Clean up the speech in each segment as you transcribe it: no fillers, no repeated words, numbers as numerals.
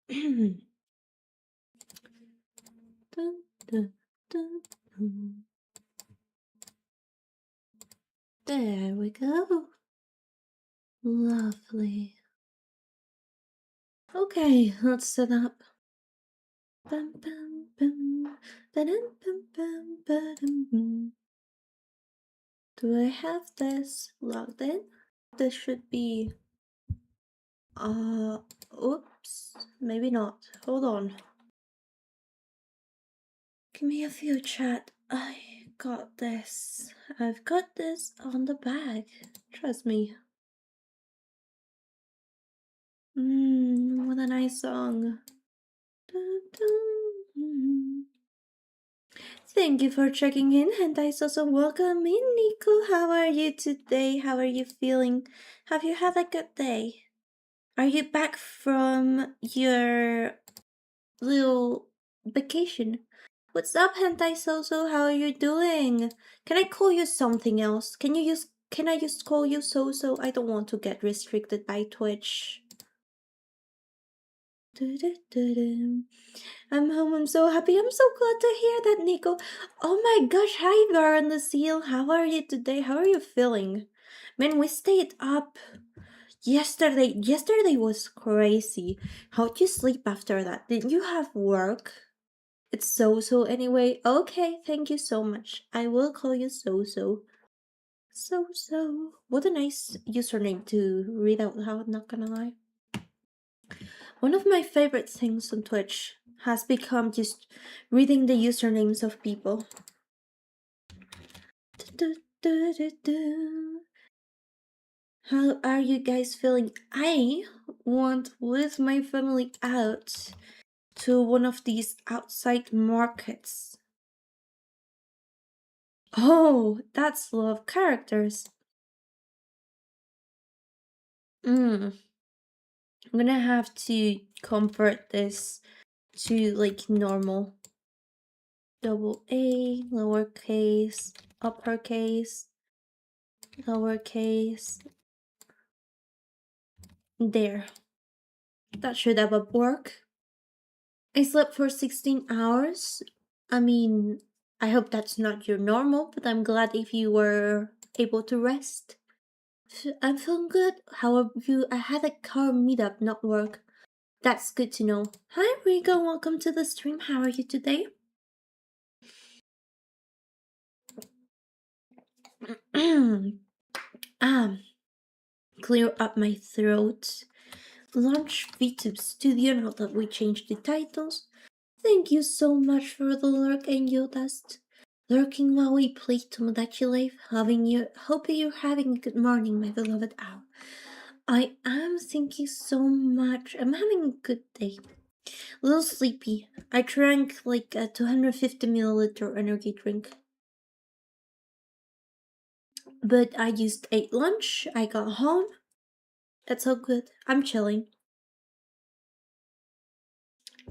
Dun, dun, dun, dun. There we go. Lovely. Okay, let's set up. Bum, bum, bum, ba-dum, bum, bum, ba-dum, bum. Do I have this logged in? This should be. Oops. Maybe not. Hold on. Give me a few, chat. I got this. I've got this on the bag. Trust me. What a nice song. Dun, dun. Thank you for checking in, and I also welcome in, Nico. How are you today? How are you feeling? Have you had a good day? Are you back from your little vacation? What's up, Hentai Soso? How are you doing? Can I call you something else? Can I just call you Soso? I don't want to get restricted by Twitch. I'm home. I'm so happy. I'm so glad to hear that, Nico. Oh my gosh, hi Baron the Seal. How are you today? How are you feeling? Man, we stayed up yesterday. Yesterday was crazy. How'd you sleep after that? Did you have work? It's so anyway. Okay, thank you so much. I will call you so. So. What a nice username to read out loud, not gonna lie. One of my favorite things on Twitch has become just reading the usernames of people. How are you guys feeling? I went with my family out to one of these outside markets. Oh, that's a lot of characters. I'm gonna have to convert this to like normal. Double A, lowercase, uppercase, lowercase. There. That should have work. I slept for 16 hours. I mean, I hope that's not your normal, but I'm glad if you were able to rest. I'm feeling good. How are you? I had a car meetup, not work. That's good to know. Hi, Rico. Welcome to the stream. How are you today? Clear up my throat. Launch VTube Studio now that we changed the titles. Thank you so much for the lurk, Angel Dust. Lurking while we play Tomodachi Life. Hoping you're having a good morning, my beloved owl. I am, thank you so much. I'm having a good day. A little sleepy. I drank like a 250 milliliter energy drink. But I just ate lunch. I got home. That's all good. I'm chilling.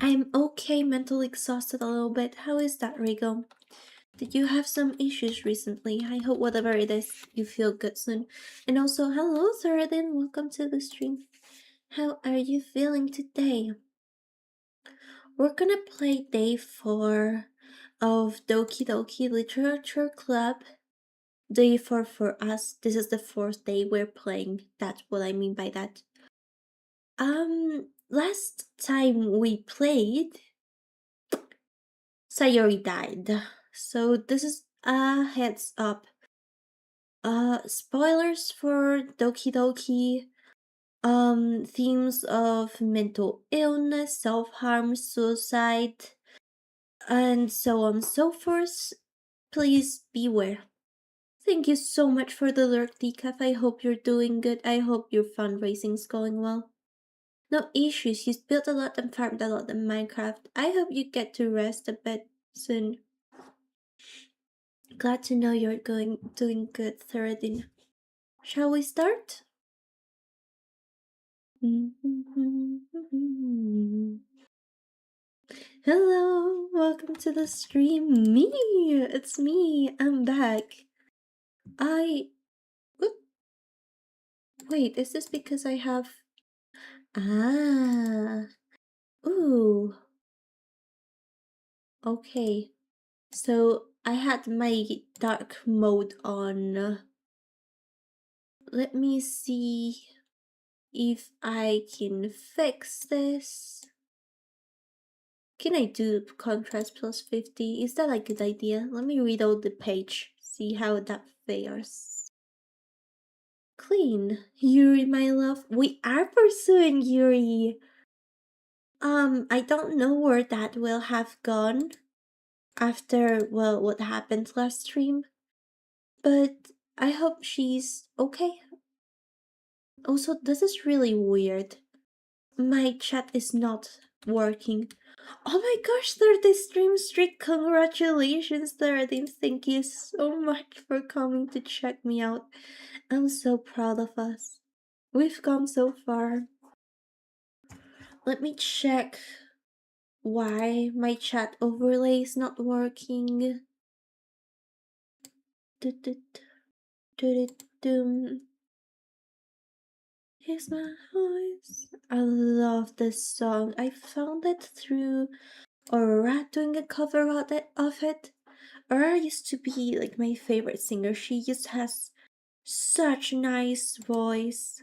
I'm okay, mentally exhausted a little bit. How is that, Rigo? Did you have some issues recently? I hope whatever it is, you feel good soon. And also, hello, Thoradin. Welcome to the stream. How are you feeling today? We're gonna play day 4 of Doki Doki Literature Club. Day 4 for us. This is the 4th day we're playing. That's what I mean by that. Last time we played, Sayori died. So this is a heads up. Spoilers for Doki Doki. Themes of mental illness, self-harm, suicide, and so on and so forth. Please beware. Thank you so much for the lurk, Decaf. I hope you're doing good. I hope your fundraising's going well. No issues. You built a lot and farmed a lot in Minecraft. I hope you get to rest a bit soon. Glad to know you're doing good, Theradin. Shall we start? Hello, welcome to the stream. It's me. I'm back. Wait, is this because I have... Ooh, okay. So I had my dark mode on. Let me see if I can fix this. Can I do contrast plus 50? Is that a good idea? Let me read out the page, see how that fares. Clean. Yuri, my love. We are pursuing Yuri. I don't know where that will have gone after, well, what happened last stream, but I hope she's okay. Also, this is really weird. My chat is not working. Oh my gosh, 30 stream streak! Congratulations, 30. Thank you so much for coming to check me out. I'm so proud of us. We've come so far. Let me check why my chat overlay is not working. Here's my voice. I love this song. I found it through Aurora doing a cover of it. Aurora used to be like my favorite singer. She just has such nice voice.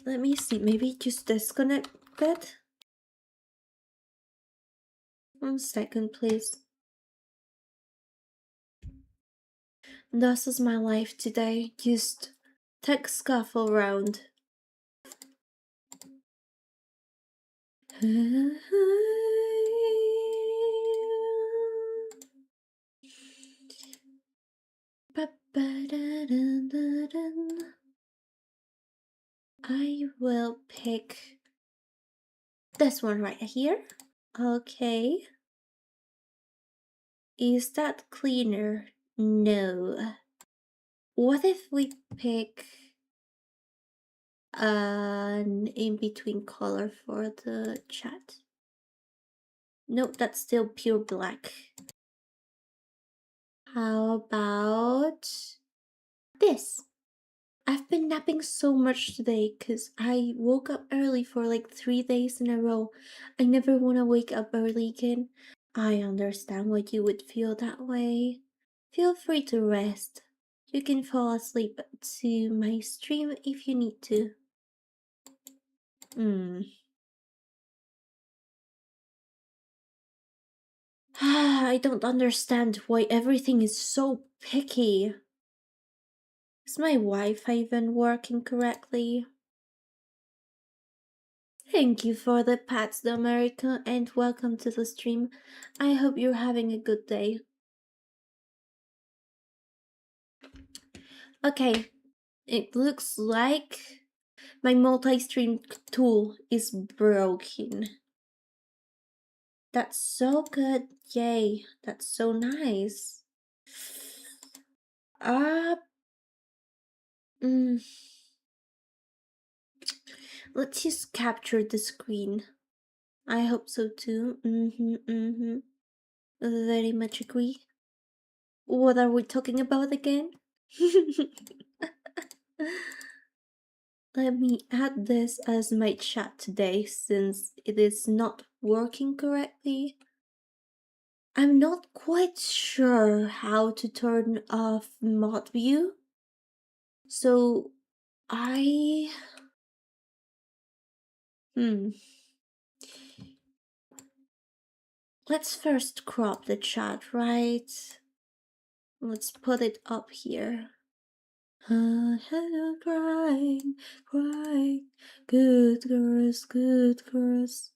Let me see. Maybe just disconnect that. 1 second, please. This is my life today. Just tech scuffle around. I will pick this one right here. Okay. Is that cleaner? No. What if we pick an in-between color for the chat? Nope, that's still pure black. How about this? I've been napping so much today because I woke up early for like 3 days in a row. I never want to wake up early again. I understand why you would feel that way. Feel free to rest. You can fall asleep to my stream if you need to. I don't understand why everything is so picky. Is my Wi-Fi even working correctly? Thank you for the pats, the America, and welcome to the stream. I hope you're having a good day. Okay, it looks like my multi-stream tool is broken. That's so good. Yay, that's so nice. Let's just capture the screen. I hope so too. Very much agree. What are we talking about again? Let me add this as my chat today since it is not working correctly. I'm not quite sure how to turn off mod view. So let's first crop the chat, right? Let's put it up here. Crying, crying, good girls, good girls.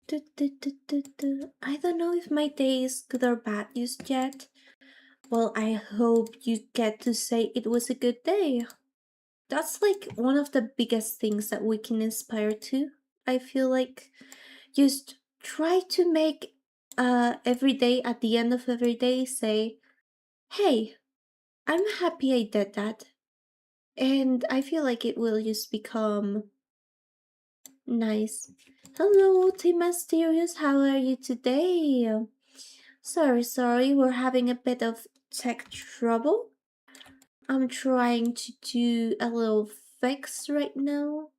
I don't know if my day is good or bad just yet. Well, I hope you get to say it was a good day. That's like one of the biggest things that we can aspire to. I feel like just try to make every day, at the end of every day, say, hey, I'm happy I did that. And I feel like it will just become nice. Hello, Team Mysterious, how are you today? Sorry, we're having a bit of tech trouble. I'm trying to do a little fix right now.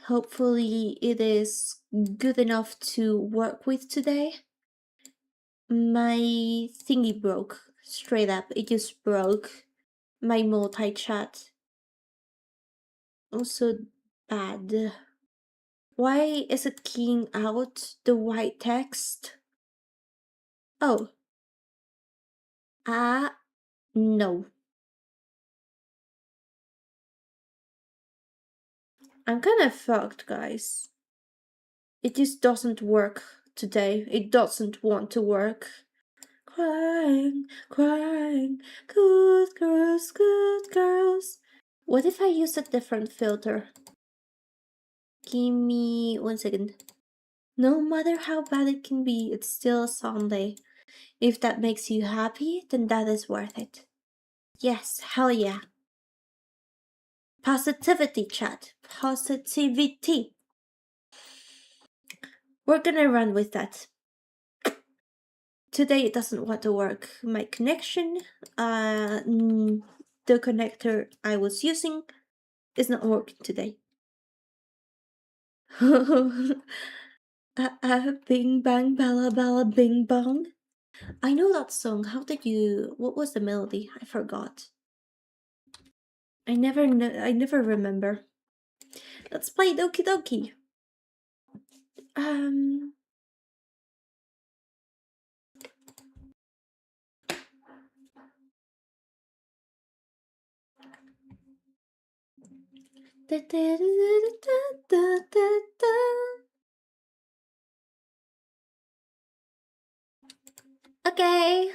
Hopefully, it is good enough to work with today. My thingy broke. Straight up, it just broke. My multi chat. Also bad. Why is it keying out the white text? Oh. No. I'm kinda fucked, guys. It just doesn't work today. It doesn't want to work. Crying, good girls. What if I use a different filter? Give me 1 second. No matter how bad it can be, it's still a Sunday. If that makes you happy, then that is worth it. Yes, hell yeah. Positivity, chat. Positivity. We're gonna run with that. Today it doesn't want to work. My connection, the connector I was using is not working today. Bing bang bella bella bing bong. I know that song. What was the melody? I forgot. I never remember. Let's play Doki Doki. Okay.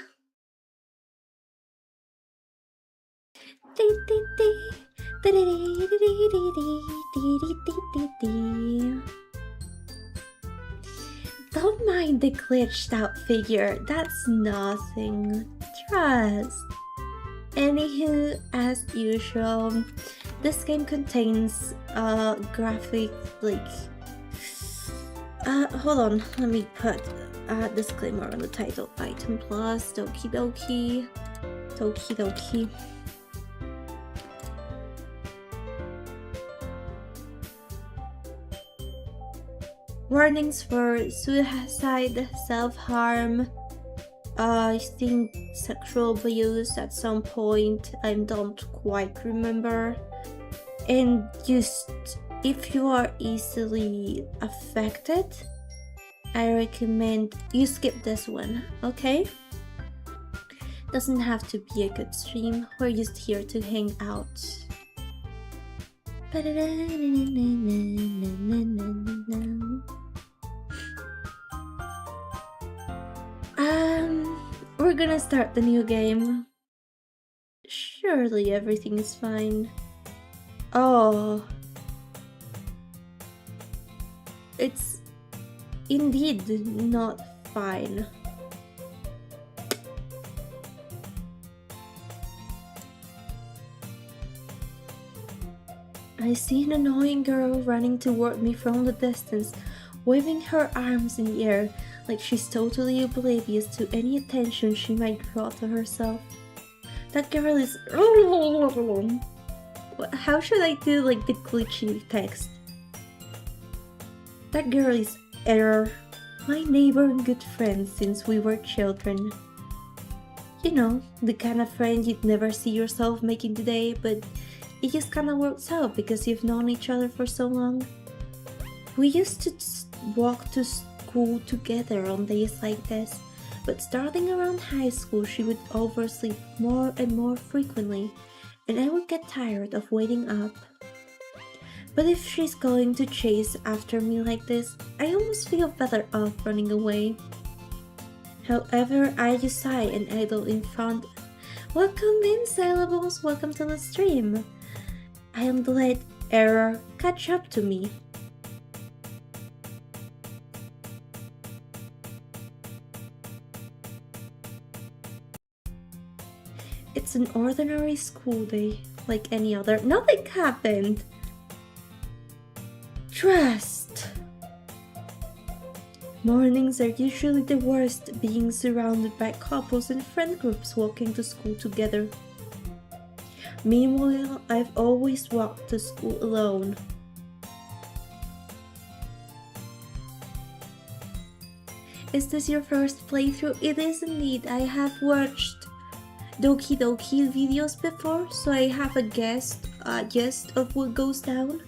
Don't mind the glitched out figure, that's nothing. Trust. Anywho, as usual, this game contains graphic hold on, let me put a disclaimer on the title. Item plus, doki doki. Warnings for suicide, self-harm, I think sexual abuse at some point, I don't quite remember. And just, if you are easily affected, I recommend you skip this one, okay? Doesn't have to be a good stream, we're just here to hang out. We're gonna start the new game. Surely everything is fine. Oh. It's indeed not fine. I see an annoying girl running toward me from the distance, waving her arms in the air like she's totally oblivious to any attention she might draw to herself. That girl is... How should I do like the glitchy text? That girl is Error, my neighbor and good friend since we were children. You know, the kind of friend you'd never see yourself making today, but it just kinda works out because you've known each other for so long. We used to walk to school together on days like this, but starting around high school she would oversleep more and more frequently, and I would get tired of waiting up. But if she's going to chase after me like this, I almost feel better off running away. However, I just sigh and idle in front. Welcome in, syllables, welcome to the stream. I am glad Error catch up to me. It's an ordinary school day, like any other. Nothing happened. Trust. Mornings are usually the worst, being surrounded by couples and friend groups walking to school together. Meanwhile, I've always walked to school alone. Is this your first playthrough? It is indeed. I have watched doki videos before, so I have a guess of what goes down.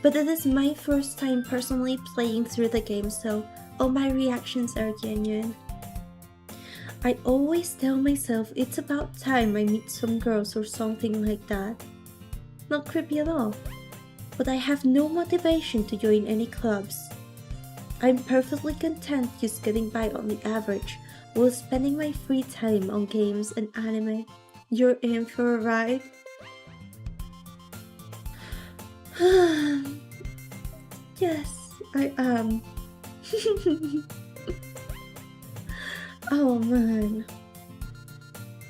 But it is my first time personally playing through the game, so all my reactions are genuine. I always tell myself it's about time I meet some girls or something like that. Not creepy at all. But I have no motivation to join any clubs. I'm perfectly content just getting by on the average while spending my free time on games and anime. You're in for a ride? Yes, I am. Oh man.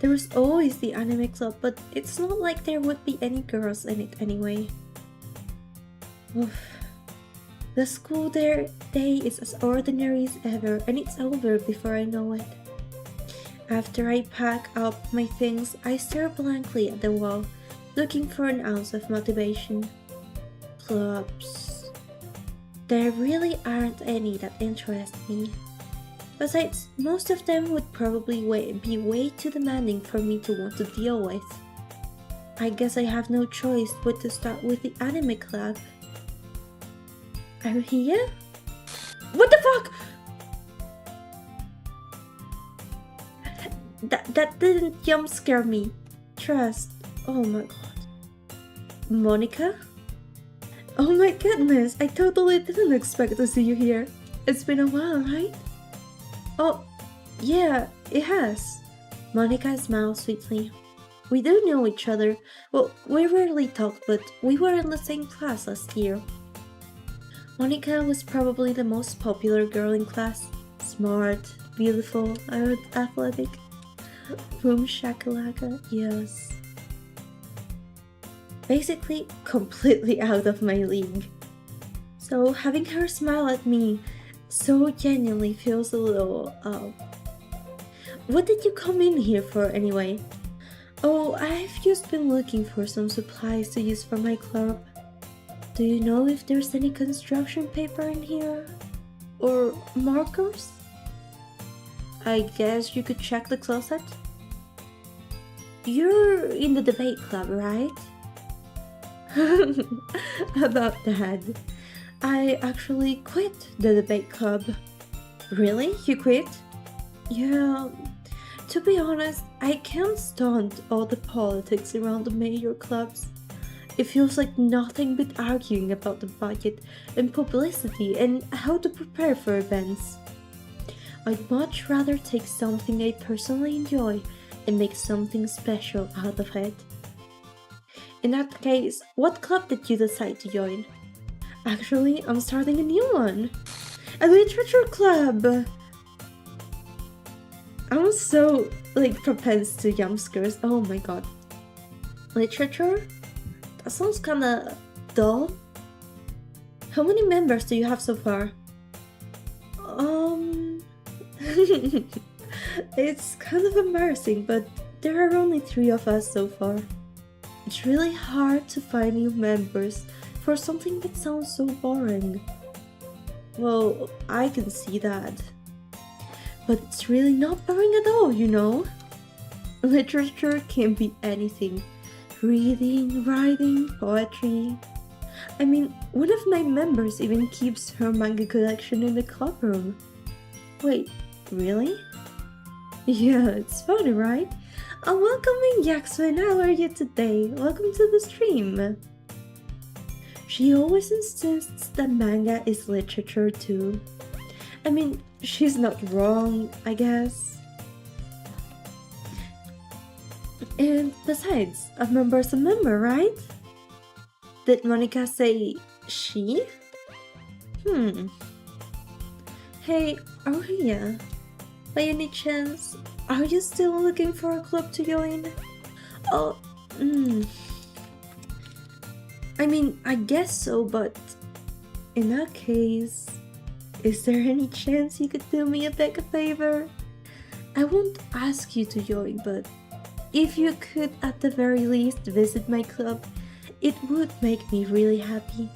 There was always the anime club, but it's not like there would be any girls in it anyway. Oof. The school day is as ordinary as ever, and it's over before I know it. After I pack up my things, I stare blankly at the wall, looking for an ounce of motivation. Clubs. There really aren't any that interest me. Besides, most of them would probably be way too demanding for me to want to deal with. I guess I have no choice but to start with the anime club. I'm here? What the fuck? That didn't jump scare me. Trust. Oh my god. Monica? Oh my goodness, I totally didn't expect to see you here. It's been a while, right? Oh, yeah, it has. Monica smiled sweetly. We do know each other. Well, we rarely talk, but we were in the same class last year. Monica was probably the most popular girl in class. Smart, beautiful, and athletic. Boom shakalaka, yes. Basically, completely out of my league. So having her smile at me so genuinely feels a little, What did you come in here for anyway? Oh, I've just been looking for some supplies to use for my club. Do you know if there's any construction paper in here? Or markers? I guess you could check the closet? You're in the debate club, right? About that, I actually quit the debate club. Really? You quit? Yeah, to be honest, I can't stand all the politics around the major clubs. It feels like nothing but arguing about the budget and publicity and how to prepare for events. I'd much rather take something I personally enjoy and make something special out of it. In that case, what club did you decide to join? Actually, I'm starting a new one. A literature club! I'm so, propense to jump scares. Oh my god. Literature? That sounds kinda dull. How many members do you have so far? It's kind of embarrassing, but there are only 3 of us so far. It's really hard to find new members for something that sounds so boring. Well, I can see that. But it's really not boring at all, you know? Literature can be anything. Reading, writing, poetry. I mean, one of my members even keeps her manga collection in the club room. Wait, really? Yeah, it's funny, right? I'm welcoming Yaxu and how are you today? Welcome to the stream. She always insists that manga is literature too. I mean, she's not wrong, I guess. And besides, a member's a member, right? Did Monica say she? Hey, Aurea, by any chance, are you still looking for a club to join? Oh, I mean, I guess so, but in that case, Is there any chance you could do me a big favor? I won't ask you to join, but if you could at the very least visit my club, it would make me really happy.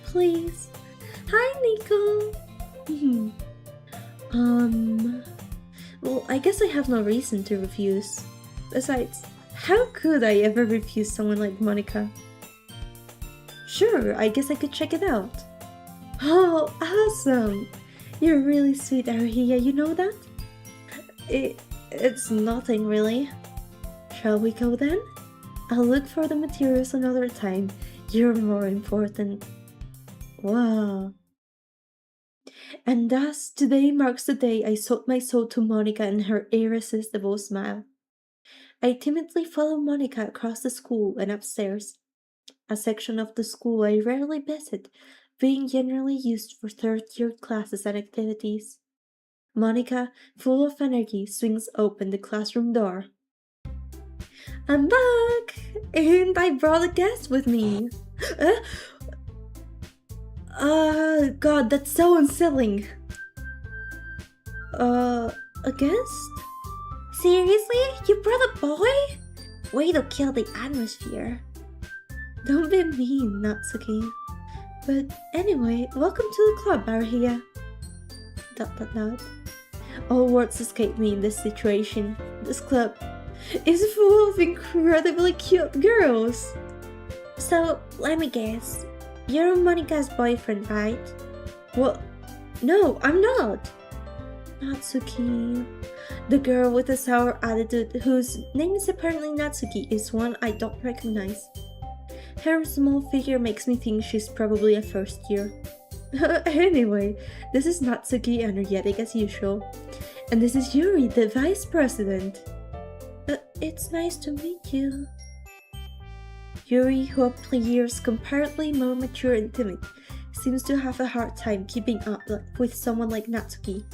Please. Hi, Nico. Well, I guess I have no reason to refuse. Besides, how could I ever refuse someone like Monica? Sure, I guess I could check it out. Oh, awesome! You're really sweet, Arhia, you know that? It's nothing really. Shall we go then? I'll look for the materials another time. You're more important. Wow. And thus, today marks the day I sold my soul to Monica and her irresistible smile. I timidly follow Monica across the school and upstairs, a section of the school I rarely visit, being generally used for third-year classes and activities. Monica, full of energy, swings open the classroom door. I'm back! And I brought a guest with me! God, that's so unsettling! A guest? Seriously? You brought a boy? Way to kill the atmosphere. Don't be mean, Natsuki. But anyway, welcome to the club, Arhia. ... All words escape me in this situation. This club is full of incredibly cute girls. So, let me guess. You're Monica's boyfriend, right? What? No, I'm not. Natsuki. The girl with the sour attitude, whose name is apparently Natsuki, is one I don't recognize. Her small figure makes me think she's probably a first year. Anyway, this is Natsuki, energetic as usual. And this is Yuri, the vice president. It's nice to meet you. Yuri, who appears comparatively more mature and timid, seems to have a hard time keeping up with someone like Natsuki.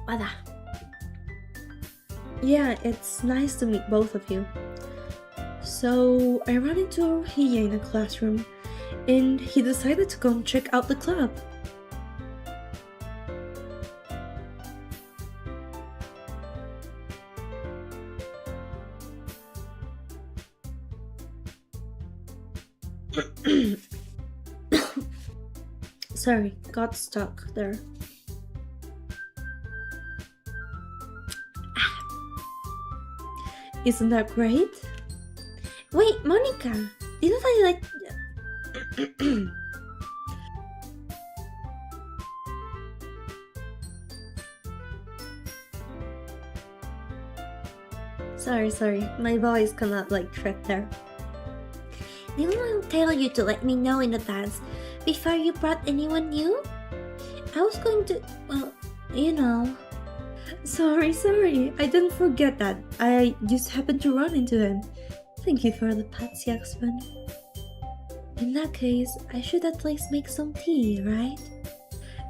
Wada. Yeah, it's nice to meet both of you. So, I ran into Hiya in a classroom, and he decided to go check out the club. Sorry, got stuck there. Isn't that great? Wait, Monica! Didn't I like... Sorry, my voice cannot trip there. Didn't I tell you to let me know in advance before you brought anyone new? I was going to... well, you know... Sorry, I didn't forget that. I just happened to run into him. Thank you for the pats, Yaxman. In that case, I should at least make some tea, right?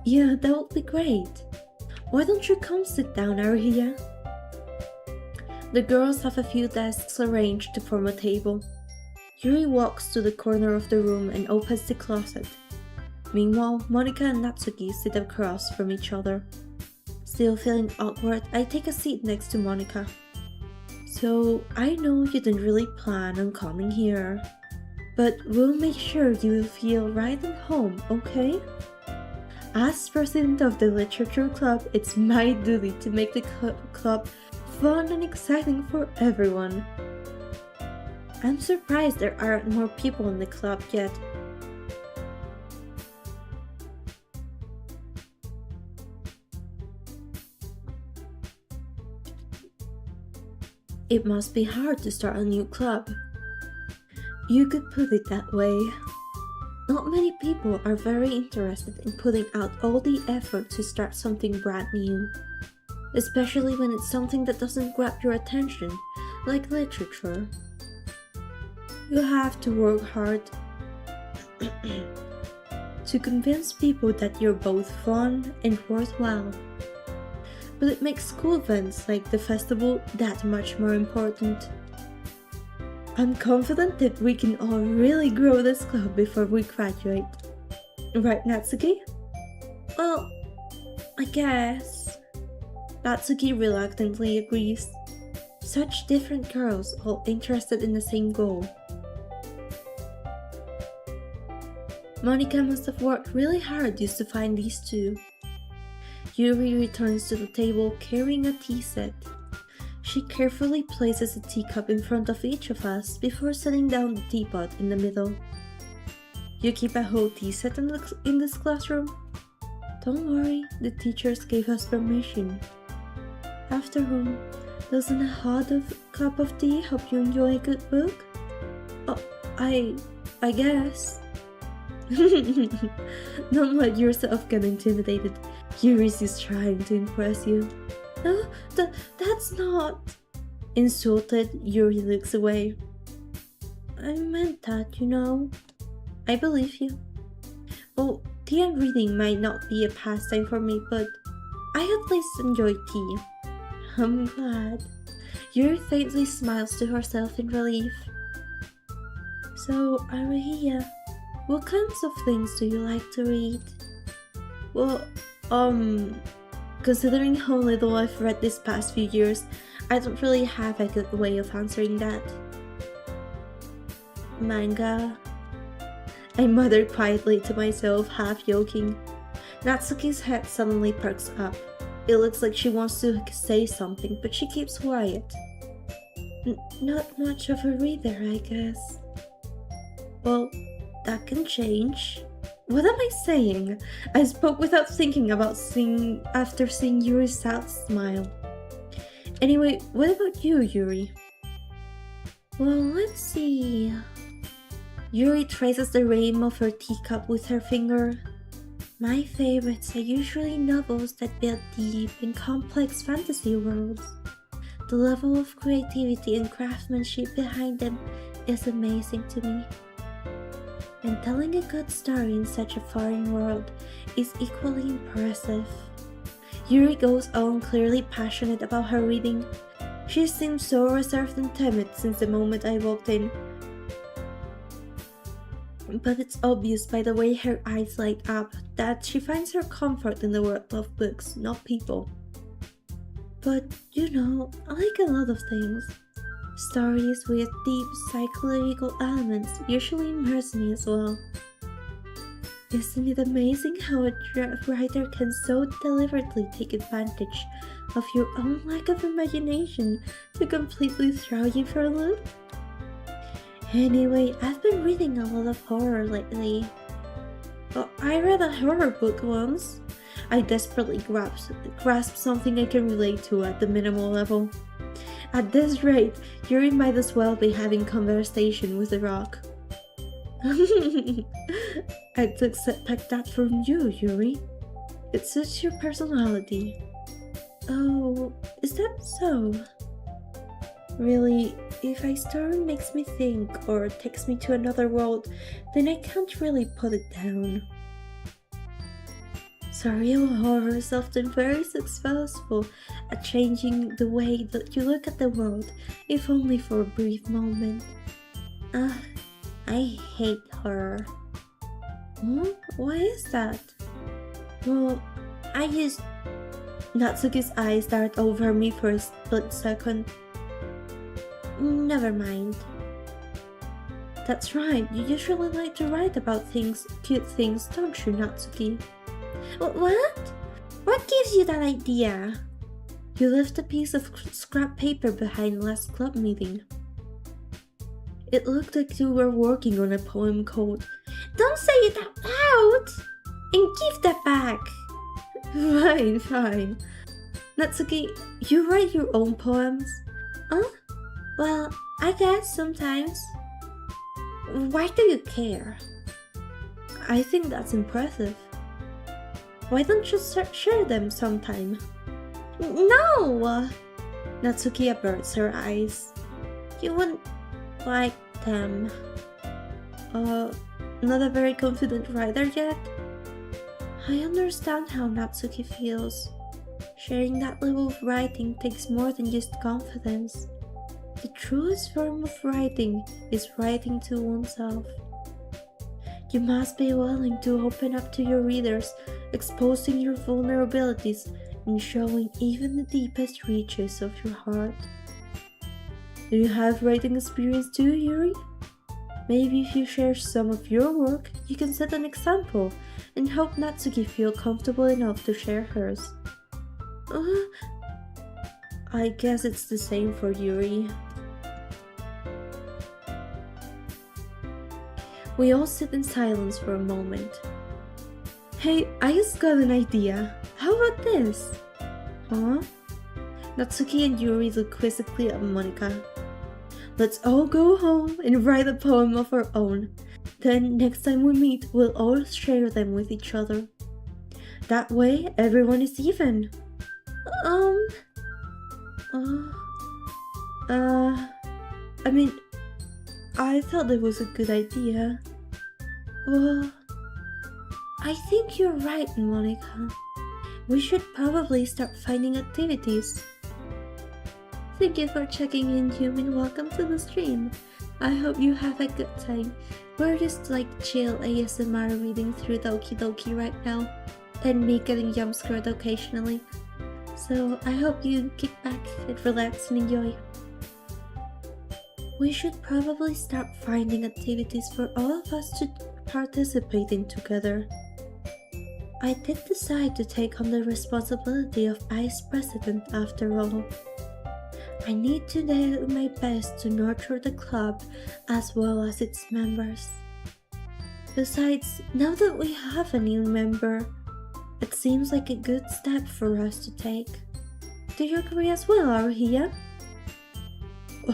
Yeah, that would be great. Why don't you come sit down, Arhia? The girls have a few desks arranged to form a table. Yuri walks to the corner of the room and opens the closet. Meanwhile, Monica and Natsuki sit across from each other. Still feeling awkward, I take a seat next to Monica. So, I know you didn't really plan on coming here, but we'll make sure you will feel right at home, okay? As president of the literature club, it's my duty to make the club fun and exciting for everyone. I'm surprised there aren't more people in the club yet. It must be hard to start a new club. You could put it that way. Not many people are very interested in putting out all the effort to start something brand new, especially when it's something that doesn't grab your attention, like literature. You have to work hard to convince people that you're both fun and worthwhile. But it makes school events like the festival that much more important. I'm confident that we can all really grow this club before we graduate. Right, Natsuki? Well, I guess. Natsuki reluctantly agrees. Such different girls, all interested in the same goal. Monica must have worked really hard just to find these two. Yuri returns to the table carrying a tea set. She carefully places a teacup in front of each of us before setting down the teapot in the middle. You keep a whole tea set in this classroom? Don't worry, the teachers gave us permission. After all, doesn't a hot cup of tea help you enjoy a good book? Oh, I guess. Don't let yourself get intimidated. Yuri's is trying to impress you. No, that's not... Insulted, Yuri looks away. I meant that, you know. I believe you. Well, tea and reading might not be a pastime for me, but I at least enjoy tea. I'm glad. Yuri faintly smiles to herself in relief. So, Arahia, what kinds of things do you like to read? Well, considering how little I've read this past few years, I don't really have a good way of answering that. Manga. I muttered quietly to myself, half joking. Natsuki's head suddenly perks up. It looks like she wants to say something, but she keeps quiet. Not much of a reader, I guess. Well, that can change. What am I saying? I spoke without thinking about after seeing Yuri's sad smile. Anyway, what about you, Yuri? Well, let's see... Yuri traces the rim of her teacup with her finger. My favorites are usually novels that build deep and complex fantasy worlds. The level of creativity and craftsmanship behind them is amazing to me. And telling a good story in such a foreign world is equally impressive. Yuri goes on, clearly passionate about her reading. She seems so reserved and timid since the moment I walked in. But it's obvious by the way her eyes light up that she finds her comfort in the world of books, not people. But, you know, I like a lot of things. Stories with deep psychological elements usually immerse me as well. Isn't it amazing how a writer can so deliberately take advantage of your own lack of imagination to completely throw you for a loop? Anyway, I've been reading a lot of horror lately. Oh, I read a horror book once. I desperately grasped something I can relate to at the minimal level. At this rate, Yuri might as well be having conversation with a rock. I'd expect that from you, Yuri. It suits your personality. Oh, is that so? Really, if a story makes me think or takes me to another world, then I can't really put it down. Surreal horror is often very successful at changing the way that you look at the world, if only for a brief moment. I hate horror. Why is that? Well, Natsuki's eyes dart over me for a split second. Never mind. That's right, you usually like to write about cute things, don't you, Natsuki? What? What gives you that idea? You left a piece of scrap paper behind last club meeting. It looked like you were working on a poem called "Don't say it out loud!" And give that back! Fine. Natsuki, you write your own poems? Huh? Well, I guess sometimes. Why do you care? I think that's impressive. Why don't you share them sometime? No! Natsuki averts her eyes. You wouldn't like them. Not a very confident writer yet? I understand how Natsuki feels. Sharing that level of writing takes more than just confidence. the truest form of writing is writing to oneself. You must be willing to open up to your readers, exposing your vulnerabilities and showing even the deepest reaches of your heart. Do you have writing experience too, Yuri? Maybe if you share some of your work, you can set an example and help Natsuki feel comfortable enough to share hers. I guess it's the same for Yuri. We all sit in silence for a moment. Hey, I just got an idea. How about this? Huh? Natsuki and Yuri look quizzically at Monika. Let's all go home and write a poem of our own. Then next time we meet, we'll all share them with each other. That way, everyone is even. I thought it was a good idea. Well, I think you're right, Monika. We should probably start finding activities. Thank you for checking in, Human. Welcome to the stream. I hope you have a good time. We're just like chill ASMR reading through Doki Doki right now, and me getting jump scared occasionally. So I hope you kick back and relax and enjoy. We should probably start finding activities for all of us to participate in together. I did decide to take on the responsibility of Vice President after all. I need to do my best to nurture the club as well as its members. Besides, now that we have a new member, it seems like a good step for us to take. Do you agree as well, Aruhia?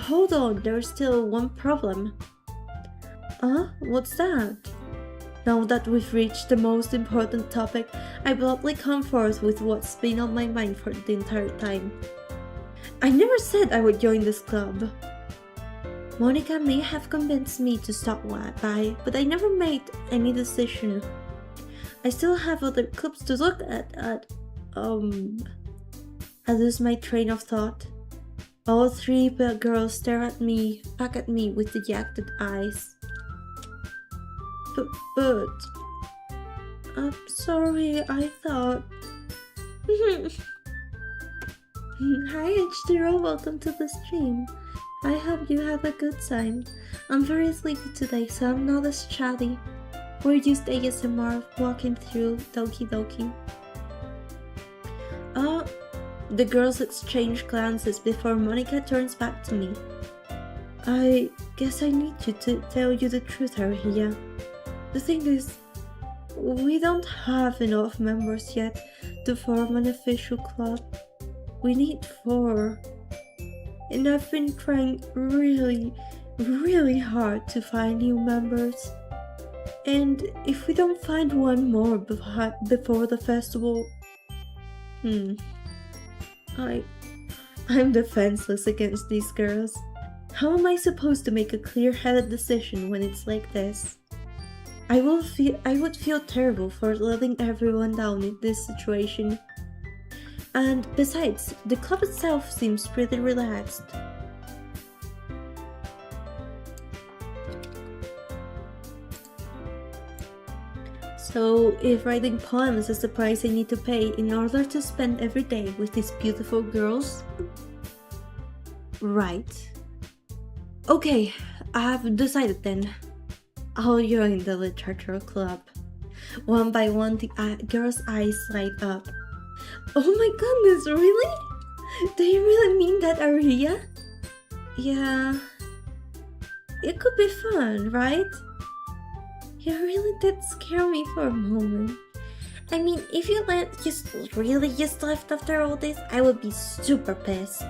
Hold on, there's still one problem. What's that? Now that we've reached the most important topic, I bluntly come forth with what's been on my mind for the entire time. I never said I would join this club. Monika may have convinced me to stop by, but I never made any decision. I still have other clubs to look at. I lose my train of thought. All three girls stare back at me with dejected eyes. But... I'm sorry, I thought... Hi H0, welcome to the stream. I hope you have a good time. I'm very sleepy today, so I'm not as chatty. We're just ASMR walking through Doki Doki. The girls exchange glances before Monika turns back to me. I guess I need you to tell you the truth, Aruhia. The thing is, we don't have enough members yet to form an official club. We need 4. And I've been trying really hard to find new members. And if we don't find one more before the festival... I'm defenseless against these girls. How am I supposed to make a clear-headed decision when it's like this? I would feel terrible for letting everyone down in this situation. And besides, the club itself seems pretty relaxed. So, if writing poems is the price I need to pay in order to spend every day with these beautiful girls? Right. Okay, I've decided then. I'll join the literature club. One by one, the girls' eyes light up. Oh my goodness, really? Do you really mean that, Aruhia? Yeah. It could be fun, right? You really did scare me for a moment. I mean, if you just left after all this, I would be super pissed.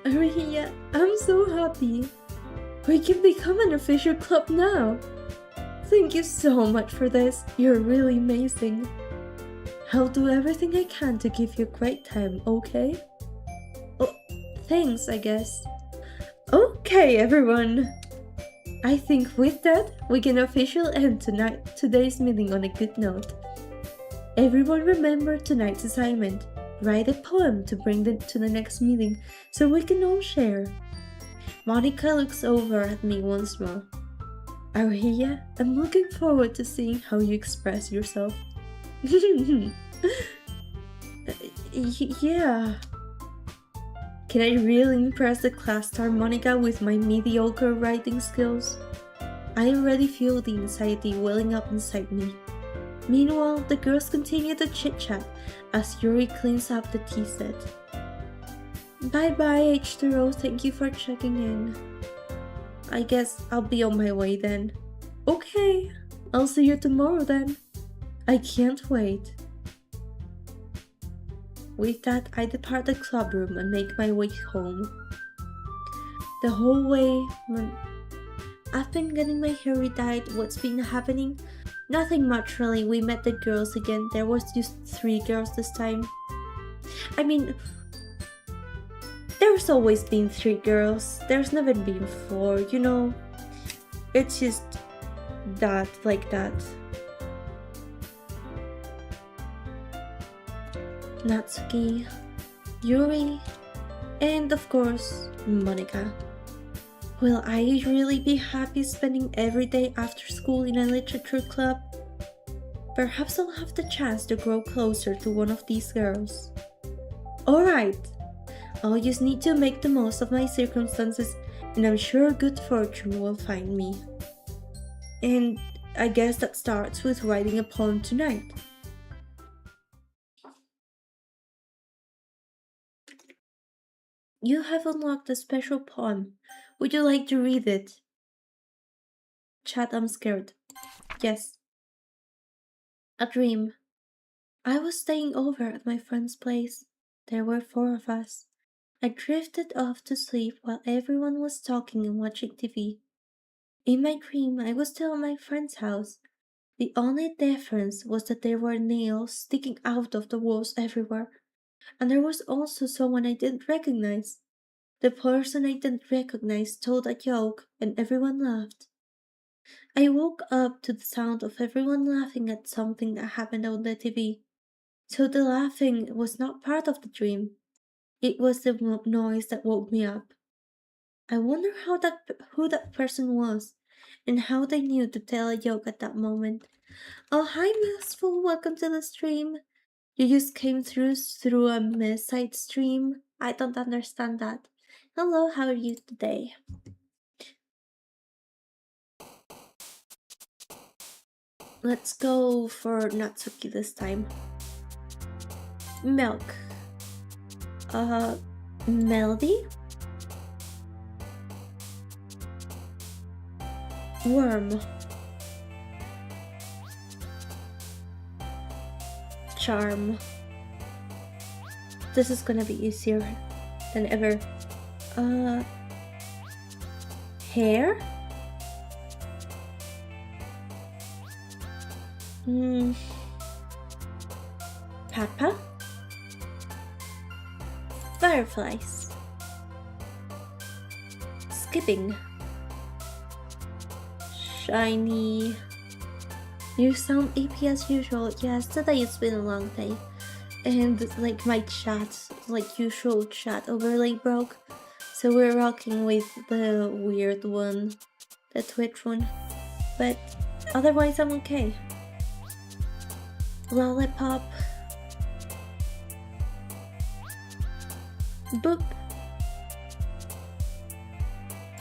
Aruhia, I'm so happy. We can become an official club now. Thank you so much for this. You're really amazing. I'll do everything I can to give you a great time, okay? Oh, thanks, I guess. Okay, everyone. I think with that, we can officially end today's meeting on a good note. Everyone remember tonight's assignment. write a poem to bring it to the next meeting so we can all share. Monica looks over at me once more. Aria, I'm looking forward to seeing how you express yourself. Yeah. Can I really impress the class star Monica with my mediocre writing skills? I already feel the anxiety welling up inside me. Meanwhile, the girls continue to chit-chat as Yuri cleans up the tea set. Bye-bye, H2O, thank you for checking in. I guess I'll be on my way then. Okay, I'll see you tomorrow then. I can't wait. With that, I depart the club room and make my way home. The whole way, I've been getting my hair redyed. What's been happening? Nothing much really. We met the girls again. There was just 3 girls this time. I mean, there's always been 3 girls. There's never been 4, you know? It's just that, like that. Natsuki, Yuri, and of course, Monica. Will I really be happy spending every day after school in a literature club? Perhaps I'll have the chance to grow closer to one of these girls. Alright, I'll just need to make the most of my circumstances, and I'm sure good fortune will find me. And I guess that starts with writing a poem tonight. You have unlocked a special poem. Would you like to read it? Chat, I'm scared. Yes. A dream. I was staying over at my friend's place. There were 4 of us. I drifted off to sleep while everyone was talking and watching TV. In my dream, I was still at my friend's house. The only difference was that there were nails sticking out of the walls everywhere. And there was also someone I didn't recognize. The person I didn't recognize told a joke and everyone laughed. I woke up to the sound of everyone laughing at something that happened on the TV. So the laughing was not part of the dream. It was the noise that woke me up. I wonder who that person was and how they knew to tell a joke at that moment. Oh, hi Maskful, welcome to the stream. You just came through a mid-side stream? I don't understand that. Hello, how are you today? Let's go for Natsuki this time. Milk. Melody? Worm. Charm. This is gonna be easier than ever. Hair? Papa? Fireflies. Skipping. Shiny. You sound AP as usual. Yes, today it's been a long day. And like my chat, like usual chat overlay broke. So we're rocking with the weird one, the Twitch one. But otherwise I'm okay. Lollipop. Boop.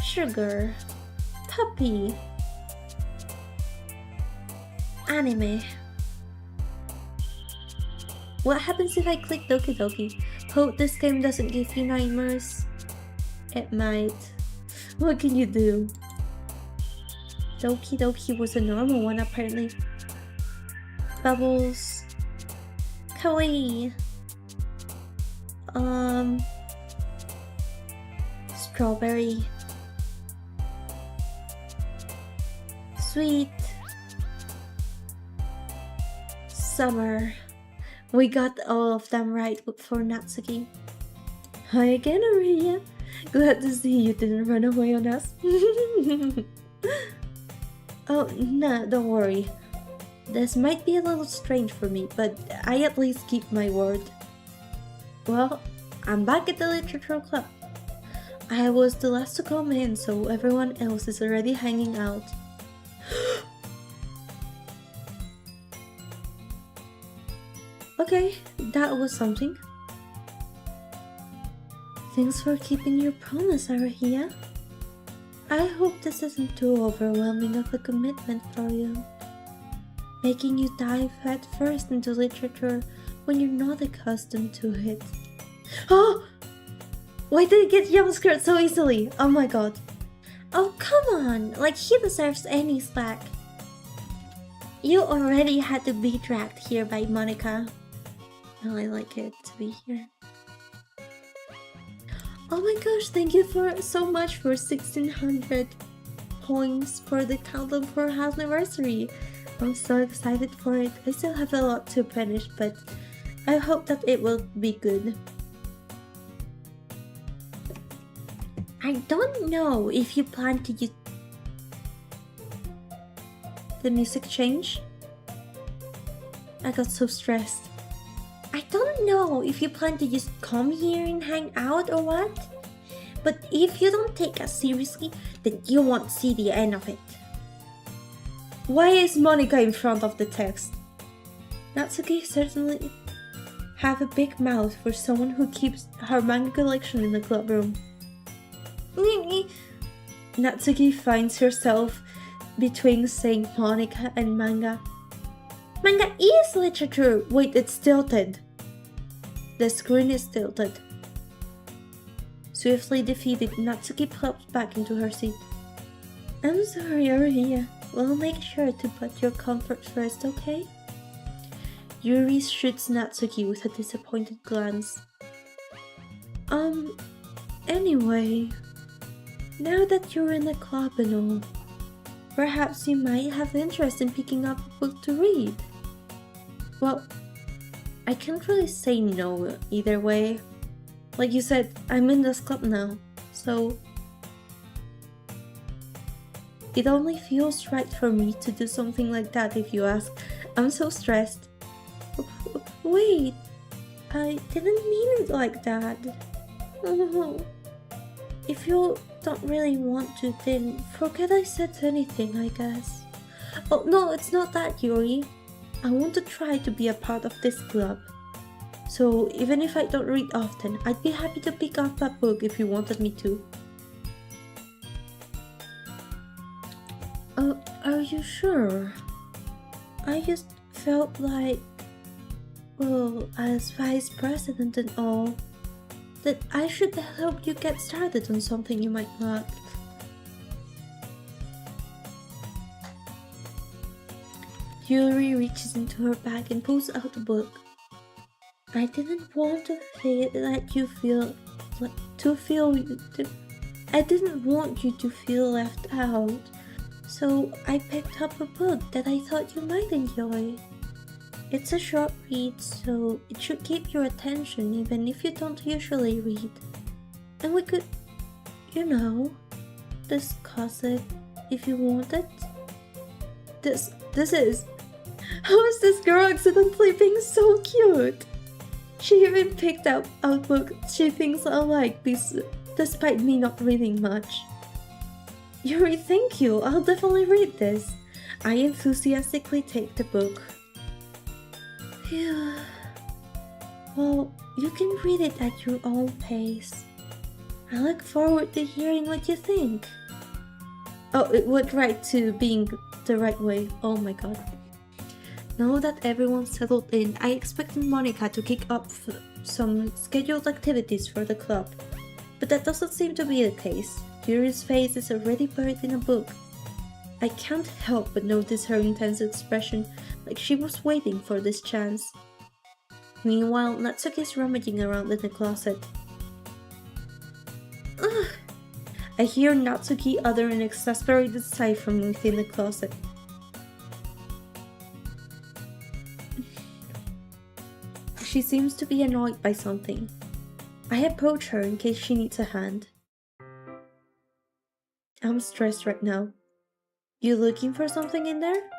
Sugar. Puppy. Anime. What happens if I click Doki Doki? Hope this game doesn't give you nightmares. It might. What can you do? Doki Doki was a normal one apparently. Bubbles. Kawaii. Strawberry. Sweet. Summer. We got all of them right for Natsuki. Hi again, Aria. Glad to see you didn't run away on us. Oh, no, don't worry. This might be a little strange for me, but I at least keep my word. Well, I'm back at the literature club. I was the last to come in, so everyone else is already hanging out. Okay, that was something. Thanks for keeping your promise, Arahia. I hope this isn't too overwhelming of a commitment for you, making you dive head first into literature when you're not accustomed to it. Oh! Why did he get jumpscared so easily? Oh my god. Oh, come on! Like he deserves any slack. You already had to be dragged here by Monica. Well, I like it to be here. Oh my gosh, thank you so much for 1600 points for the Countdown for House Anniversary. I'm so excited for it. I still have a lot to finish, but I hope that it will be good. I don't know if you plan to use the music change. I got so stressed. I don't know if you plan to just come here and hang out or what, but if you don't take us seriously, then you won't see the end of it. Why is Monica in front of the text? Natsuki certainly have a big mouth for someone who keeps her manga collection in the club room. Natsuki finds herself between saying Monica and manga. Manga is literature! Wait, it's tilted. The screen is tilted. Swiftly defeated, Natsuki plops back into her seat. I'm sorry, Arihia. We'll make sure to put your comfort first, okay? Yuri shoots Natsuki with a disappointed glance. Anyway, now that you're in the club and all, perhaps you might have interest in picking up a book to read. Well, I can't really say no either way. Like you said, I'm in this club now, so it only feels right for me to do something like that if you ask. I'm so stressed. Wait, I didn't mean it like that. If you don't really want to, then forget I said anything, I guess. Oh no, it's not that, Yuri. I want to try to be a part of this club. So even if I don't read often, I'd be happy to pick up a book if you wanted me to. Are you sure? I just felt like, well, as vice president and all, that I should help you get started on something you might not. Yuri reaches into her bag and pulls out a book. I didn't want to let you feel I didn't want you to feel left out, so I picked up a book that I thought you might enjoy. It's a short read, so it should keep your attention even if you don't usually read. And we could, discuss it if you wanted. This is... How is this girl accidentally being so cute? She even picked up a book she thinks I like despite me not reading much. Yuri, thank you, I'll definitely read this. I enthusiastically take the book. Phew. Well, you can read it at your own pace. I look forward to hearing what you think. Oh, it went right to being the right way. Oh my god. Now that everyone's settled in, I expected Monica to kick up some scheduled activities for the club. But that doesn't seem to be the case. Yuri's face is already buried in a book. I can't help but notice her intense expression, like she was waiting for this chance. Meanwhile, Natsuki is rummaging around in the closet. Ugh! I hear Natsuki utter an exasperated sigh from within the closet. She seems to be annoyed by something. I approach her in case she needs a hand. I'm stressed right now. You looking for something in there?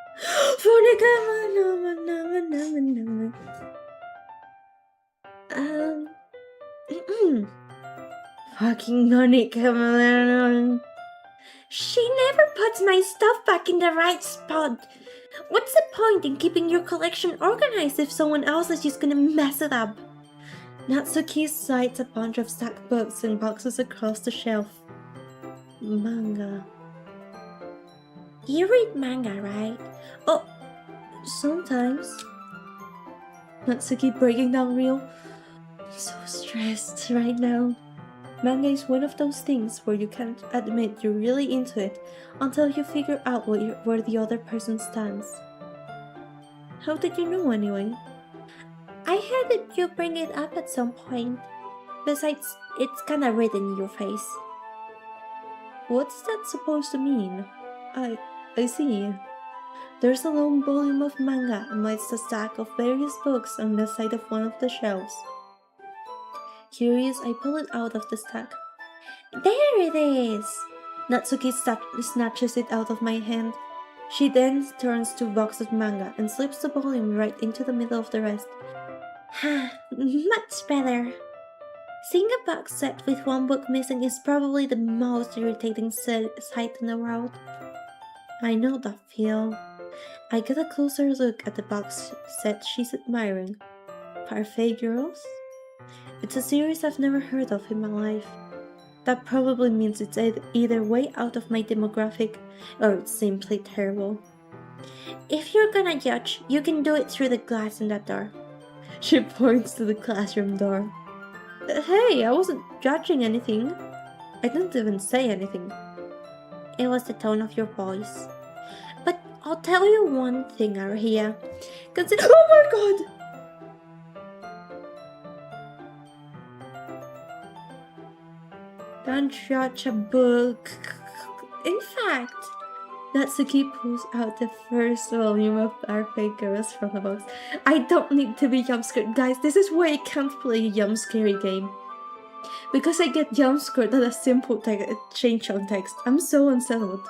Fucking Noni Chameleon. She never puts my stuff back in the right spot. What's the point in keeping your collection organized if someone else is just gonna mess it up? Natsuki slides a bunch of stacked books and boxes across the shelf. Manga. You read manga, right? Oh, sometimes. Natsuki breaking down real. I'm so stressed right now. Manga is one of those things where you can't admit you're really into it until you figure out where the other person stands. How did you know anyway? I heard that you bring it up at some point. Besides, it's kinda written in your face. What's that supposed to mean? I see. There's a long volume of manga amidst a stack of various books on the side of one of the shelves. Curious, I pull it out of the stack. There it is! Natsuki snatches it out of my hand. She then turns to a box of manga and slips the volume right into the middle of the rest. Ha, much better. Seeing a box set with one book missing is probably the most irritating sight in the world. I know that feel. I get a closer look at the box set she's admiring. Parfait Girls? It's a series I've never heard of in my life. That probably means it's either way out of my demographic or it's simply terrible. If you're gonna judge, you can do it through the glass in that door. She points to the classroom door. Hey, I wasn't judging anything. I didn't even say anything. It was the tone of your voice. But I'll tell you one thing, Arahia. Consider— Oh my god! Don't judge a book. In fact, Natsuki pulls out the first volume of Parfait Girls from the box. I don't need to be jumpscared. Guys, this is why I can't play a jumpscare game. Because I get jumpscared at a simple change on text. I'm so unsettled.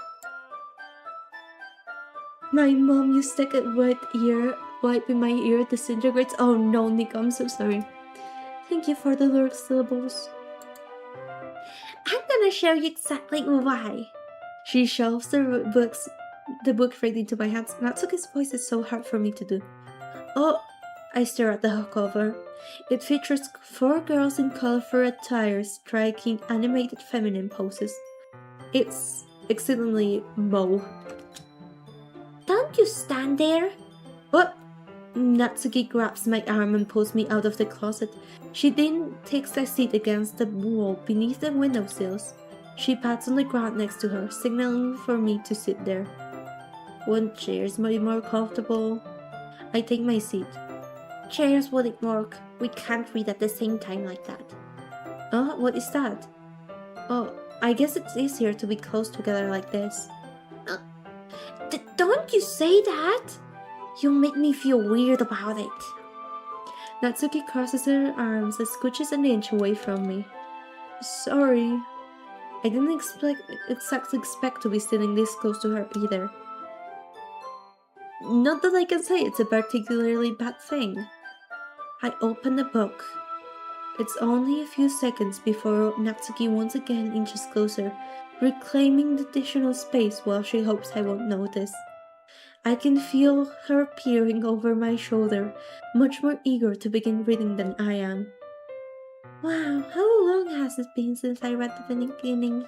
My mom used to stick a wipe in my ear disintegrates. Oh no, Nick, I'm so sorry. Thank you for the lyric syllables. I'm gonna show you exactly why. She shoves the book right into my hands. Natsuki's voice is so hard for me to do. Oh, I stare at the cover. It features 4 girls in colorful attire striking animated feminine poses. It's exceedingly Mo. Don't you stand there! What? Natsuki grabs my arm and pulls me out of the closet. She then takes a seat against the wall beneath the windowsills. She pats on the ground next to her, signaling for me to sit there. Wouldn't chairs be more comfortable? I take my seat. Chairs wouldn't work. We can't read at the same time like that. What is that? Oh, I guess it's easier to be close together like this. Don't you say that! You make me feel weird about it. Natsuki crosses her arms and scooches an inch away from me. Sorry. I didn't exactly expect to be sitting this close to her either. Not that I can say it's a particularly bad thing. I open the book. It's only a few seconds before Natsuki once again inches closer, reclaiming the additional space while she hopes I won't notice. I can feel her peering over my shoulder, much more eager to begin reading than I am. Wow, how long has it been since I read the beginning?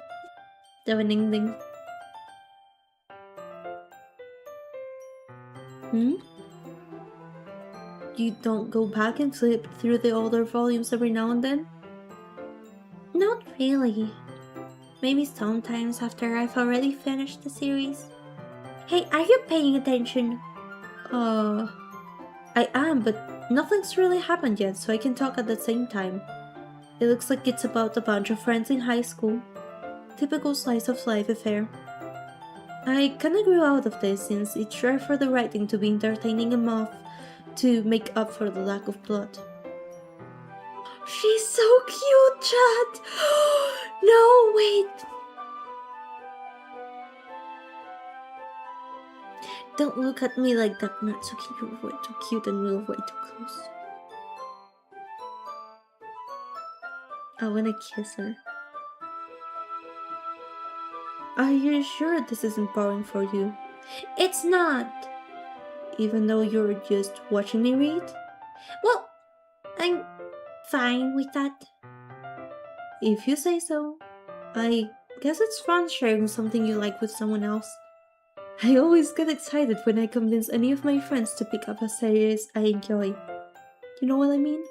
You don't go back and flip through the older volumes every now and then? Not really. Maybe sometimes after I've already finished the series. Hey, are you paying attention? I am, but nothing's really happened yet, so I can talk at the same time. It looks like it's about a bunch of friends in high school. Typical slice of life affair. I kinda grew out of this since it's rare for the writing to be entertaining enough to make up for the lack of plot. She's so cute, chat! No, wait! Don't look at me like that, Natsuki. You're way too cute and we're way too close. I wanna kiss her. Are you sure this isn't boring for you? It's not! Even though you're just watching me read? Well, I'm fine with that. If you say so. I guess it's fun sharing something you like with someone else. I always get excited when I convince any of my friends to pick up a series I enjoy. You know what I mean?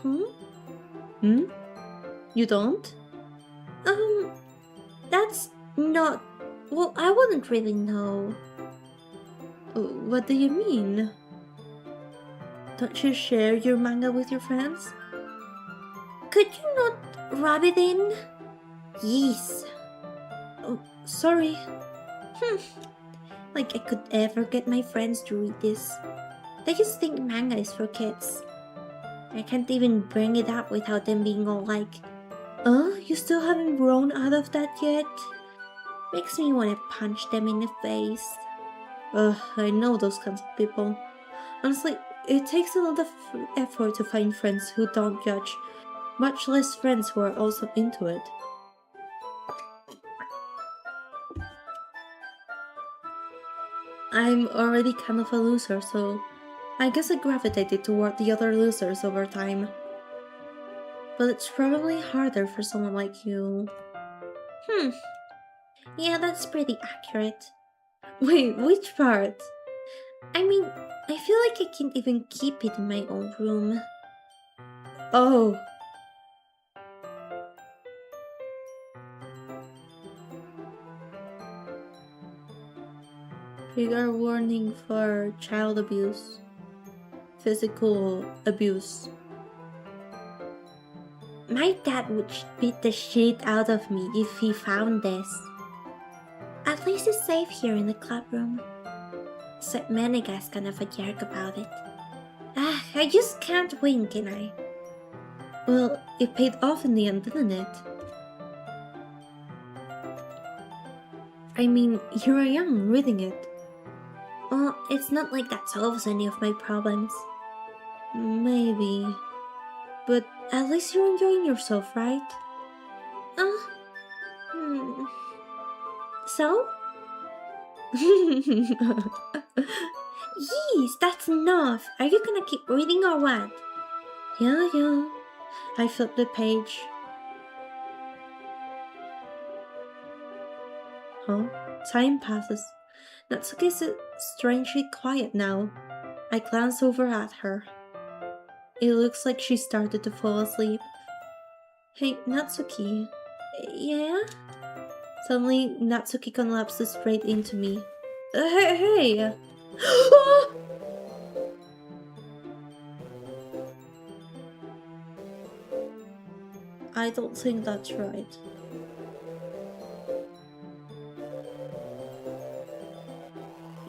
Hmm? Hmm? You don't? That's not... Well, I wouldn't really know. What do you mean? Don't you share your manga with your friends? Could you not rub it in? Yes. Oh, sorry. Like I could ever get my friends to read this. They just think manga is for kids. I can't even bring it up without them being all like, you still haven't grown out of that yet? Makes me want to punch them in the face. I know those kinds of people. Honestly, it takes a lot of effort to find friends who don't judge, much less friends who are also into it. I'm already kind of a loser, so I guess I gravitated toward the other losers over time. But it's probably harder for someone like you. Yeah, that's pretty accurate. Wait, which part? I mean, I feel like I can't even keep it in my own room. Oh. Trigger warning for child abuse. Physical abuse. My dad would beat the shit out of me if he found this. At least it's safe here in the clubroom. Except Maniga's kind of a jerk about it. I just can't win, can I? Well, it paid off in the end, didn't it? I mean, here I am, reading it. Well, it's not like that solves any of my problems. Maybe. But at least you're enjoying yourself, right? So? Yes, that's enough. Are you gonna keep reading or what? Yeah. I flipped the page. Huh? Time passes. Natsuki is strangely quiet now. I glance over at her. It looks like she started to fall asleep. Hey, Natsuki. Yeah? Suddenly, Natsuki collapses straight into me. Hey! I don't think that's right.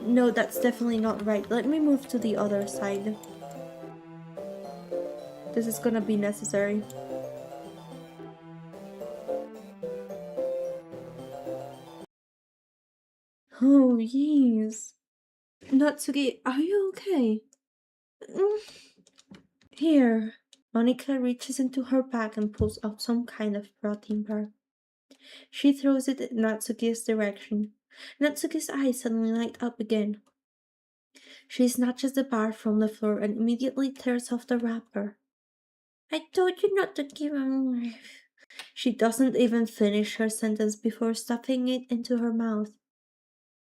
No, that's definitely not right. Let me move to the other side. This is gonna be necessary. Oh, yes. Natsuki, are you okay? Here. Monica reaches into her bag and pulls out some kind of protein bar. She throws it in Natsuki's direction. Natsuki's eyes suddenly light up again. She snatches the bar from the floor and immediately tears off the wrapper. I told you not to give him. She doesn't even finish her sentence before stuffing it into her mouth.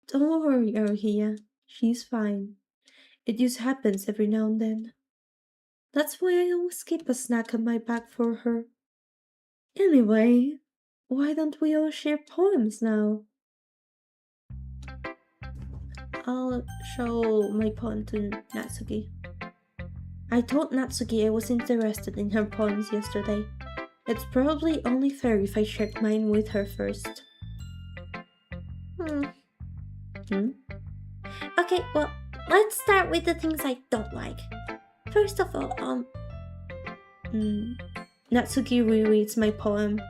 Don't worry, Aruhia. She's fine. It just happens every now and then. That's why I always keep a snack on my back for her. Anyway, why don't we all share poems now? I'll show my poem to Natsuki. I told Natsuki I was interested in her poems yesterday. It's probably only fair if I shared mine with her first. Okay, well, let's start with the things I don't like. First of all, Natsuki rereads my poem.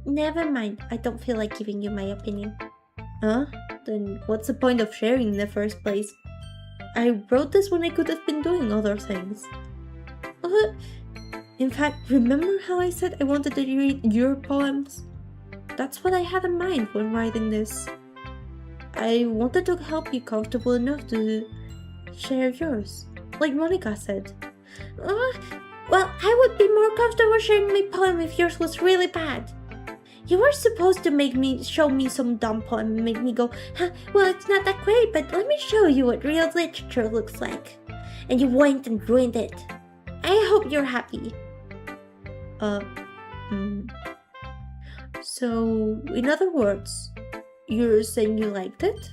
Never mind, I don't feel like giving you my opinion. Huh? Then what's the point of sharing in the first place? I wrote this when I could have been doing other things. In fact, remember how I said I wanted to read your poems? That's what I had in mind when writing this. I wanted to help you comfortable enough to share yours, like Monica said. Well, I would be more comfortable sharing my poem if yours was really bad. You were supposed to show me some dumb poem and make me go, huh, well, it's not that great, but let me show you what real literature looks like. And you went and ruined it. I hope you're happy. So, in other words, you're saying you liked it?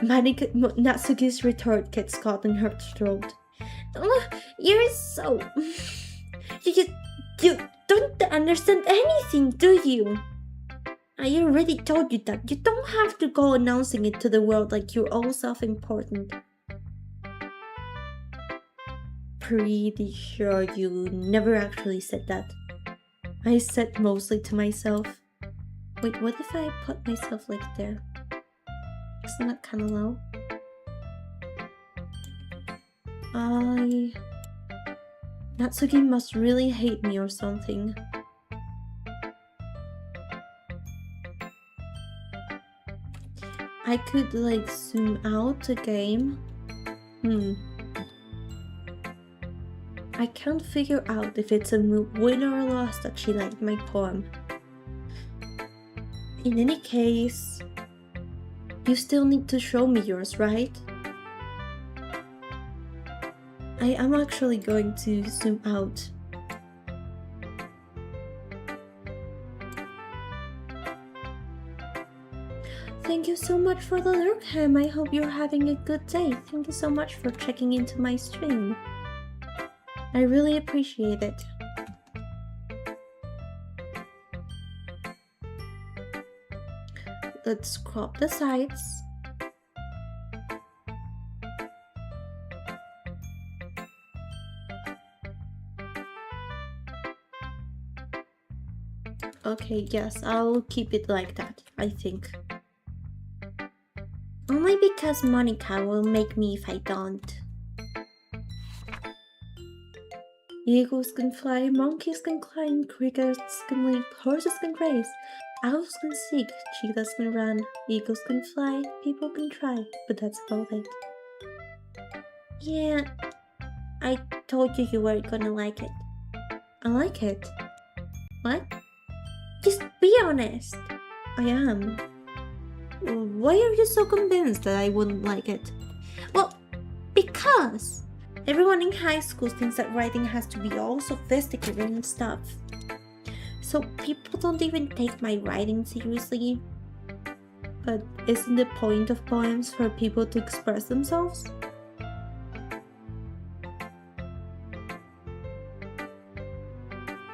Natsuki's retort gets caught in her throat. You're so... You don't understand anything, do you? I already told you that. You don't have to go announcing it to the world like you're all self-important. Pretty sure you never actually said that. I said mostly to myself. Wait, what if I put myself like there? Isn't that kinda low? Natsuki must really hate me or something. I could like zoom out a game. I can't figure out if it's a win or a loss that she liked my poem. In any case, you still need to show me yours, right? I am actually going to zoom out. Thank you so much for the lurk, Hem. I hope you're having a good day. Thank you so much for checking into my stream. I really appreciate it. Let's crop the sides. Okay, yes, I'll keep it like that, I think. Only because Monica will make me if I don't. Eagles can fly, monkeys can climb, crickets can leap, horses can race, owls can seek, cheetahs can run, eagles can fly, people can try, but that's about it. Yeah, I told you you weren't gonna like it. I like it. What? Just be honest. I am. Why are you so convinced that I wouldn't like it? Well, because everyone in high school thinks that writing has to be all sophisticated and stuff. So people don't even take my writing seriously. But isn't the point of poems for people to express themselves?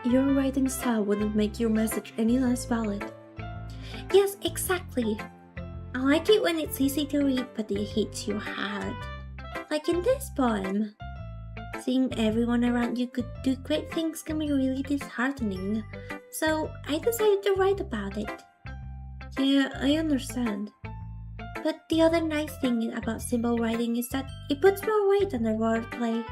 Your writing style wouldn't make your message any less valid. Yes, exactly. I like it when it's easy to read but it hits you hard. Like in this poem. Seeing everyone around you could do great things can be really disheartening. So I decided to write about it. Yeah, I understand. But the other nice thing about simple writing is that it puts more weight on the wordplay.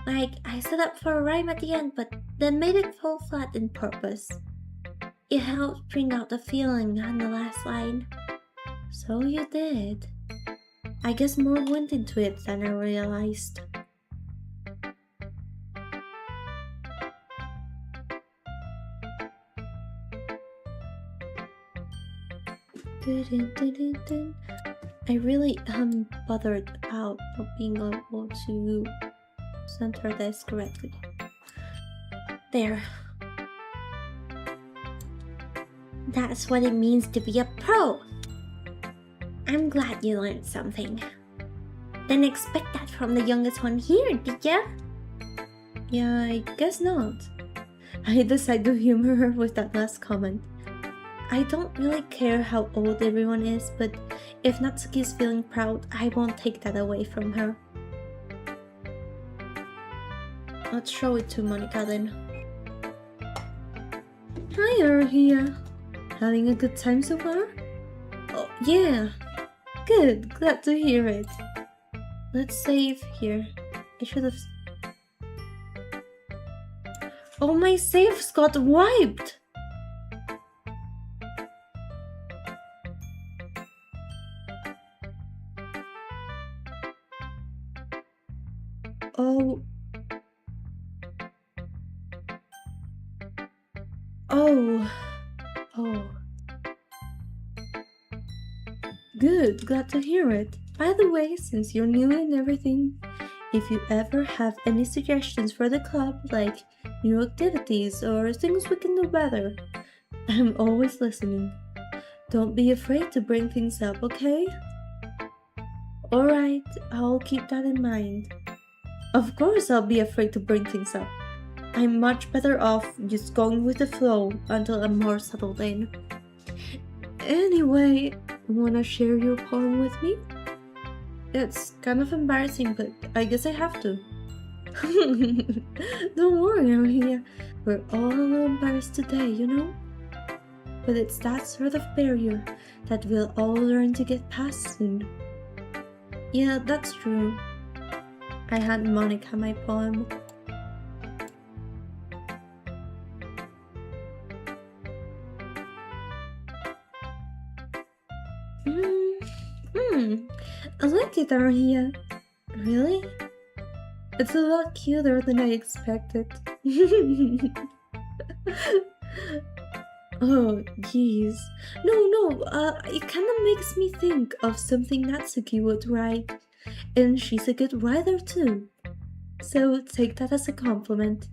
Like, I set up for a rhyme at the end, but then made it fall flat in purpose. It helped bring out the feeling on the last line. So you did. I guess more went into it than I realized. I really am bothered about not being able to center this correctly. There. That's what it means to be a pro. I'm glad you learned something. Didn't expect that from the youngest one here, did ya? Yeah, I guess not. I decided to humor her with that last comment. I don't really care how old everyone is, but if Natsuki is feeling proud, I won't take that away from her. Let's show it to Monica then. Hi, Arahia. Having a good time so far? Oh, yeah. Good, glad to hear it. Let's save here. I should have All my saves got wiped! Oh. Oh. Oh. Good, glad to hear it. By the way, since you're new and everything, if you ever have any suggestions for the club, like new activities or things we can do better, I'm always listening. Don't be afraid to bring things up, okay? Alright, I'll keep that in mind. Of course I'll be afraid to bring things up. I'm much better off just going with the flow until I'm more settled in. Anyway, wanna share your poem with me? It's kind of embarrassing, but I guess I have to. Don't worry, Aria. We're all a little embarrassed today, you know? But it's that sort of barrier that we'll all learn to get past soon. Yeah, that's true. I had Monica my poem. I like it, Aria. Really? It's a lot cuter than I expected. Oh, jeez. No, it kinda makes me think of something Natsuki would write. And she's a good writer too. So take that as a compliment.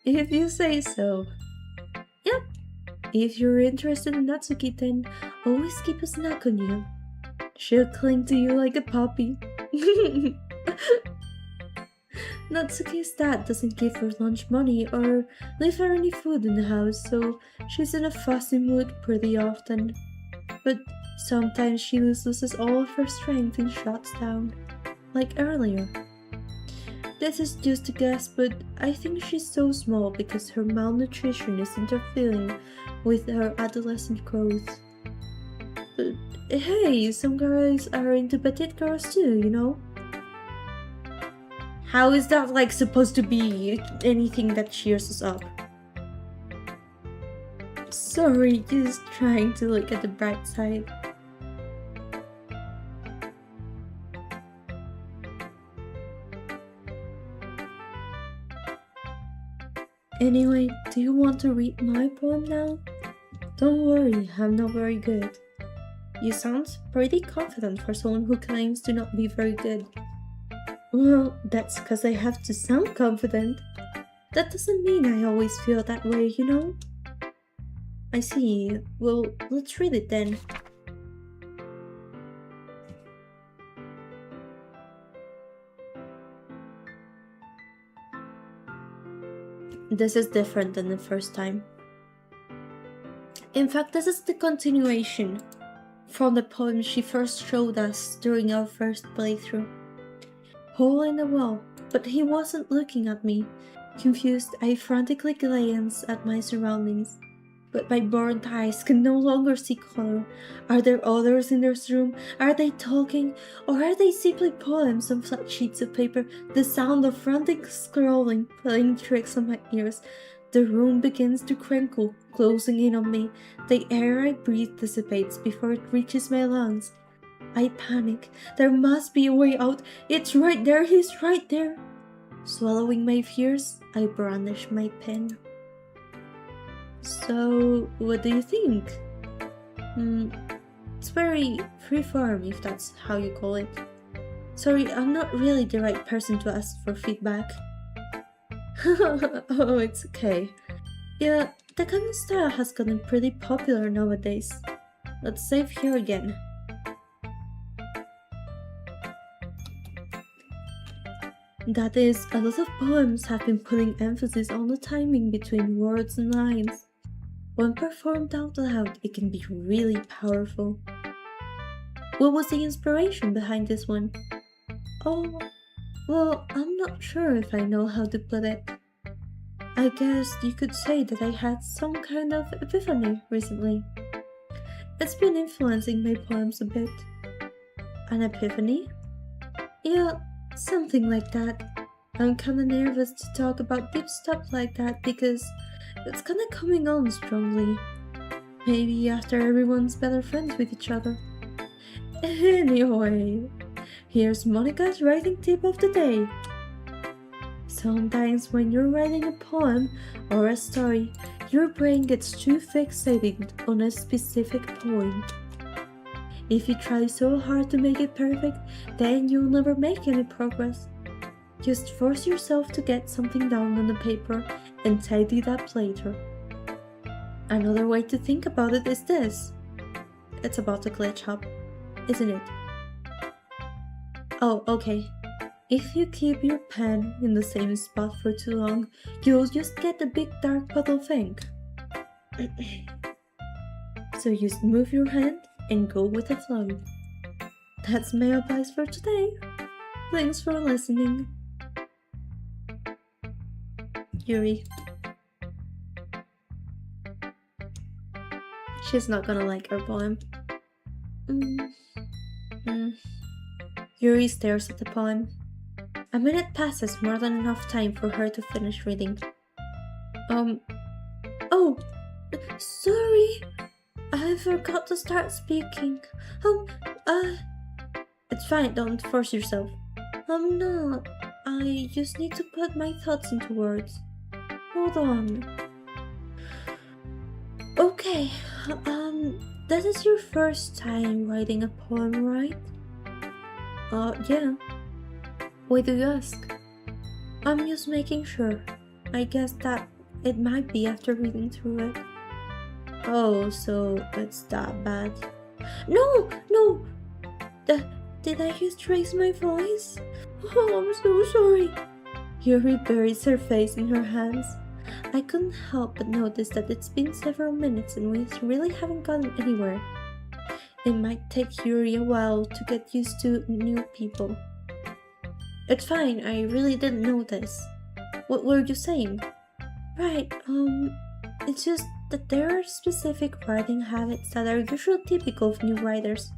If you say so. Yep. If you're interested in Natsuki, then always keep a snack on you. She'll cling to you like a puppy. Natsuki's dad doesn't give her lunch money or leave her any food in the house, so she's in a fussy mood pretty often. But sometimes she loses all of her strength and shuts down, like earlier. This is just a guess, but I think she's so small because her malnutrition is interfering with her adolescent growth. But hey, some girls are into petite girls too, you know? How is that like supposed to be anything that cheers us up? Sorry, just trying to look at the bright side. Anyway, do you want to read my poem now? Don't worry, I'm not very good. You sound pretty confident for someone who claims to not be very good. Well, that's because I have to sound confident. That doesn't mean I always feel that way, you know? I see. Well, let's read it then. This is different than the first time. In fact, this is the continuation from the poem she first showed us during our first playthrough. Hole in the wall, but he wasn't looking at me. Confused, I frantically glanced at my surroundings, but my burnt eyes could no longer see color. Are there others in this room? Are they talking? Or are they simply poems on flat sheets of paper? The sound of frantic scrolling playing tricks on my ears. The room begins to crinkle, closing in on me. The air I breathe dissipates before it reaches my lungs. I panic. There must be a way out. It's right there. He's right there. Swallowing my fears, I brandish my pen. So, what do you think? It's very freeform, if that's how you call it. Sorry, I'm not really the right person to ask for feedback. Oh, it's okay. Yeah, the kind of style has gotten pretty popular nowadays. Let's save here again. That is, a lot of poems have been putting emphasis on the timing between words and lines. When performed out loud, it can be really powerful. What was the inspiration behind this one? Oh, well, I'm not sure if I know how to put it. I guess you could say that I had some kind of epiphany recently. It's been influencing my poems a bit. An epiphany? Yeah, something like that. I'm kinda nervous to talk about deep stuff like that because it's kinda coming on strongly. Maybe after everyone's better friends with each other. Anyway, here's Monica's writing tip of the day. Sometimes when you're writing a poem or a story, your brain gets too fixated on a specific point. If you try so hard to make it perfect, then you'll never make any progress. Just force yourself to get something down on the paper and tidy it up later. Another way to think about it is this. It's about the glitch hub, isn't it? Oh, okay. If you keep your pen in the same spot for too long, you'll just get a big dark puddle thing. So just move your hand and go with the flow. That's my advice for today. Thanks for listening. Yuri. She's not gonna like our poem. Yuri stares at the poem. A minute passes, more than enough time for her to finish reading. Oh, sorry. I forgot to start speaking. It's fine, don't force yourself. I'm not. I just need to put my thoughts into words. Hold on. Okay, this is your first time writing a poem, right? Yeah. Why do you ask? I'm just making sure. I guess that it might be after reading through it. Oh, so it's that bad. No! Did I just raise my voice? Oh, I'm so sorry. Yuri buries her face in her hands. I couldn't help but notice that it's been several minutes and we really haven't gotten anywhere. It might take Yuri a while to get used to new people. It's fine, I really didn't notice. What were you saying? Right, it's just that there are specific writing habits that are usually typical of new writers.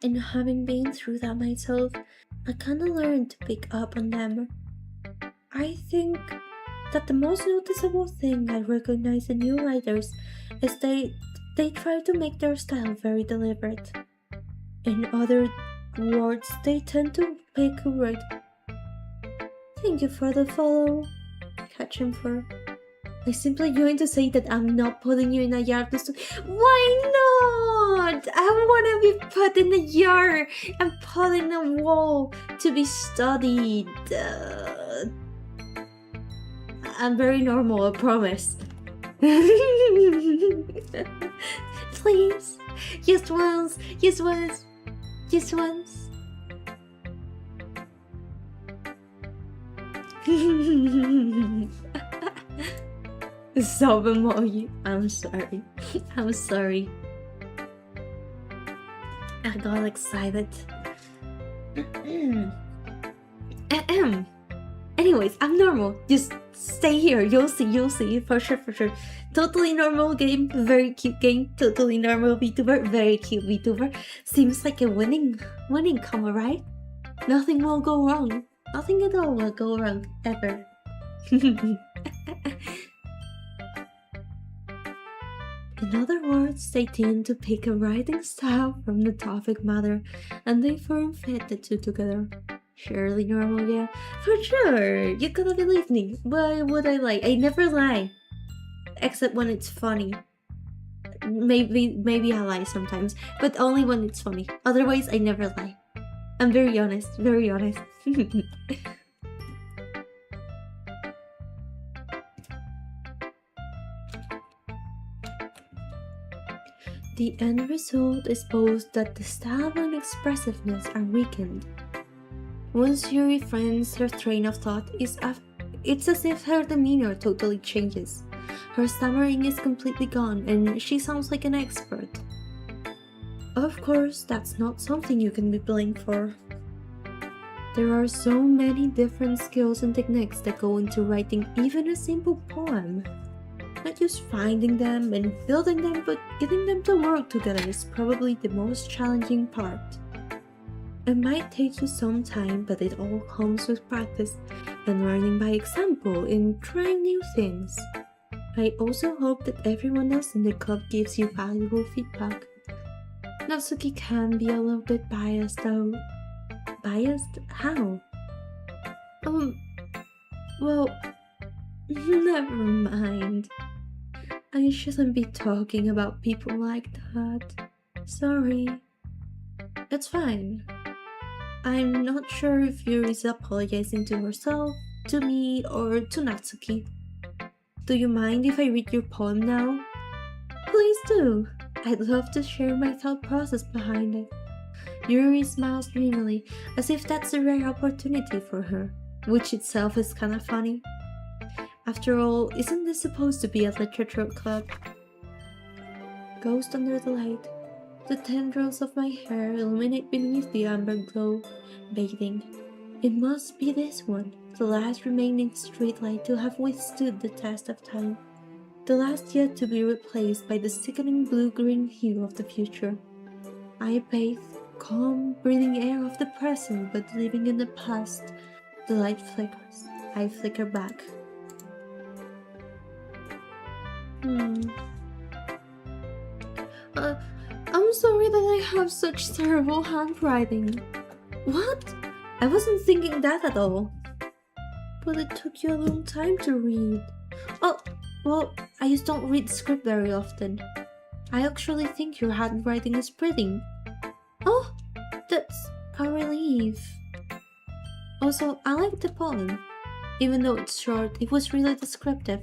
And having been through that myself, I kinda learned to pick up on them. I think that the most noticeable thing I recognize in new writers is they try to make their style very deliberate. In other words, they tend to pick a word. Thank you for the follow. Catch him for. I simply going to say that I'm not putting you in a yard to Why not? I want to be put in a yard and put in a wall to be studied. I'm very normal, I promise. Please, just once, just once, just once. Stop emoji. I'm sorry. I'm sorry. I got excited. Anyways, I'm normal. Just stay here. You'll see. For sure. Totally normal game. Very cute game. Totally normal VTuber. Very cute VTuber. Seems like a winning combo, right? Nothing will go wrong. Nothing at all will go wrong, ever. In other words, they tend to pick a writing style from the topic matter, and they form fit the two together. Surely normal, yeah? For sure! You gotta believe me. Why would I lie? I never lie. Except when it's funny. Maybe I lie sometimes, but only when it's funny. Otherwise, I never lie. I'm very honest, very honest. The end result is both that the style and expressiveness are weakened. Once Yuri finds her train of thought, it's as if her demeanor totally changes. Her stammering is completely gone and she sounds like an expert. Of course, that's not something you can be blamed for. There are so many different skills and techniques that go into writing even a simple poem. Not just finding them and building them, but getting them to work together is probably the most challenging part. It might take you some time, but it all comes with practice and learning by example and trying new things. I also hope that everyone else in the club gives you valuable feedback. Natsuki can be a little bit biased though. Biased? How? Um, well, never mind. I shouldn't be talking about people like that. Sorry. It's fine. I'm not sure if Yuri is apologizing to herself, to me, or to Natsuki. Do you mind if I read your poem now? Please do. I'd love to share my thought process behind it. Yuri smiles dreamily, as if that's a rare opportunity for her, which itself is kinda funny. After all, isn't this supposed to be a literature club? Ghost under the light. The tendrils of my hair illuminate beneath the amber glow, bathing. It must be this one, the last remaining streetlight to have withstood the test of time. The last yet to be replaced by the sickening blue-green hue of the future. I bathe, calm, breathing air of the present but living in the past. The light flickers. I flicker back. I'm sorry that I have such terrible handwriting. What? I wasn't thinking that at all. But it took you a long time to read. Oh, well, I just don't read the script very often. I actually think your handwriting is pretty. Oh, that's a relief. Also, I like the poem. Even though it's short, it was really descriptive.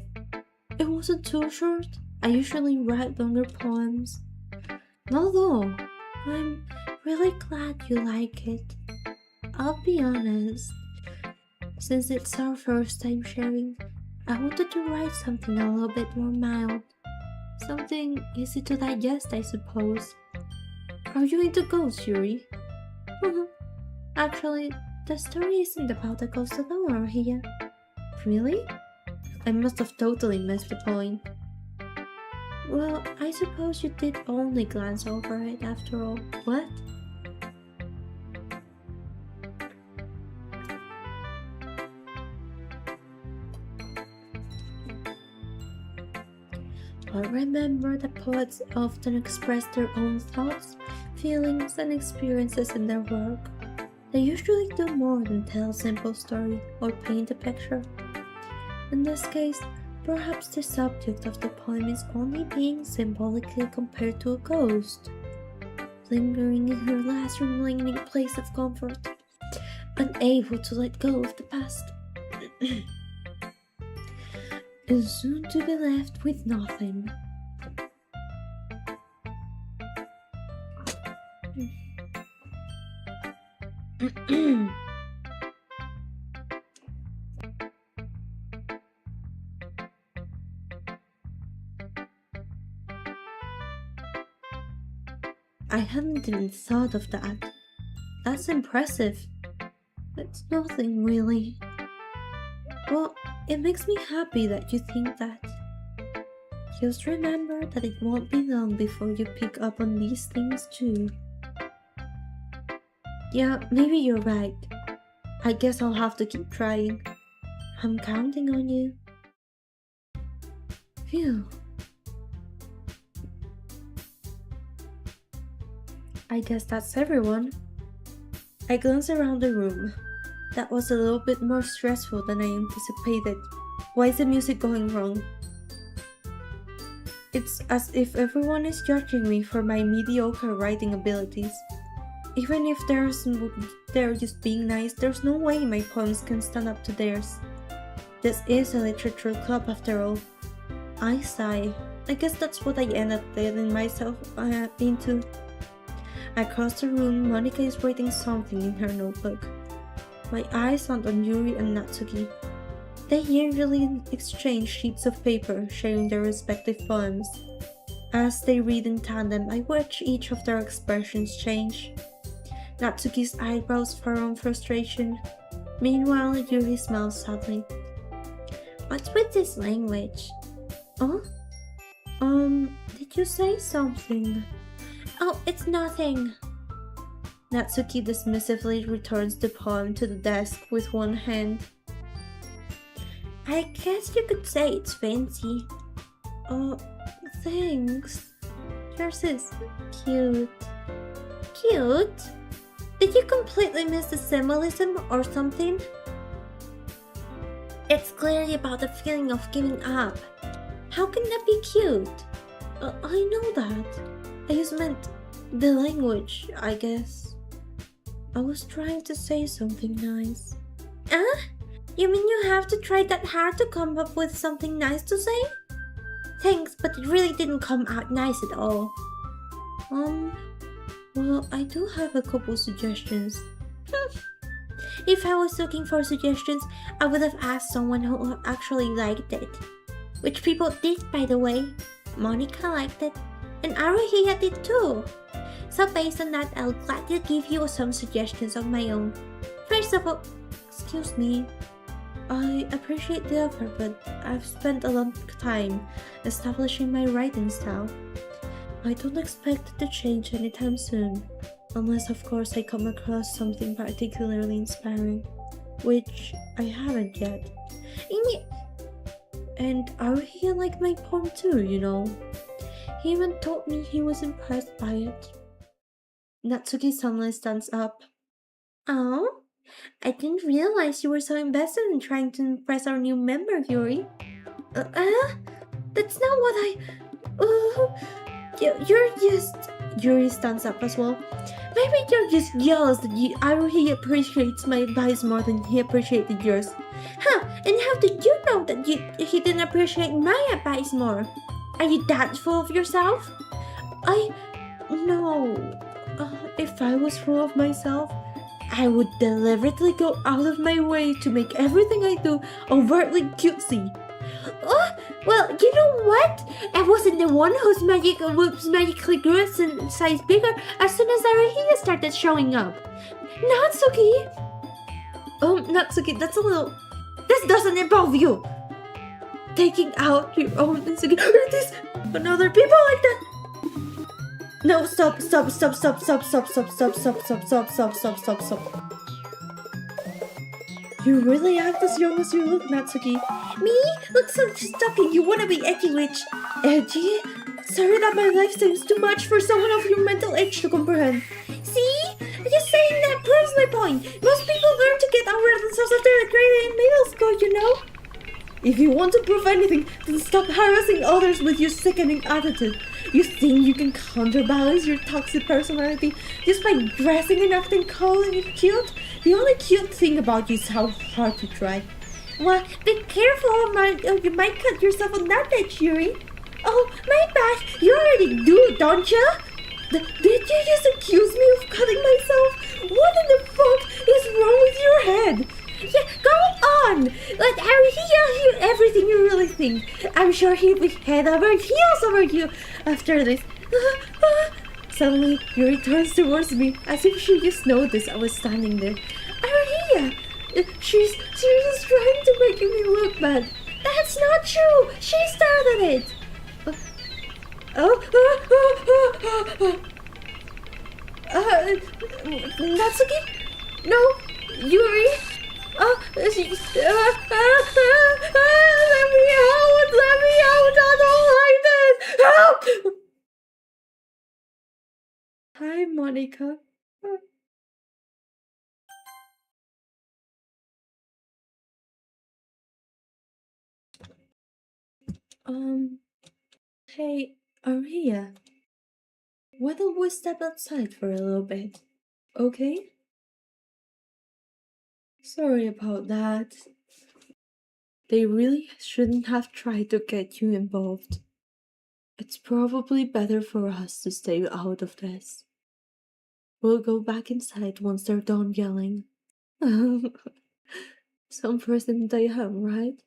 It wasn't too short. I usually write longer poems. Not at all. I'm really glad you like it. I'll be honest. Since it's our first time sharing, I wanted to write something a little bit more mild. Something easy to digest, I suppose. Are you into ghosts, Yuri? Actually, the story isn't about a ghost at all, are you? Really? I must have totally missed the point. Well, I suppose you did only glance over it after all. What? But remember that poets often express their own thoughts, feelings, and experiences in their work. They usually do more than tell a simple story or paint a picture. In this case, perhaps the subject of the poem is only being symbolically compared to a ghost, lingering in her last remaining place of comfort, unable to let go of the past, and soon to be left with nothing. I hadn't even thought of that. That's impressive. It's nothing really. Well, it makes me happy that you think that. Just remember that it won't be long before you pick up on these things too. Yeah, maybe you're right. I guess I'll have to keep trying. I'm counting on you. Phew. I guess that's everyone. I glanced around the room. That was a little bit more stressful than I anticipated. Why is the music going wrong? It's as if everyone is judging me for my mediocre writing abilities. Even if they're just being nice, there's no way my poems can stand up to theirs. This is a literature club after all. I sigh. I guess that's what I end up letting myself into. Across the room, Monica is writing something in her notebook. My eyes land on Yuri and Natsuki. They usually exchange sheets of paper, sharing their respective poems. As they read in tandem, I watch each of their expressions change. Natsuki's eyebrows furrow frustration. Meanwhile, Yuri smiles sadly. What's with this language? Oh? Did you say something? Oh, it's nothing. Natsuki dismissively returns the poem to the desk with one hand. I guess you could say it's fancy. Oh, thanks. Yours is cute. Cute? Did you completely miss the symbolism or something? It's clearly about the feeling of giving up. How can that be cute? I know that. I just meant the language, I guess. I was trying to say something nice. Ah? You mean you have to try that hard to come up with something nice to say? Thanks, but it really didn't come out nice at all. Well, I do have a couple suggestions. If I was looking for suggestions, I would have asked someone who actually liked it. Which people did, by the way. Monica liked it, and Aruhiya did too. So based on that, I'll gladly give you some suggestions of my own. First of all, excuse me. I appreciate the offer, but I've spent a long time establishing my writing style. I don't expect it to change anytime soon, unless of course I come across something particularly inspiring, which I haven't yet. And Aruhiya liked my poem too, you know. He even told me he was impressed by it. Natsuki suddenly stands up. Oh? I didn't realize you were so invested in trying to impress our new member, Yuri. That's not what I... You're just... Yuri stands up as well. Maybe you're just jealous that Aruhi appreciates my advice more than he appreciated yours. Huh, and how did you know that he didn't appreciate my advice more? Are you that full of yourself? No. If I was full of myself, I would deliberately go out of my way to make everything I do overtly cutesy. Oh, well, you know what? I wasn't the one whose magic whoops magically grew in size bigger as soon as Aruhiya started showing up. Natsuki! Natsuki, that's a little... This doesn't involve you! Taking out your own insecurities on other people like that! No, stop. You really act as young as you look, Natsuki. Me? Look so stuffy, you wanna be edgy witch. Edgy? Sorry that my life seems too much for someone of your mental age to comprehend. See? Just saying that proves my point. Most people learn to get over themselves after the grade in middle school, you know? If you want to prove anything, then stop harassing others with your sickening attitude. You think you can counterbalance your toxic personality just by dressing and acting cool and cute? The only cute thing about you is how hard you try. Well, be careful or you might cut yourself on that edge, Yuri. Oh, my bad. You already do, don't you? Did you just accuse me of cutting myself? What in the fuck is wrong with your head? Yeah, go on! Let Aruhiya hear everything you really think. I'm sure he'll be head over heels over you after this. Suddenly, Yuri turns towards me as if she just noticed I was standing there. Aruhiya! She's just trying to make me look bad. That's not true! She started it! Natsuki? No, Yuri? Let me out, I don't like this! Help! Hi, Monica. Hey, Aria. Why don't we step outside for a little bit, okay? Sorry about that. They really shouldn't have tried to get you involved. It's probably better for us to stay out of this. We'll go back inside once they're done yelling. Some person I am, right?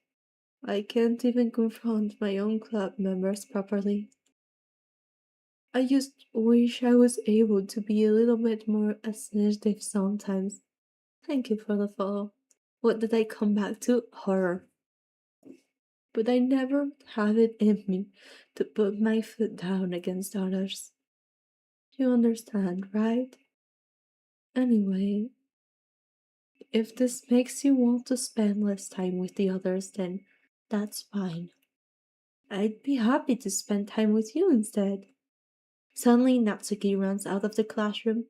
I can't even confront my own club members properly. I just wish I was able to be a little bit more assertive sometimes. Thank you for the follow. What did I come back to? Horror. But I never have it in me to put my foot down against others. You understand, right? Anyway, if this makes you want to spend less time with the others, then that's fine. I'd be happy to spend time with you instead. Suddenly, Natsuki runs out of the classroom.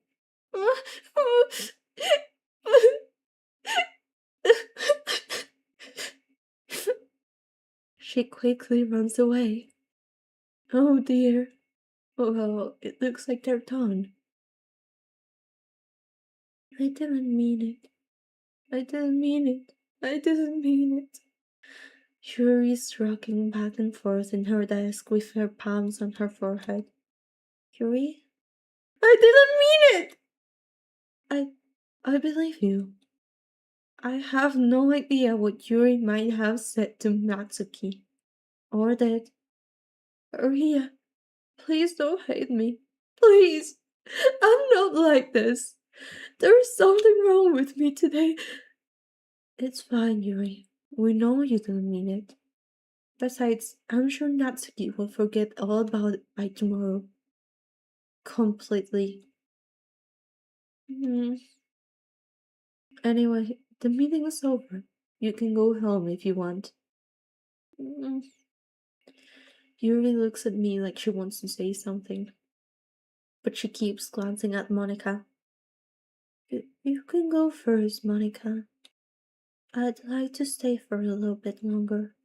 She quickly runs away. Oh dear. Well, it looks like they're done. I didn't mean it. I didn't mean it. I didn't mean it. Yuri's rocking back and forth in her desk with her palms on her forehead. Yuri? I didn't mean it! I believe you. I have no idea what Yuri might have said to Natsuki. Or did. Ria, please don't hate me. Please! I'm not like this. There is something wrong with me today. It's fine, Yuri. We know you didn't mean it. Besides, I'm sure Natsuki will forget all about it by tomorrow. Completely. Hmm. Anyway, the meeting is over. You can go home if you want. Mm. Yuri looks at me like she wants to say something, but she keeps glancing at Monica. You can go first, Monica. I'd like to stay for a little bit longer.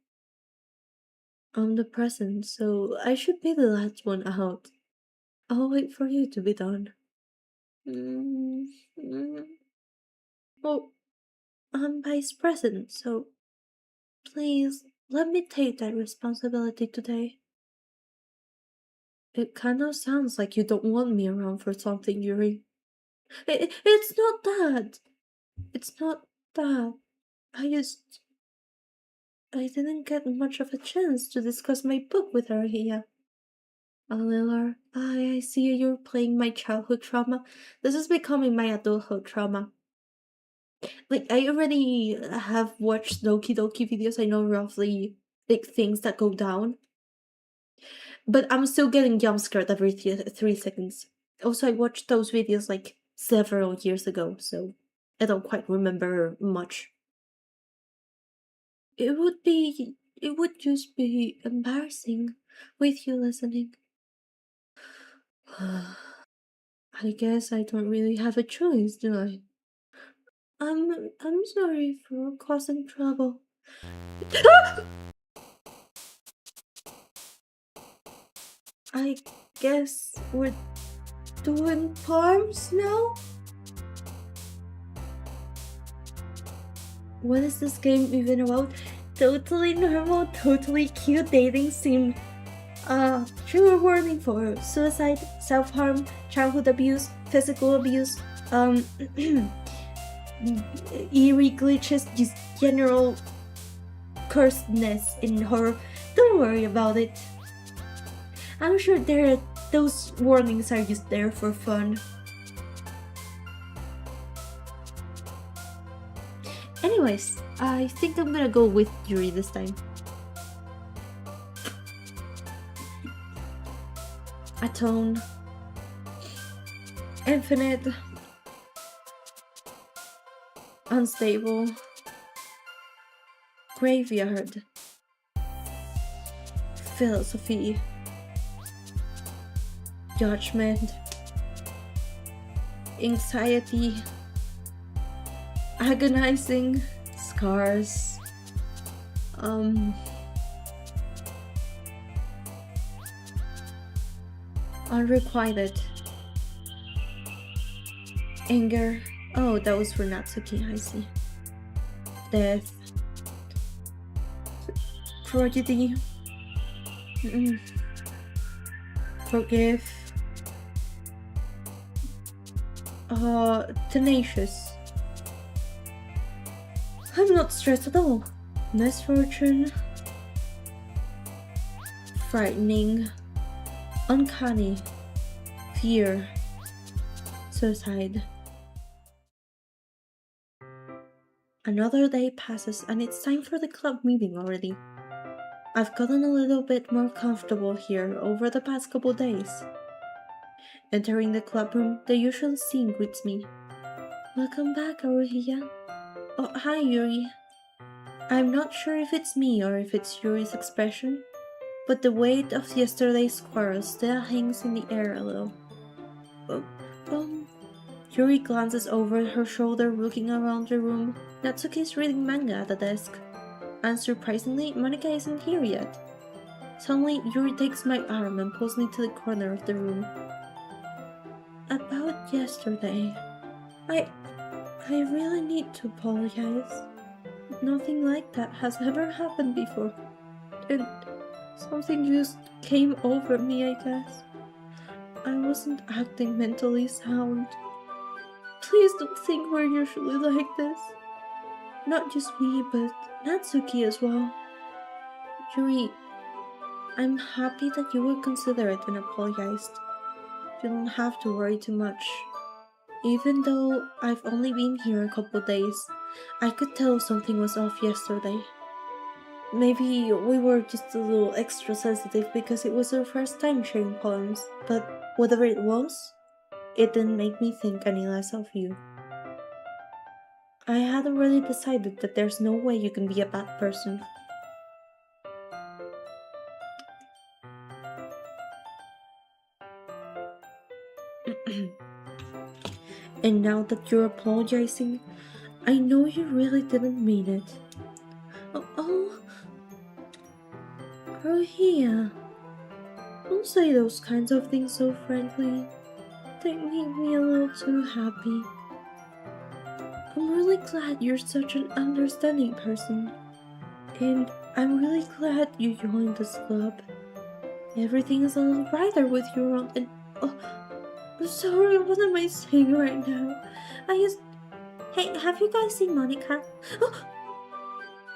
I'm the present, so I should be the last one out. I'll wait for you to be done. Mm, mm. Oh, I'm vice president, so please let me take that responsibility today. It kind of sounds like you don't want me around for something, Yuri. It's not that. It's not that. I didn't get much of a chance to discuss my book with her here. Lila, I see you're playing my childhood trauma. This is becoming my adulthood trauma. Like, I already have watched Doki Doki videos. I know roughly, like, things that go down. But I'm still getting jump scared every 3 seconds. Also, I watched those videos, like, several years ago, so I don't quite remember much. It would just be embarrassing with you listening. I guess I don't really have a choice, do I? I'm sorry for causing trouble. I guess we're doing farms now? What is this game even about? Totally normal, totally cute dating sim. Trigger warning for suicide, self-harm, childhood abuse, physical abuse, eerie glitches, just general cursedness in horror. Don't worry about it. I'm sure those warnings are just there for fun. Anyways, I think I'm gonna go with Yuri this time. Atone. Infinite. Unstable. Graveyard. Philosophy. Judgment. Anxiety. Agonizing. Scars. Unrequited. Anger. Oh, that was for Natsuki, I see. Death. Tragedy. Forgive. Tenacious. I'm not stressed at all. Misfortune. Frightening. Uncanny. Fear. Suicide. Another day passes and it's time for the club meeting already. I've gotten a little bit more comfortable here over the past couple days. Entering the club room, the usual scene greets me. Welcome back, Aruhia. Oh, hi, Yuri. I'm not sure if it's me or if it's Yuri's expression, but the weight of yesterday's quarrel still hangs in the air a little. Um, um, Yuri glances over her shoulder, looking around the room. Natsuki is reading manga at the desk. Unsurprisingly, Monica isn't here yet. Suddenly, Yuri takes my arm and pulls me to the corner of the room. About yesterday. I really need to apologize. Nothing like that has ever happened before. And something just came over me, I guess. I wasn't acting mentally sound. Please don't think we're usually like this. Not just me, but Natsuki as well. Yuri, I'm happy that you were considerate and apologized. You don't have to worry too much. Even though I've only been here a couple days, I could tell something was off yesterday. Maybe we were just a little extra sensitive because it was our first time sharing poems, but whatever it was, it didn't make me think any less of you. I had already decided that there's no way you can be a bad person. And now that you're apologizing, I know you really didn't mean it. Oh, Rohia, don't say those kinds of things so frankly. They make me a little too happy. I'm really glad you're such an understanding person. And I'm really glad you joined this club. Everything is a little brighter with you around and... Oh, I'm sorry, what am I saying right now? Hey, have you guys seen Monica?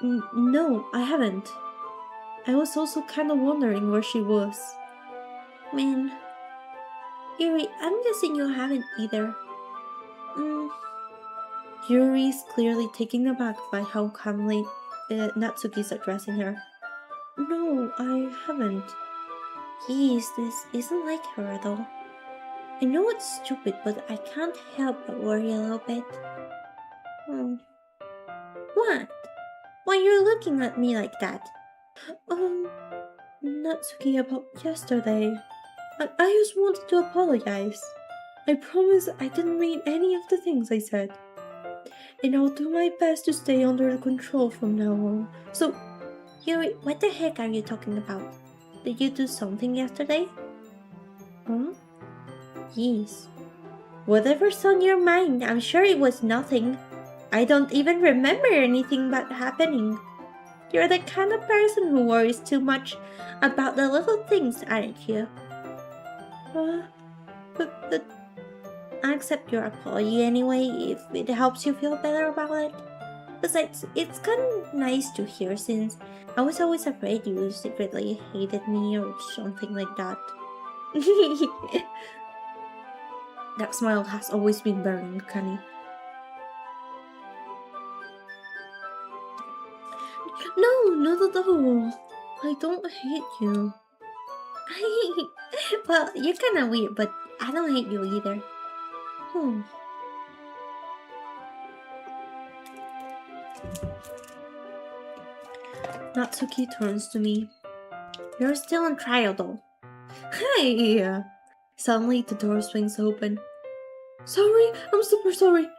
No, I haven't. I was also kind of wondering where she was. Man. Yuri, I'm guessing you haven't either. Yuri's clearly taken aback by how calmly Natsuki's addressing her. No, I haven't. Geez, this isn't like her at all. I know it's stupid, but I can't help but worry a little bit. What? Why are you looking at me like that? Natsuki, about yesterday. I just wanted to apologize. I promise I didn't mean any of the things I said. And I'll do my best to stay under control from now on. So, Yuri, what the heck are you talking about? Did you do something yesterday? Huh? Yes. Whatever's on your mind, I'm sure it was nothing. I don't even remember anything bad happening. You're the kind of person who worries too much about the little things, aren't you? But I accept your apology anyway if it helps you feel better about it. Besides, it's kind of nice to hear since I was always afraid you secretly hated me or something like that. That smile has always been very uncanny. No, not at all. I don't hate you. Well, you're kinda weird, but I don't hate you either. Natsuki turns to me. You're still on trial though. Hey! Suddenly the door swings open. Sorry, I'm super sorry.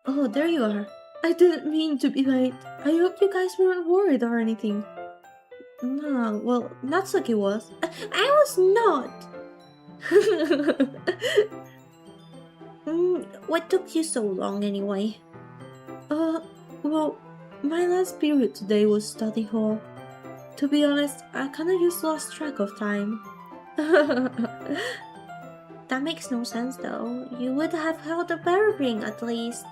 Oh, there you are. I didn't mean to be late. I hope you guys weren't worried or anything. No, well, Natsuki was. I was not! What took you so long anyway? Well, my last period today was study hall. To be honest, I kinda just lost track of time. That makes no sense though. You would have held a better ring at least.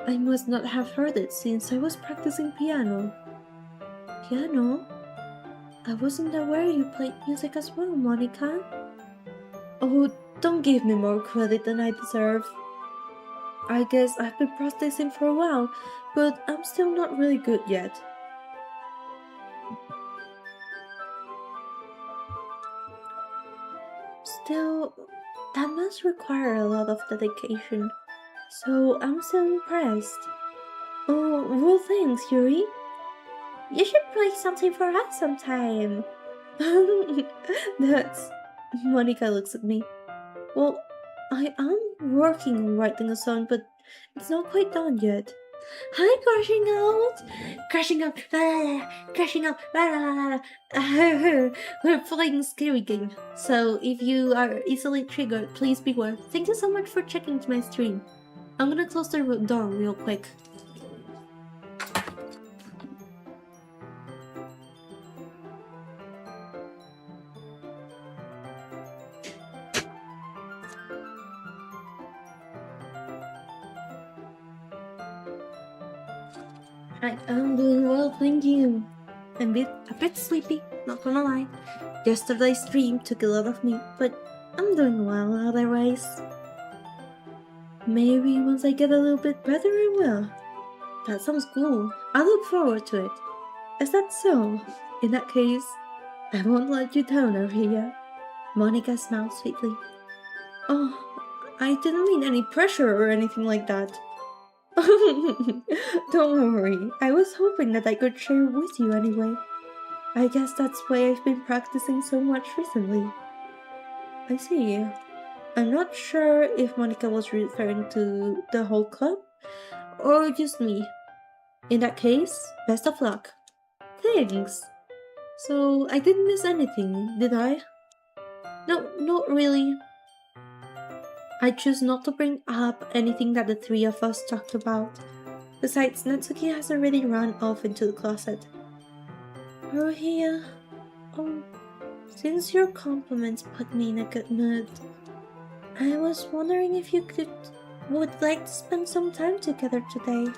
I must not have heard it since I was practicing piano. Piano? I wasn't aware you played music as well, Monica. Oh, don't give me more credit than I deserve. I guess I've been practicing for a while, but I'm still not really good yet. Still, that must require a lot of dedication. So I'm so impressed. Oh, well, thanks, Yuri. You should play something for us sometime. That's. Monica looks at me. Well, I am working on writing a song, but it's not quite done yet. Hi, crashing out! Crashing out! La, la, la, crashing out! La, la, la, la, la. We're playing a scary game, so if you are easily triggered, please beware. Thank you so much for checking my stream. I'm gonna close the door real quick. I am doing well, thank you. I'm a bit sleepy, not gonna lie. Yesterday's stream took a lot of me, but I'm doing well otherwise. Maybe once I get a little bit better I will. That sounds cool. I look forward to it. Is that so? In that case, I won't let you down, Arya. Monica smiled sweetly. Oh, I didn't mean any pressure or anything like that. Don't worry, I was hoping that I could share with you anyway. I guess that's why I've been practicing so much recently. I see. I'm not sure if Monica was referring to the whole club or just me. In that case, best of luck. Thanks. So, I didn't miss anything, did I? No, not really. I choose not to bring up anything that the three of us talked about. Besides, Natsuki has already run off into the closet. Haruhiya, since your compliments put me in a good mood, I was wondering if you would like to spend some time together today.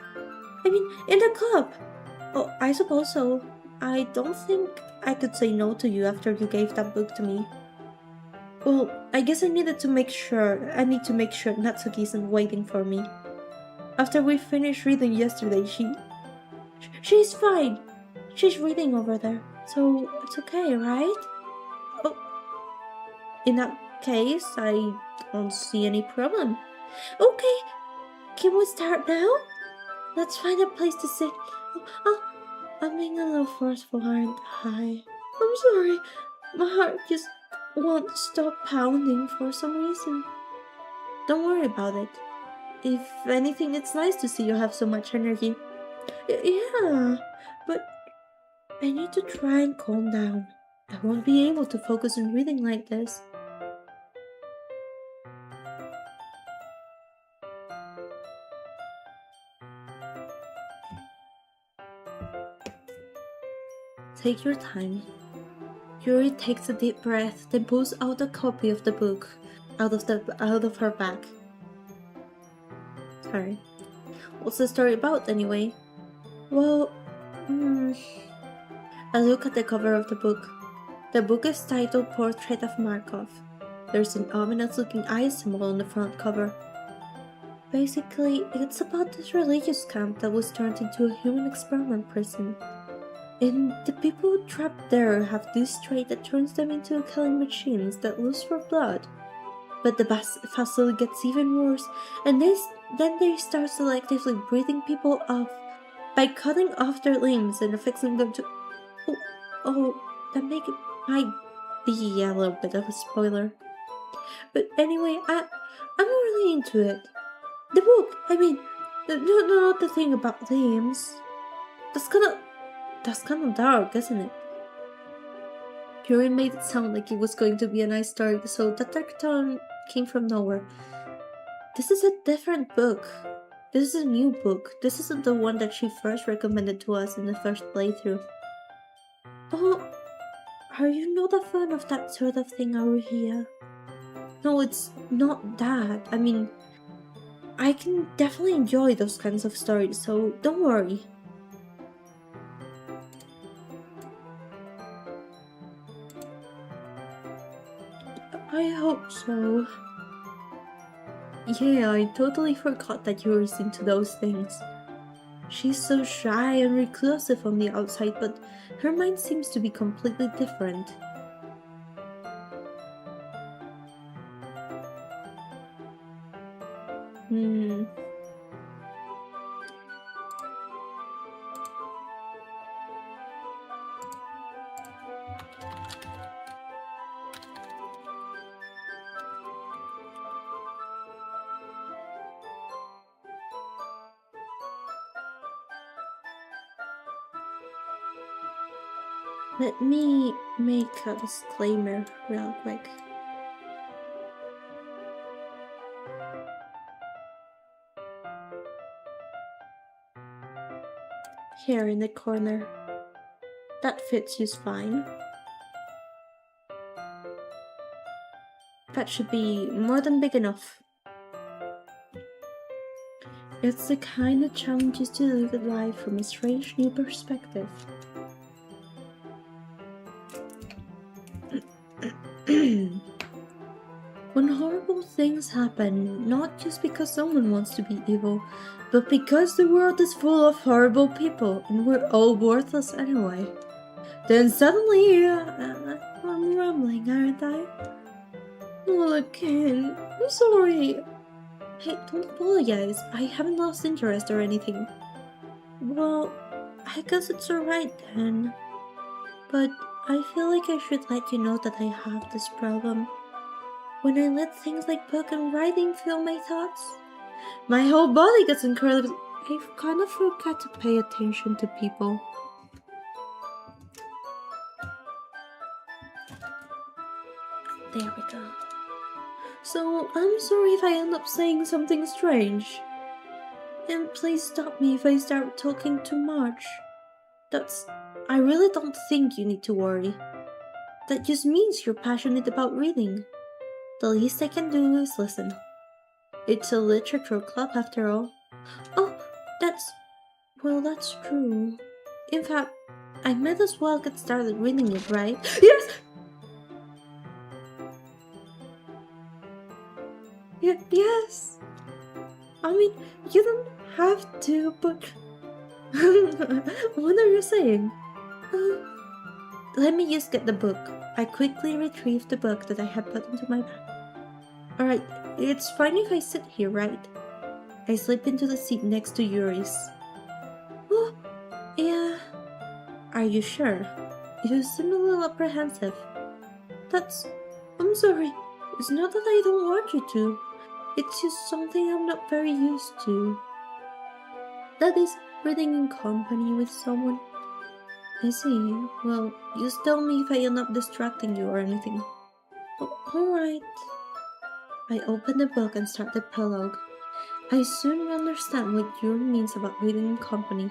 I mean, in the club! Oh, I suppose so. I don't think I could say no to you after you gave that book to me. Well, I guess I need to make sure Natsuki isn't waiting for me. After we finished reading yesterday, she's fine. She's reading over there, so it's okay, right? Oh, in that case, I don't see any problem. Okay, can we start now? Let's find a place to sit. Oh, I'm being a little forceful, aren't I? I'm sorry. My heart just won't stop pounding for some reason. Don't worry about it. If anything, it's nice to see you have so much energy. Yeah, but I need to try and calm down. I won't be able to focus on reading like this. Take your time. Yuri takes a deep breath, then pulls out a copy of the book out of her bag. Sorry. What's the story about, anyway? Well, I look at the cover of the book. The book is titled Portrait of Markov. There's an ominous-looking eye symbol on the front cover. Basically, it's about this religious camp that was turned into a human experiment prison. And the people trapped there have this trait that turns them into killing machines that lust for blood. But the facility gets even worse, and then they start selectively breathing people off by cutting off their limbs and affixing them to... that might be a little bit of a spoiler. But anyway, I'm really into it. The book, I mean, not the thing about limbs. That's kind of dark, isn't it? Yuri made it sound like it was going to be a nice story, so that dark tone came from nowhere. This is a different book. This is a new book. This isn't the one that she first recommended to us in the first playthrough. Oh, are you not a fan of that sort of thing, Aruhia? No, it's not that. I mean, I can definitely enjoy those kinds of stories, so don't worry. I hope so. Yeah, I totally forgot that Yuri's into those things. She's so shy and reclusive on the outside, but her mind seems to be completely different. Hmm. Let me make a disclaimer real quick. Here in the corner. That fits just fine. That should be more than big enough. It's the kind that challenges to look at life from a strange new perspective. When horrible things happen, not just because someone wants to be evil, but because the world is full of horrible people and we're all worthless anyway. Then suddenly, I'm rambling, aren't I? Oh, again. I'm sorry. Hey, don't apologize. I haven't lost interest or anything. Well, I guess it's alright then. But I feel like I should let you know that I have this problem. When I let things like book and writing fill my thoughts, my whole body gets incredibly... I kind of forget to pay attention to people. There we go. So, I'm sorry if I end up saying something strange. And please stop me if I start talking too much. I really don't think you need to worry. That just means you're passionate about reading. The least I can do is listen. It's a literature club after all. Oh, that's true. In fact, I might as well get started reading it, right? Yes! Yes! I mean, you don't have to, but... What are you saying? Let me just get the book. I quickly retrieved the book that I had put into my bag. Alright, it's fine if I sit here, right? I slip into the seat next to Yuri's. Oh, yeah. Are you sure? You seem a little apprehensive. I'm sorry. It's not that I don't want you to. It's just something I'm not very used to. That is, reading in company with someone. I see. Well, just tell me if I end up distracting you or anything. Oh, alright. I open the book and start the prologue. I soon understand what Yuri means about reading in company.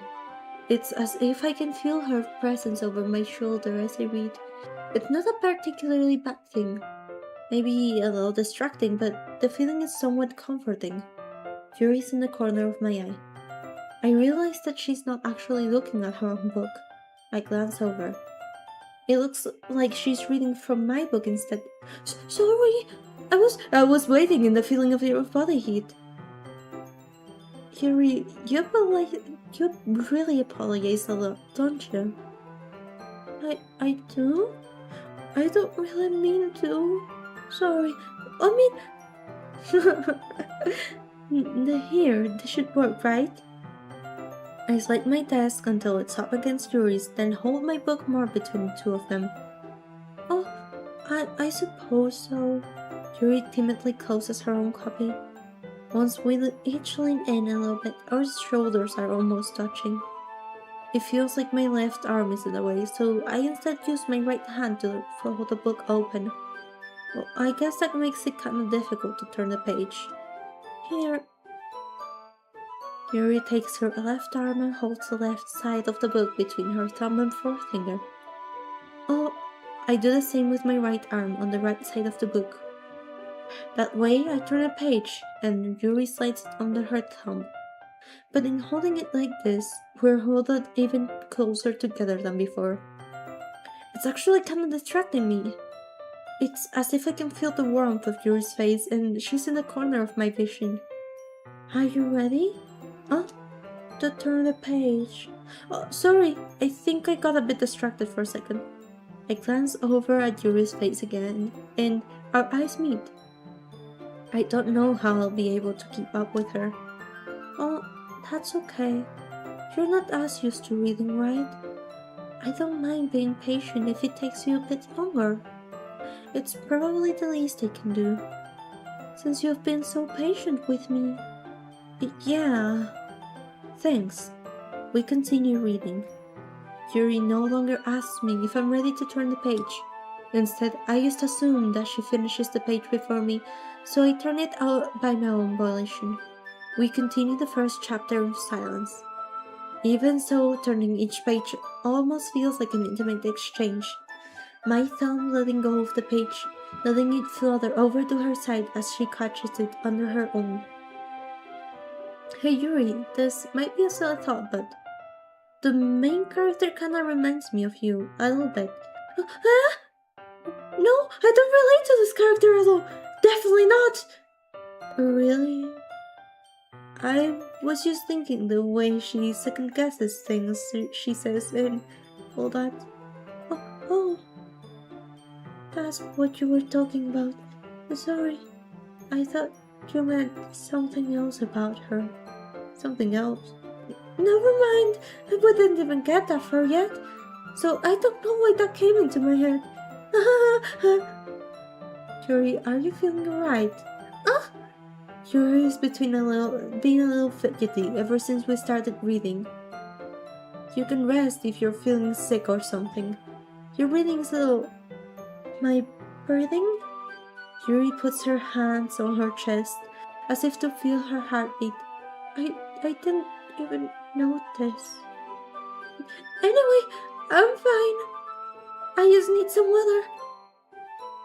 It's as if I can feel her presence over my shoulder as I read. It's not a particularly bad thing. Maybe a little distracting, but the feeling is somewhat comforting. Yuri's in the corner of my eye. I realize that she's not actually looking at her own book. I glance over. It looks like she's reading from my book instead. Sorry! I was waiting in the feeling of your body heat. Yuri, you really apologize a lot, don't you? I do? I don't really mean to. Sorry. I mean... This should work, right? I slide my desk until it's up against Yuri's, then hold my book more between the two of them. Oh, I suppose so. Yuri timidly closes her own copy. Once we each lean in a little bit, our shoulders are almost touching. It feels like my left arm is in the way, so I instead use my right hand to hold the book open. Well, I guess that makes it kind of difficult to turn the page. Here. Yuri takes her left arm and holds the left side of the book between her thumb and forefinger. Oh, I do the same with my right arm on the right side of the book. That way, I turn a page, and Yuri slides it under her thumb. But in holding it like this, we're huddled even closer together than before. It's actually kind of distracting me. It's as if I can feel the warmth of Yuri's face, and she's in the corner of my vision. Are you ready? Huh? To turn the page. Oh, sorry, I think I got a bit distracted for a second. I glance over at Yuri's face again, and our eyes meet. I don't know how I'll be able to keep up with her. Oh, that's okay. You're not as used to reading, right? I don't mind being patient if it takes you a bit longer. It's probably the least I can do, since you've been so patient with me. Yeah, thanks. We continue reading. Yuri no longer asks me if I'm ready to turn the page. Instead, I just assume that she finishes the page before me, so I turn it out by my own volition. We continue the first chapter in silence. Even so, turning each page almost feels like an intimate exchange. My thumb letting go of the page, letting it flutter over to her side as she catches it under her own. Hey Yuri, this might be a silly thought, but the main character kinda reminds me of you, a little bit. Huh? No, I don't relate to this character at all. Definitely not. Really? I was just thinking the way she second guesses things she says and all that. Oh, that's what you were talking about. Sorry, I thought you meant something else about her. Something else? Never mind, I wouldn't even get that far yet. So I don't know why that came into my head. Yuri, are you feeling alright? Yuri is being a little fidgety ever since we started reading. You can rest if you're feeling sick or something. Your breathing is a little... My breathing? Yuri puts her hands on her chest as if to feel her heartbeat. I didn't even notice. Anyway, I'm fine. I just need some water.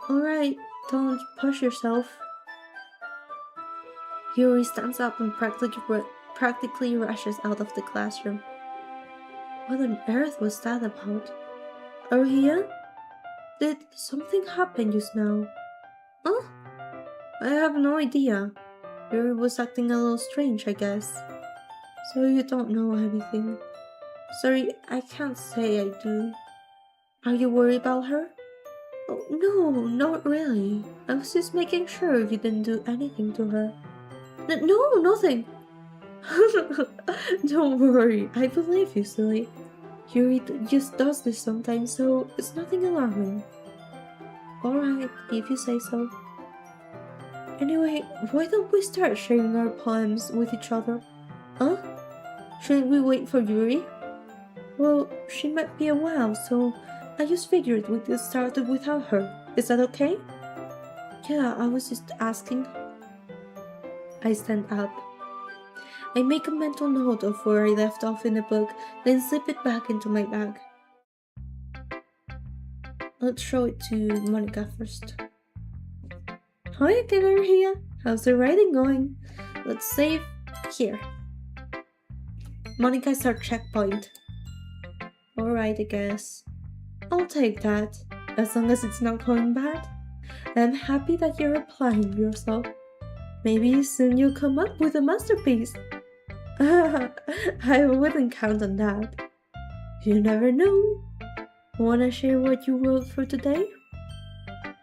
Alright, don't push yourself. Yuri stands up and practically rushes out of the classroom. What on earth was that about? Aria? Did something happen just now? Huh? I have no idea. Yuri was acting a little strange, I guess. So you don't know anything. Sorry, I can't say I do. Are you worried about her? Oh, no, not really. I was just making sure you didn't do anything to her. No, nothing. Don't worry, I believe you, silly. Yuri just does this sometimes, so it's nothing alarming. Alright, if you say so. Anyway, why don't we start sharing our poems with each other? Huh? Shouldn't we wait for Yuri? Well, she might be a while, so I just figured we could start it without her. Is that okay? Yeah, I was just asking. I stand up. I make a mental note of where I left off in the book, then slip it back into my bag. Let's show it to Monica first. Hi again, Maria. How's the writing going? Let's save here. Monica's our checkpoint. Alright, I guess. I'll take that, as long as it's not going bad. I'm happy that you're applying yourself. Maybe soon you'll come up with a masterpiece. I wouldn't count on that. You never know. Wanna share what you wrote for today?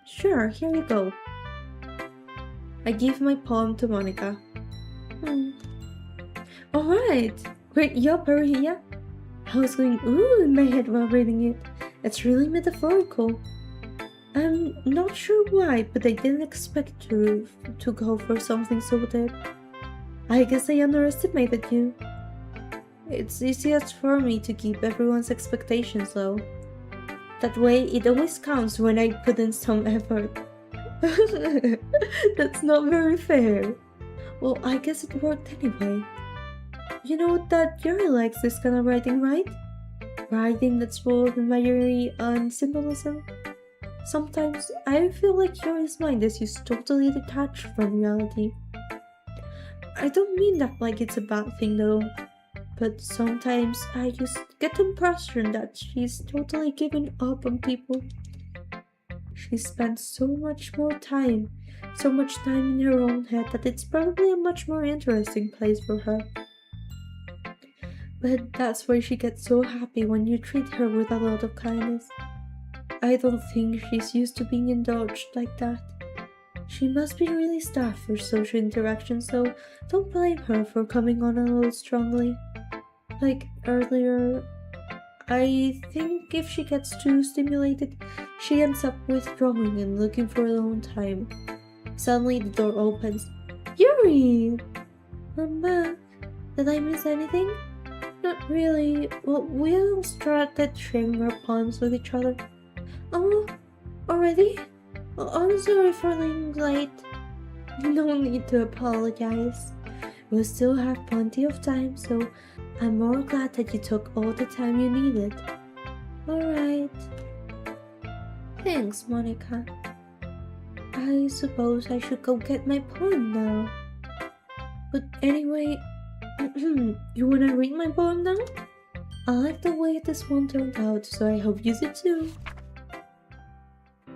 Sure, here you go. I give my poem to Monica. Alright, great job, Maria. I was going ooh in my head while reading it. It's really metaphorical. I'm not sure why, but I didn't expect to go for something so deep. I guess I underestimated you. It's easiest for me to keep everyone's expectations low. That way, it always counts when I put in some effort. That's not very fair. Well, I guess it worked anyway. You know that Yuri likes this kind of writing, right? Writing that's full of imagery and symbolism. Sometimes I feel like Yuri's mind is just totally detached from reality. I don't mean that like it's a bad thing though, but sometimes I just get the impression that she's totally given up on people. She spends so much time in her own head that it's probably a much more interesting place for her. But that's why she gets so happy when you treat her with a lot of kindness. I don't think she's used to being indulged like that. She must be really starved for social interaction, so don't blame her for coming on a little strongly. Like earlier, I think if she gets too stimulated, she ends up withdrawing and looking for alone time. Suddenly, the door opens. Yuri! I'm back. Did I miss anything? Not really. Well, we all started sharing our poems with each other. Oh, already? Oh, I'm sorry for being late. No need to apologize. We'll still have plenty of time, so I'm more glad that you took all the time you needed. Alright. Thanks, Monica. I suppose I should go get my poem now. But anyway, you wanna read my poem now? I like the way this one turned out, so I hope you do too.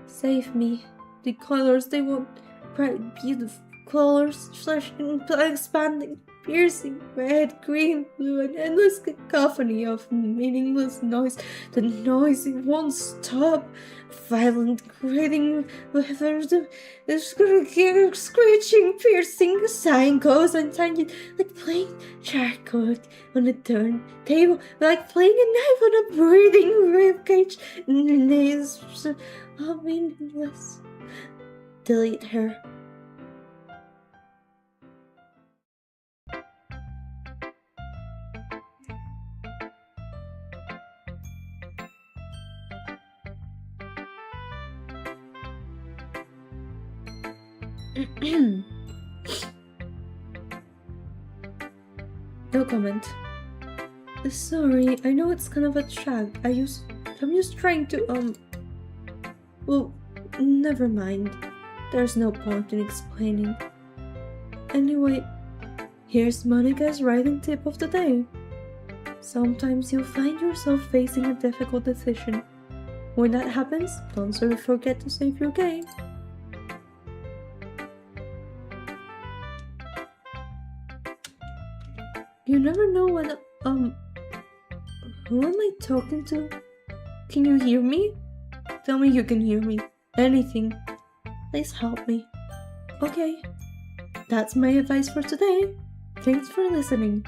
Save me. The colors they want, bright, beautiful colors, flashing, expanding, piercing, red, green, blue, an endless cacophony of meaningless noise. The noise it won't stop. Violent, grating, screeching, piercing, sighing goes untangent, like playing charcoal on a turntable, like playing a knife on a breathing ribcage. Nails are meaningless. Delete her. No comment. Sorry, I know it's kind of abstract. I'm just trying to, well, never mind. There's no point in explaining. Anyway, here's Monica's writing tip of the day. Sometimes you'll find yourself facing a difficult decision. When that happens, don't forget to save your game. You never know when, who am I talking to? Can you hear me? Tell me you can hear me. Anything. Please help me. Okay. That's my advice for today. Thanks for listening.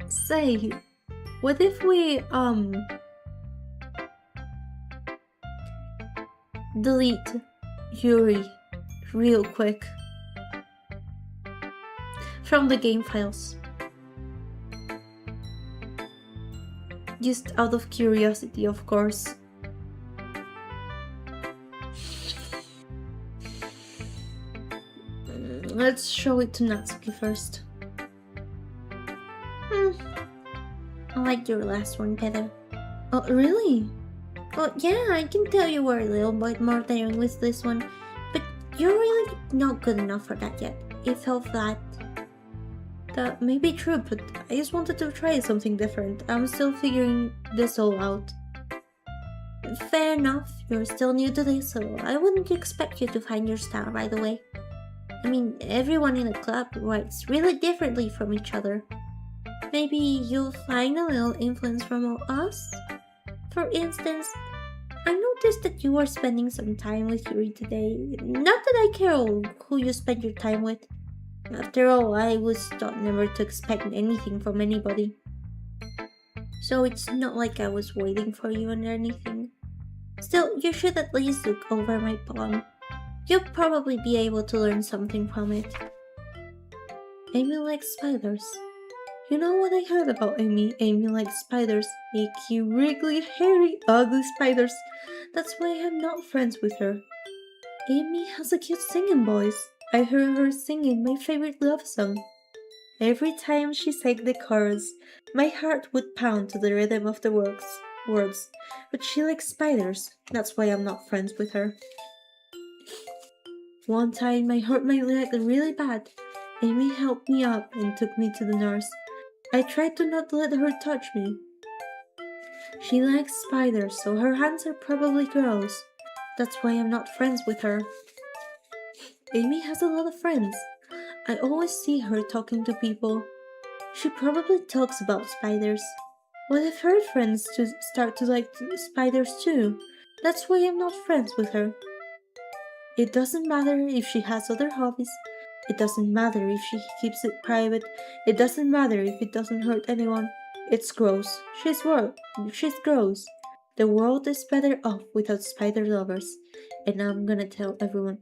Say, what if we, delete Yuri real quick from the game files? Just out of curiosity, of course. Let's show it to Natsuki first. I liked your last one better. Oh, really? Well, yeah, I can tell you were a little bit more daring with this one, but you're really not good enough for that yet. It felt flat. That may be true, but I just wanted to try something different. I'm still figuring this all out. Fair enough, you're still new to this, so I wouldn't expect you to find your style right away. I mean, everyone in the club writes really differently from each other. Maybe you'll find a little influence from us? For instance, I noticed that you were spending some time with Yuri today. Not that I care who you spend your time with. After all, I was taught never to expect anything from anybody. So it's not like I was waiting for you or anything. Still, you should at least look over my poem. You'll probably be able to learn something from it. Amy likes spiders. You know what I heard about Amy? Amy likes spiders. Icky, wriggly, hairy, ugly spiders. That's why I'm not friends with her. Amy has a cute singing voice. I heard her singing my favorite love song. Every time she sang the chorus, my heart would pound to the rhythm of the words. But she likes spiders. That's why I'm not friends with her. One time I hurt my leg really bad. Amy helped me up and took me to the nurse. I tried to not let her touch me. She likes spiders, so her hands are probably gross. That's why I'm not friends with her. Amy has a lot of friends. I always see her talking to people. She probably talks about spiders. What if her friends start to like spiders too? That's why I'm not friends with her. It doesn't matter if she has other hobbies. It doesn't matter if she keeps it private. It doesn't matter if it doesn't hurt anyone. It's gross. She's gross. The world is better off without spider lovers. And I'm gonna tell everyone.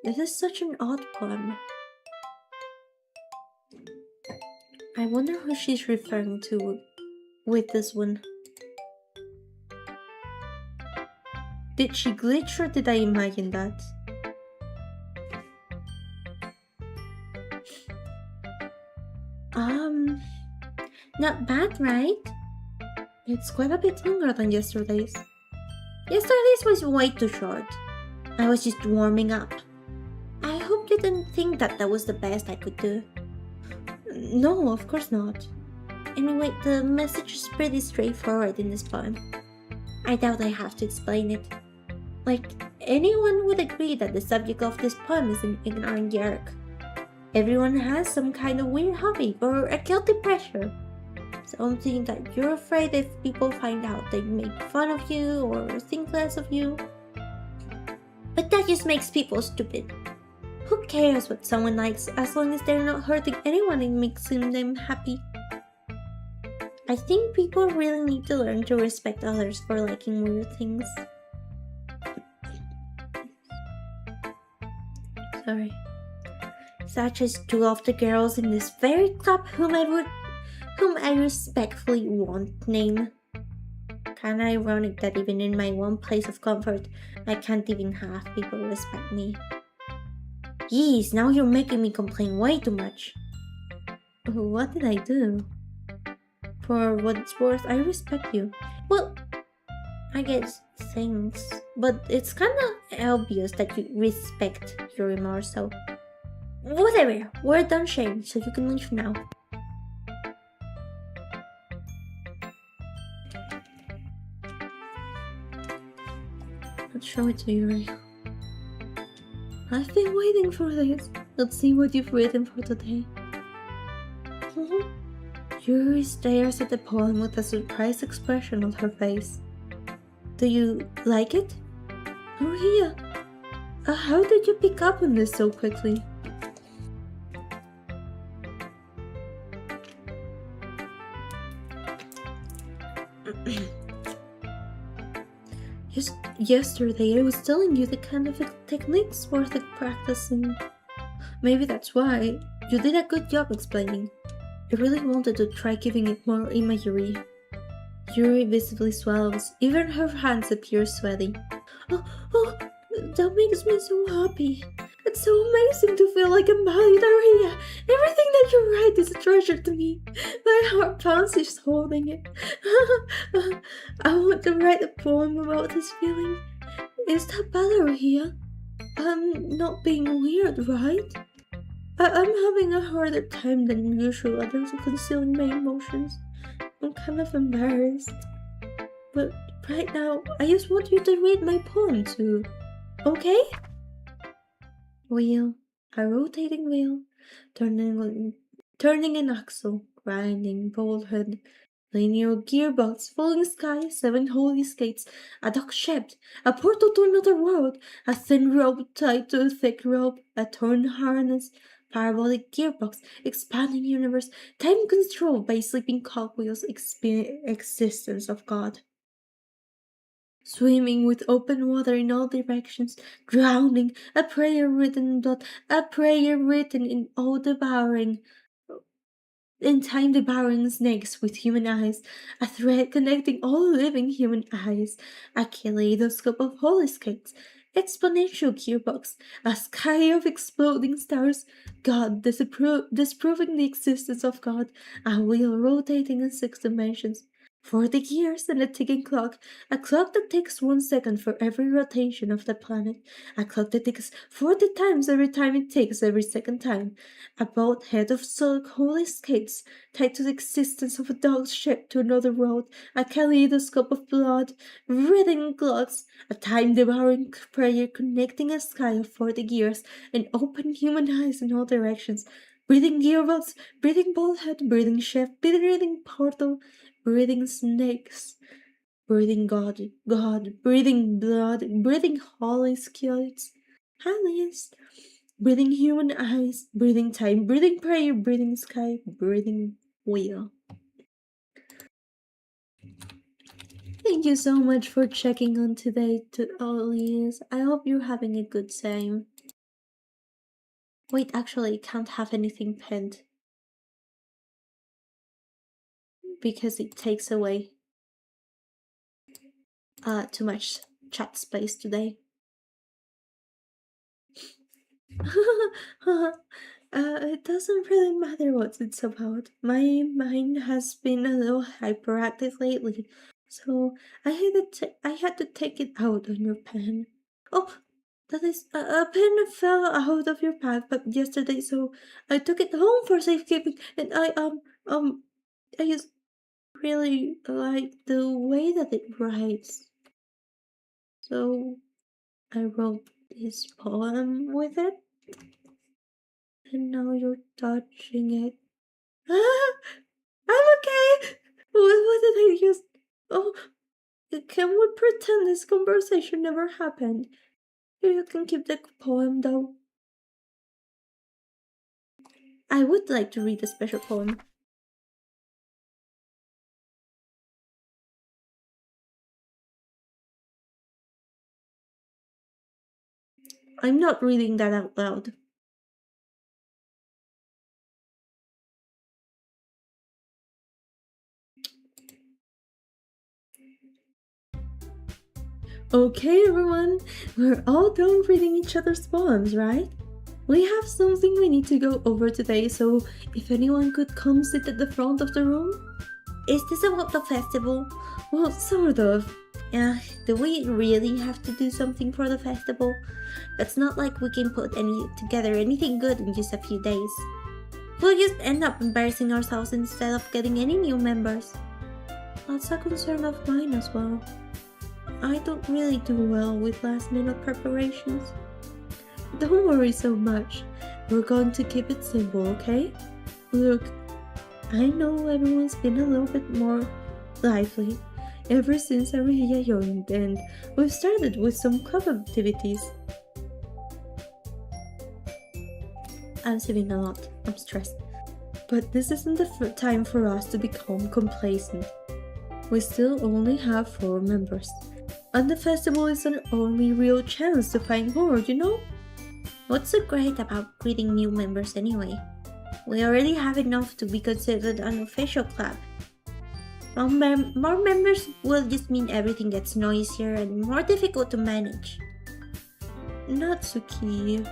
This is such an odd poem. I wonder who she's referring to with this one. Did she glitch or did I imagine that? Not bad, right? It's quite a bit longer than yesterday's. Yesterday's was way too short. I was just warming up. I hope you didn't think that was the best I could do. No, of course not. Anyway, the message is pretty straightforward in this poem. I doubt I have to explain it. Like, anyone would agree that the subject of this poem is an ignorant jerk. Everyone has some kind of weird hobby or a guilty pleasure. Something that you're afraid if people find out they make fun of you or think less of you. But that just makes people stupid. Who cares what someone likes as long as they're not hurting anyone and making them happy? I think people really need to learn to respect others for liking weird things. Sorry. Such as two of the girls in this very club whom I respectfully won't name. Kinda ironic that even in my one place of comfort, I can't even have people respect me. Yeez, now you're making me complain way too much. What did I do? For what it's worth, I respect you. Well, I guess thanks, but it's kinda obvious that you respect Yuri more, so... Whatever, we're done sharing, so you can leave now. Let's show it to Yuri. I've been waiting for this. Let's see what you've written for today. Yuri stares at the poem with a surprised expression on her face. Do you like it? Oh yeah. How did you pick up on this so quickly? Just yesterday I was telling you the kind of techniques worth practicing. Maybe that's why. You did a good job explaining. I really wanted to try giving it more imagery. Yuri visibly swallows, even her hands appear sweaty. Oh, that makes me so happy. It's so amazing to feel like I'm valued, Aria. Everything that you write is a treasure to me. My heart pounds just holding it. I want to write a poem about this feeling. Is that bad, Aria? I'm not being weird, right? I'm having a harder time than usual at concealing my emotions. I'm kind of embarrassed. But right now, I just want you to read my poem too. Okay? Wheel, a rotating wheel, turning an axle, grinding, bolthead, linear gearbox, falling sky, 7 holy skates, a dock shaped, a portal to another world, a thin rope tied to a thick rope, a torn harness, parabolic gearbox, expanding universe, time controlled by sleeping cogwheels, existence of God. Swimming with open water in all directions, drowning, a prayer written in all devouring, in time devouring snakes with human eyes, a thread connecting all living human eyes, a kaleidoscope of holy skates, exponential gearbox, a sky of exploding stars, God disproving the existence of God, a wheel rotating in 6 dimensions. 40 years and a ticking clock. A clock that takes 1 second for every rotation of the planet. A clock that ticks 40 times every time it ticks every second time. A boat head of silk holy skates tied to the existence of a dog's ship to another world. A kaleidoscope of blood, breathing clocks. A time-devouring prayer connecting a sky of 40 years and open human eyes in all directions. Breathing gearbox, breathing bulkhead, breathing chef, breathing portal, breathing snakes, breathing God, breathing blood, breathing holy skills, highest, breathing human eyes, breathing time, breathing prayer, breathing sky, breathing wheel. Thank you so much for checking on today, to Alice. I hope you're having a good time. Wait, actually, I can't have anything pinned because it takes away too much chat space today. It doesn't really matter what it's about. My mind has been a little hyperactive lately, so I had to take it out on your pen. Oh, that is a pen fell out of your backpack yesterday, so I took it home for safekeeping, and I just really like the way that it writes, so I wrote this poem with it. And now you're touching it. Ah, I'm okay. What did I use? Oh, can we pretend this conversation never happened? You can keep the poem though. I would like to read a special poem. I'm not reading that out loud. Okay, everyone, we're all done reading each other's poems, right? We have something we need to go over today, so if anyone could come sit at the front of the room. Is this about the festival? Well, sort of. Yeah, do we really have to do something for the festival? It's not like we can put together anything good in just a few days. We'll just end up embarrassing ourselves instead of getting any new members. That's a concern of mine as well. I don't really do well with last minute preparations. Don't worry so much. We're going to keep it simple, okay? Look, I know everyone's been a little bit more lively ever since Aria joined, and we've started with some club activities. I'm sleeping a lot. I'm stressed. But this isn't the time for us to become complacent. We still only have 4 members. And the festival is our only real chance to find more, you know? What's so great about greeting new members anyway? We already have enough to be considered an official club. More members will just mean everything gets noisier and more difficult to manage. Natsuki,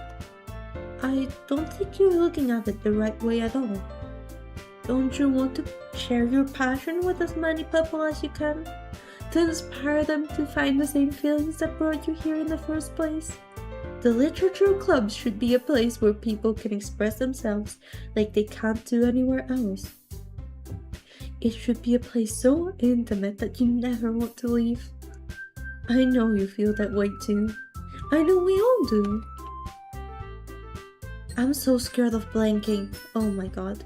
I don't think you're looking at it the right way at all. Don't you want to share your passion with as many people as you can? To inspire them to find the same feelings that brought you here in the first place? The literature clubs should be a place where people can express themselves like they can't do anywhere else. It should be a place so intimate that you never want to leave. I know you feel that way too. I know we all do. I'm so scared of blanking. Oh my god.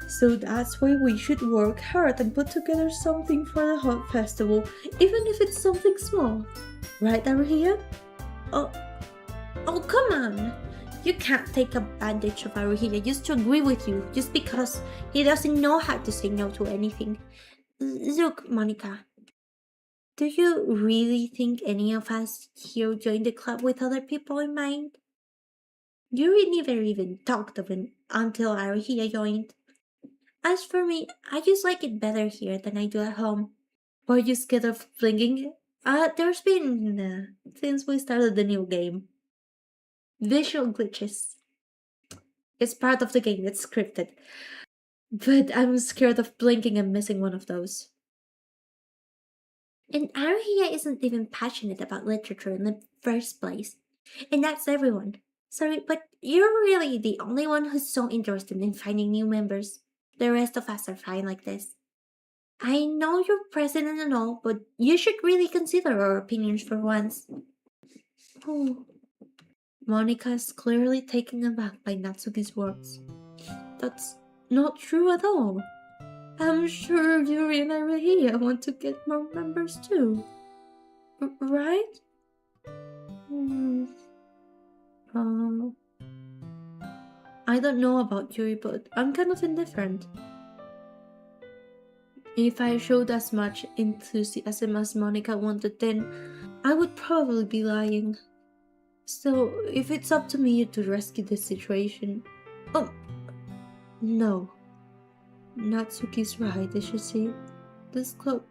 So that's why we should work hard and put together something for the hot festival, even if it's something small. Right, Aruhia? Oh, come on! You can't take advantage of Aruhia just to agree with you, just because he doesn't know how to say no to anything. Look, Monica, do you really think any of us here joined the club with other people in mind? You never even talked of it until Aruhia joined. As for me, I just like it better here than I do at home. Were you scared of flinging? There's been, since we started the new game, visual glitches. It's part of the game, it's scripted. But I'm scared of blinking and missing one of those. And Aruhia isn't even passionate about literature in the first place. And that's everyone. Sorry, but you're really the only one who's so interested in finding new members. The rest of us are fine like this. I know you're president and all, but you should really consider our opinions for once. Oh, Monica's clearly taken aback by Natsuki's words. That's not true at all. I'm sure Yuri and Arahia want to get more members too. Right? Hmm. I don't know about Yuri, but I'm kind of indifferent. If I showed as much enthusiasm as Monica wanted, then I would probably be lying. So, if it's up to me to rescue this situation... Oh, no. Natsuki's right, as you see. This club...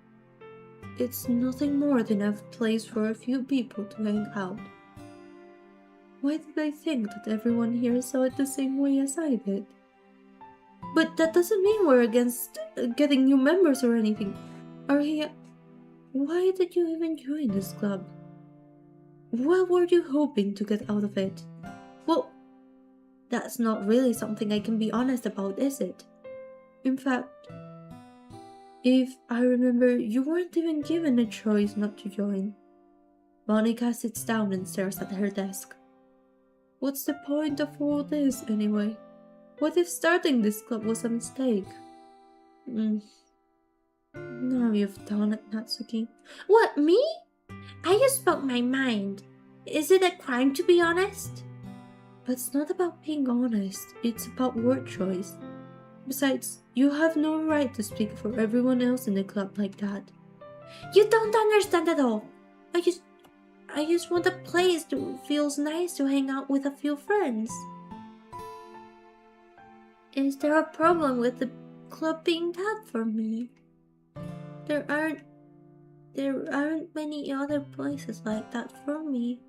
It's nothing more than a place for a few people to hang out. Why did I think that everyone here saw it the same way as I did? But that doesn't mean we're against getting new members or anything. Arhia, why did you even join this club? What were you hoping to get out of it? Well, that's not really something I can be honest about, is it? In fact, if I remember, you weren't even given a choice not to join. Monica sits down and stares at her desk. What's the point of all this, anyway? What if starting this club was a mistake? Now you've done it, Natsuki. What, me? I just spoke my mind. Is it a crime to be honest? But it's not about being honest, it's about word choice. Besides, you have no right to speak for everyone else in the club like that. You don't understand at all. I just want a place that feels nice to hang out with a few friends. Is there a problem with the club being bad for me? There aren't many other places like that for me.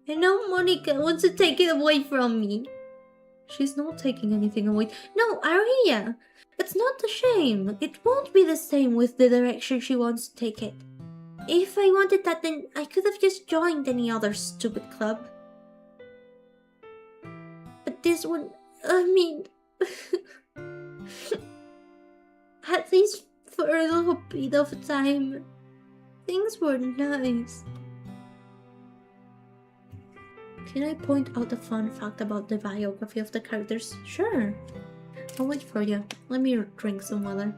I know Monica wants to take it away from me. She's not taking anything away. No, Aria, it's not a shame. It won't be the same with the direction she wants to take it. If I wanted that, then I could have just joined any other stupid club. But this one, I mean... at least for a little bit of time, things were nice. Can I point out a fun fact about the biography of the characters? Sure. I'll wait for you. Let me drink some water.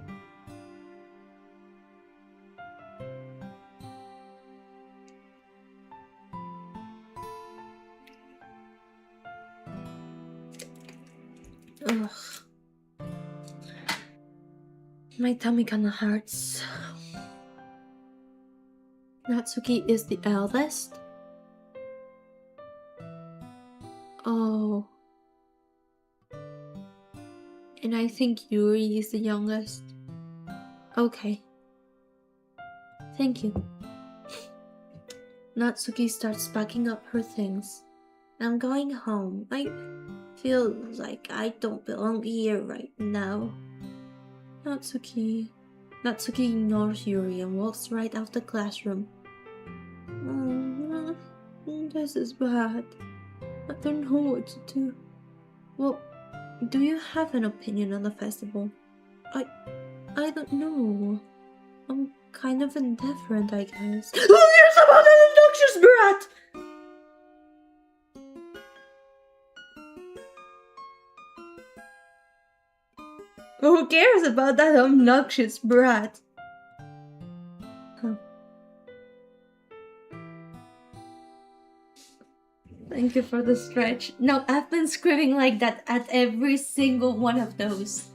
Ugh. My tummy kinda hurts. Natsuki is the eldest? Oh. And I think Yuri is the youngest. Okay. Thank you. Natsuki starts packing up her things. I'm going home. I feel like I don't belong here right now. Natsuki ignores Yuri and walks right out the classroom. Oh, this is bad. I don't know what to do. Well, do you have an opinion on the festival? I don't know. I'm kind of indifferent, I guess. Who cares about an obnoxious brat? Who cares about that obnoxious brat? Huh. Thank you for the stretch. No, I've been screaming like that at every single one of those.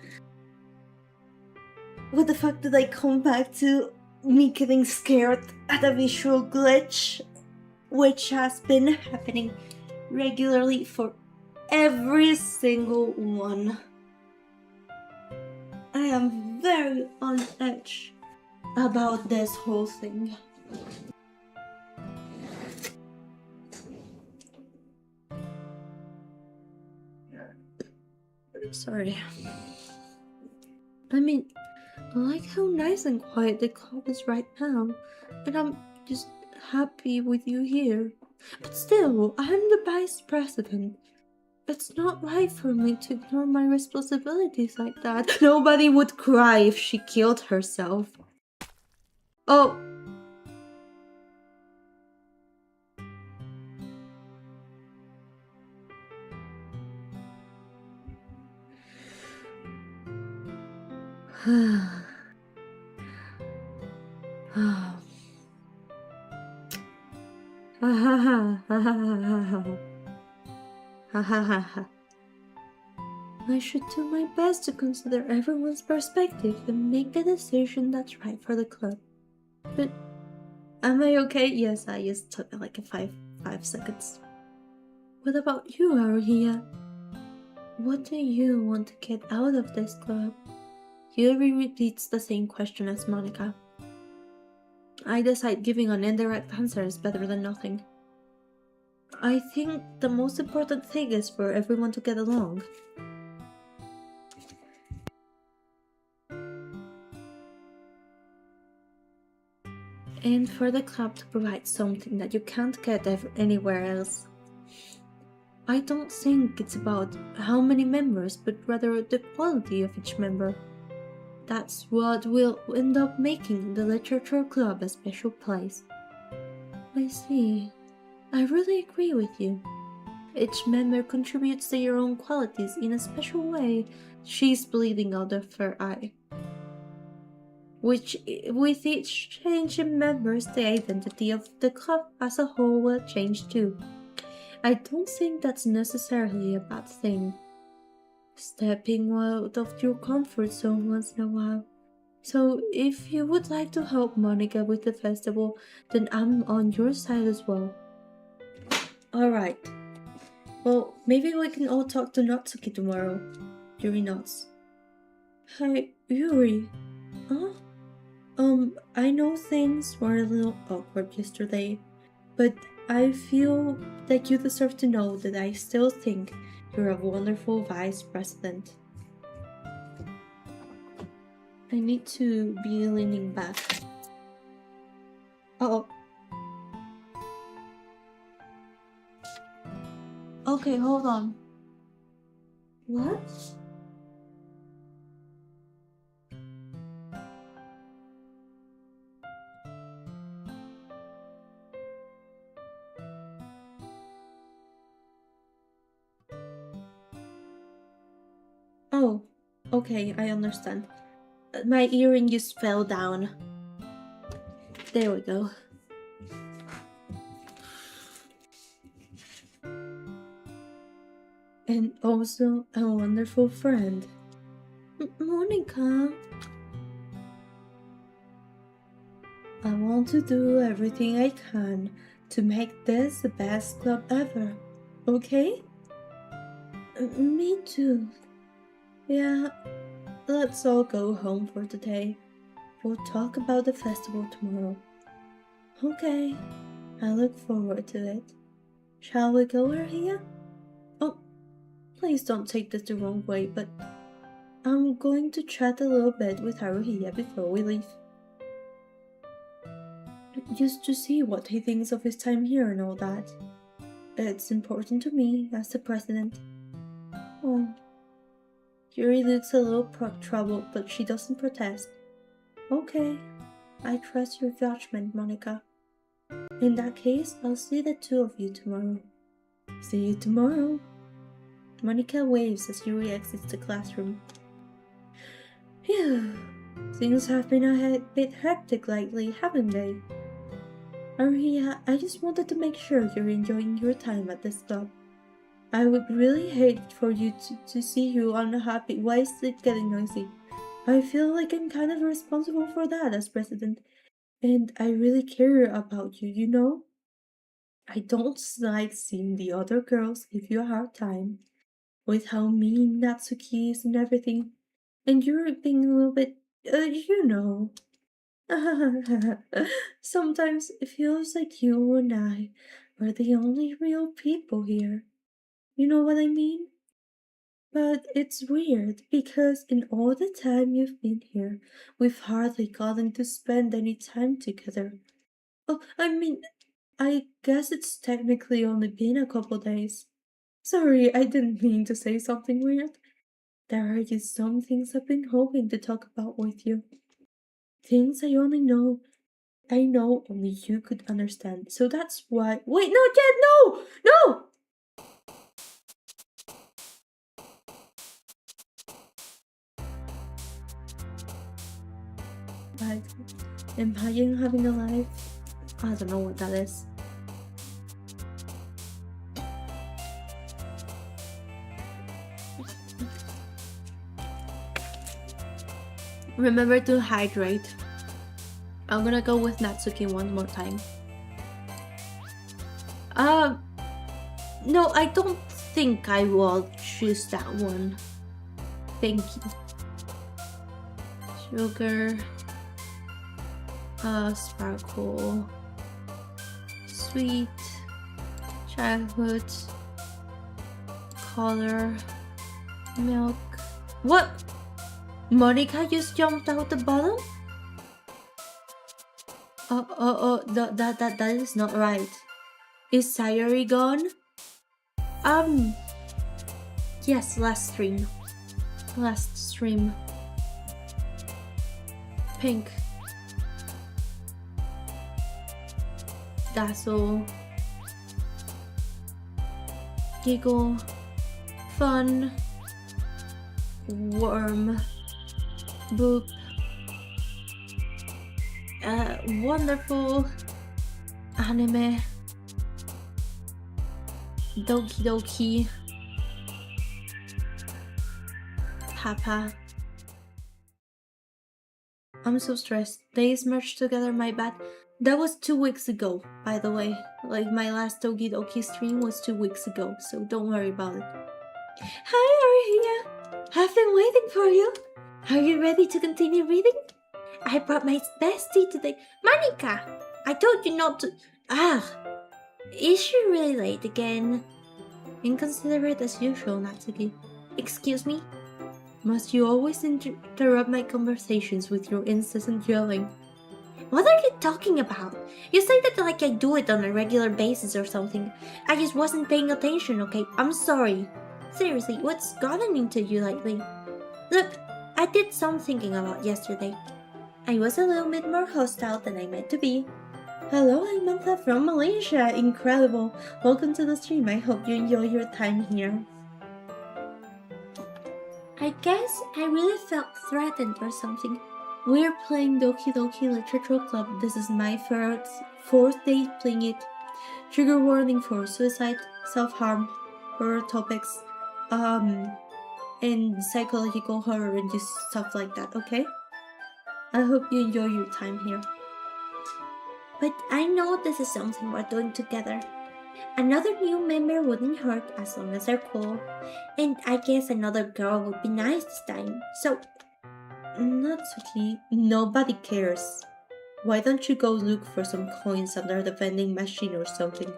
What the fuck did I come back to? Me getting scared at a visual glitch, which has been happening regularly for every single one. I am very on edge about this whole thing. Sorry. I mean, I like how nice and quiet the club is right now, and I'm just happy with you here. But still, I'm the vice president. It's not right for me to ignore my responsibilities like that. Nobody would cry if she killed herself. Oh. I should do my best to consider everyone's perspective and make the decision that's right for the club. But am I okay? Yes, I just took like a five seconds. What about you, Aruhia? What do you want to get out of this club? Yuri repeats the same question as Monica. I decide giving an indirect answer is better than nothing. I think the most important thing is for everyone to get along. And for the club to provide something that you can't get anywhere else. I don't think it's about how many members, but rather the quality of each member. That's what will end up making the literature club a special place. I see. I really agree with you. Each member contributes to your own qualities in a special way. She's bleeding out of her eye. Which, with each change in members, the identity of the club as a whole will change too. I don't think that's necessarily a bad thing. Stepping out of your comfort zone once in a while. So, if you would like to help Monica with the festival, then I'm on your side as well. Alright. Well, maybe we can all talk to Natsuki tomorrow. Yuri nods. Hi, Yuri. Huh? I know things were a little awkward yesterday, but I feel like you deserve to know that I still think you're a wonderful vice president. I need to be leaning back. Oh. Okay, hold on. What? Oh, okay, I understand. My earring just fell down. There we go. And also a wonderful friend. Monica. I want to do everything I can to make this the best club ever. Okay? Me too. Yeah, let's all go home for today. We'll talk about the festival tomorrow. Okay, I look forward to it. Shall we go, Arhia? Oh, please don't take this the wrong way, but I'm going to chat a little bit with Haruhiya before we leave. Just to see what he thinks of his time here and all that. It's important to me as the president. Oh. Yuri looks a little troubled, but she doesn't protest. Okay, I trust your judgment, Monica. In that case, I'll see the two of you tomorrow. See you tomorrow. Monica waves as Yuri exits the classroom. Phew, things have been a bit hectic lately, haven't they? Aria, I just wanted to make sure you're enjoying your time at this club. I would really hate for you to see you unhappy. Why is it getting noisy? I feel like I'm kind of responsible for that as president, and I really care about you, you know? I don't like seeing the other girls give you a hard time with how mean Natsuki is and everything, and you're being a little bit, you know. Sometimes it feels like you and I are the only real people here. You know what I mean? But it's weird because in all the time you've been here, we've hardly gotten to spend any time together. Oh, I guess it's technically only been a couple days. Sorry, I didn't mean to say something weird. There are just some things I've been hoping to talk about with you. Things I know only you could understand. So that's why. Wait, no, Jed, no! No! Like, imagine having a life. I don't know what that is. Remember to hydrate. I'm gonna go with Natsuki one more time. No, I don't think I will choose that one. Thank you. Sugar. Sparkle. Sweet. Childhood. Color. Milk. What? Monica just jumped out the bottom? That is not right. Is Sayori gone? Yes, last stream. Pink. Dazzle. Giggle. Fun. Worm. Boop. Wonderful. Anime. Doki. Papa. I'm so stressed. Days merged together, my bad. That was 2 weeks ago, by the way. Like, my last Doki stream was 2 weeks ago, so don't worry about it. Hi, Arihia! I've been waiting for you. Are you ready to continue reading? I brought my bestie today. Monica! I told you not to... Is she really late again? Inconsiderate as usual, Natsuki. Excuse me? Must you always interrupt my conversations with your incessant yelling? What are you talking about? You say that like I do it on a regular basis or something. I just wasn't paying attention, okay? I'm sorry. Seriously, what's gotten into you lately? Look, I did some thinking about yesterday. I was a little bit more hostile than I meant to be. Hello, Samantha from Malaysia. Incredible. Welcome to the stream. I hope you enjoy your time here. I guess I really felt threatened or something. We're playing Doki Literature Club. This is my fourth day playing it. Trigger warning for suicide, self-harm, horror topics, and psychological horror and just stuff like that, okay? I hope you enjoy your time here. But I know this is something we're doing together. Another new member wouldn't hurt as long as they're cool. And I guess another girl would be nice this time. So, Natsuki, nobody cares. Why don't you go look for some coins under the vending machine or something?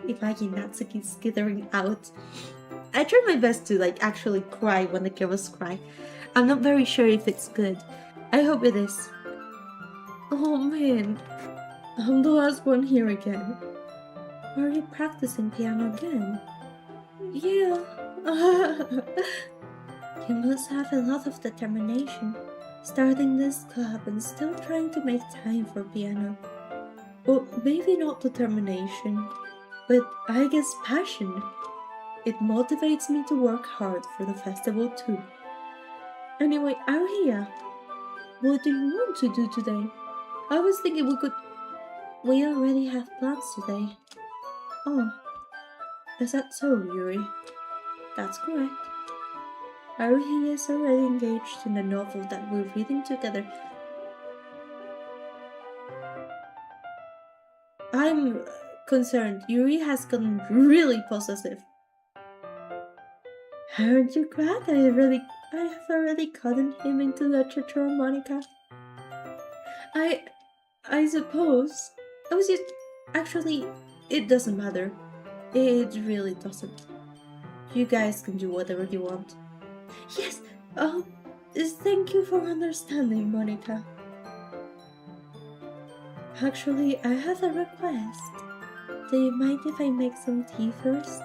Imagine Natsuki skittering out. I try my best to actually cry when the girls cry. I'm not very sure if it's good. I hope it is. Oh man, I'm the last one here again. Are you practicing piano again? Yeah. You must have a lot of determination, starting this club and still trying to make time for piano. Well, maybe not determination, but I guess passion. It motivates me to work hard for the festival too. Anyway, Aria, what do you want to do today? I was thinking we already have plans today. Oh, is that so, Yuri? That's correct. Aruhi is already engaged in the novel that we're reading together. I'm concerned. Yuri has gotten really possessive. Aren't you glad? I have already gotten him into literature, Monica. I suppose. I was just... Actually, it doesn't matter. It really doesn't. You guys can do whatever you want. Yes, thank you for understanding, Monica. Actually, I have a request. Do you mind if I make some tea first?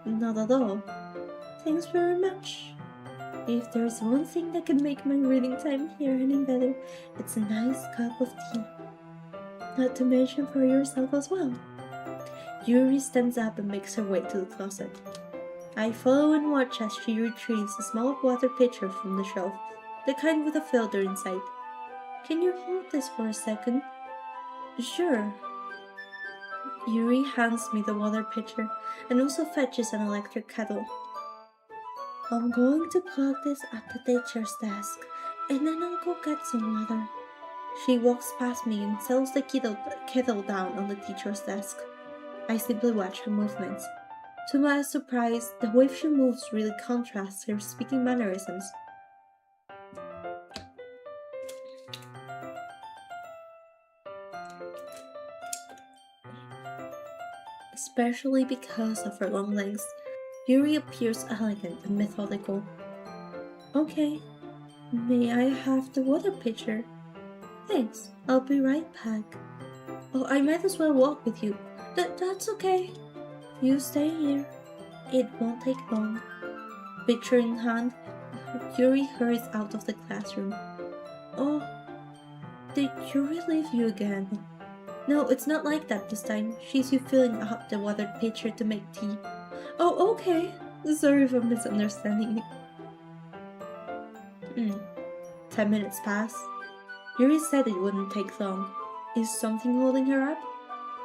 Not at all. Thanks very much. If there's one thing that can make my reading time here any better, it's a nice cup of tea. Not to mention for yourself as well. Yuri stands up and makes her way to the closet. I follow and watch as she retrieves a small water pitcher from the shelf, the kind with a filter inside. Can you hold this for a second? Sure. Yuri hands me the water pitcher and also fetches an electric kettle. I'm going to plug this at the teacher's desk, and then I'll go get some water. She walks past me and settles the kettle down on the teacher's desk. I simply watch her movements. To my surprise, the way she moves really contrasts her speaking mannerisms. Especially because of her long legs, Yuri appears elegant and methodical. Okay, may I have the water pitcher? Thanks, I'll be right back. Oh, I might as well walk with you. That's okay. You stay here. It won't take long. Pitcher in hand, Yuri hurries out of the classroom. Oh, did Yuri leave you again? No, it's not like that this time. She's you filling up the water pitcher to make tea. Oh, okay. Sorry for misunderstanding. 10 minutes pass. Yuri said it wouldn't take long. Is something holding her up?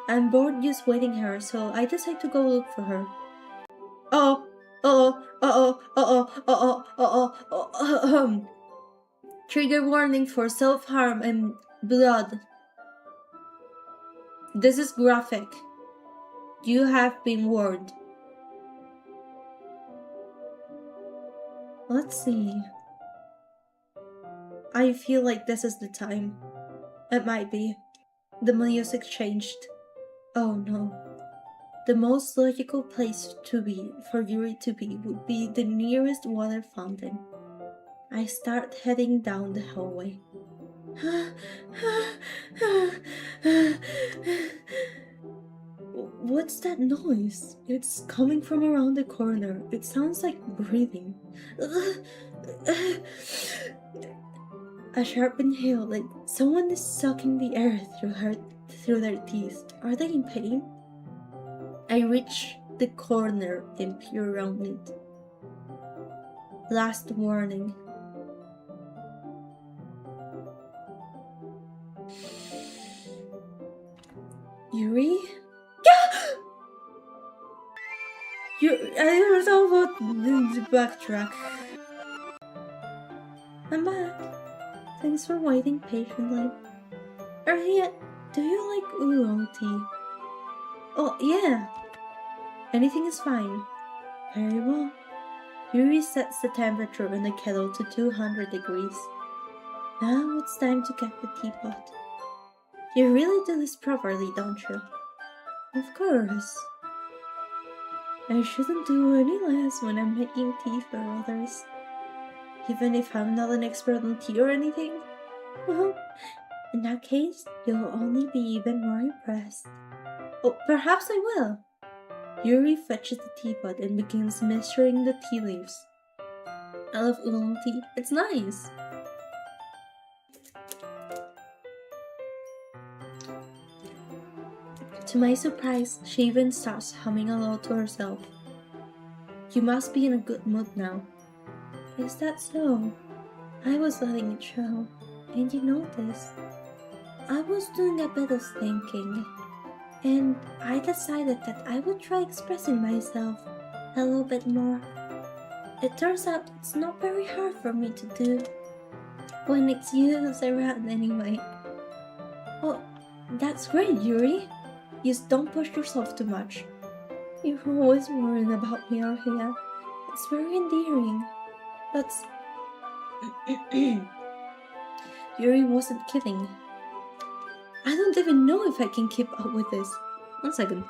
I'm bored just waiting her, so I decide to go look for her. Trigger warning for self-harm and blood. This is graphic. You have been warned. Let's see. I feel like this is the time. It might be. The music changed. Oh no. The most logical place to be for Yuri to be would be the nearest water fountain. I start heading down the hallway. What's that noise? It's coming from around the corner. It sounds like breathing. A sharp inhale, like someone is sucking the air through their teeth. Are they in pain? I reach the corner and peer around it. Last warning. Yuri? I don't know about the backtrack. I'm back. Thanks for waiting patiently. Earlier, do you like oolong tea? Oh, yeah. Anything is fine. Very well. Yuri sets the temperature in the kettle to 200 degrees. Now it's time to get the teapot. You really do this properly, don't you? Of course. I shouldn't do any less when I'm making tea for others. Even if I'm not an expert on tea or anything. Well, in that case, you'll only be even more impressed. Oh, perhaps I will. Yuri fetches the teapot and begins measuring the tea leaves. I love oolong tea. It's nice. To my surprise, she even starts humming aloud to herself. You must be in a good mood now. Is that so? I was letting it show, and you noticed. I was doing a bit of thinking, and I decided that I would try expressing myself a little bit more. It turns out it's not very hard for me to do, when it's you who's around anyway. Oh, that's great, Yuri. Just don't push yourself too much. You're always worrying about me, Arhea. It's very endearing. That's... Yuri wasn't kidding. I don't even know if I can keep up with this. One second.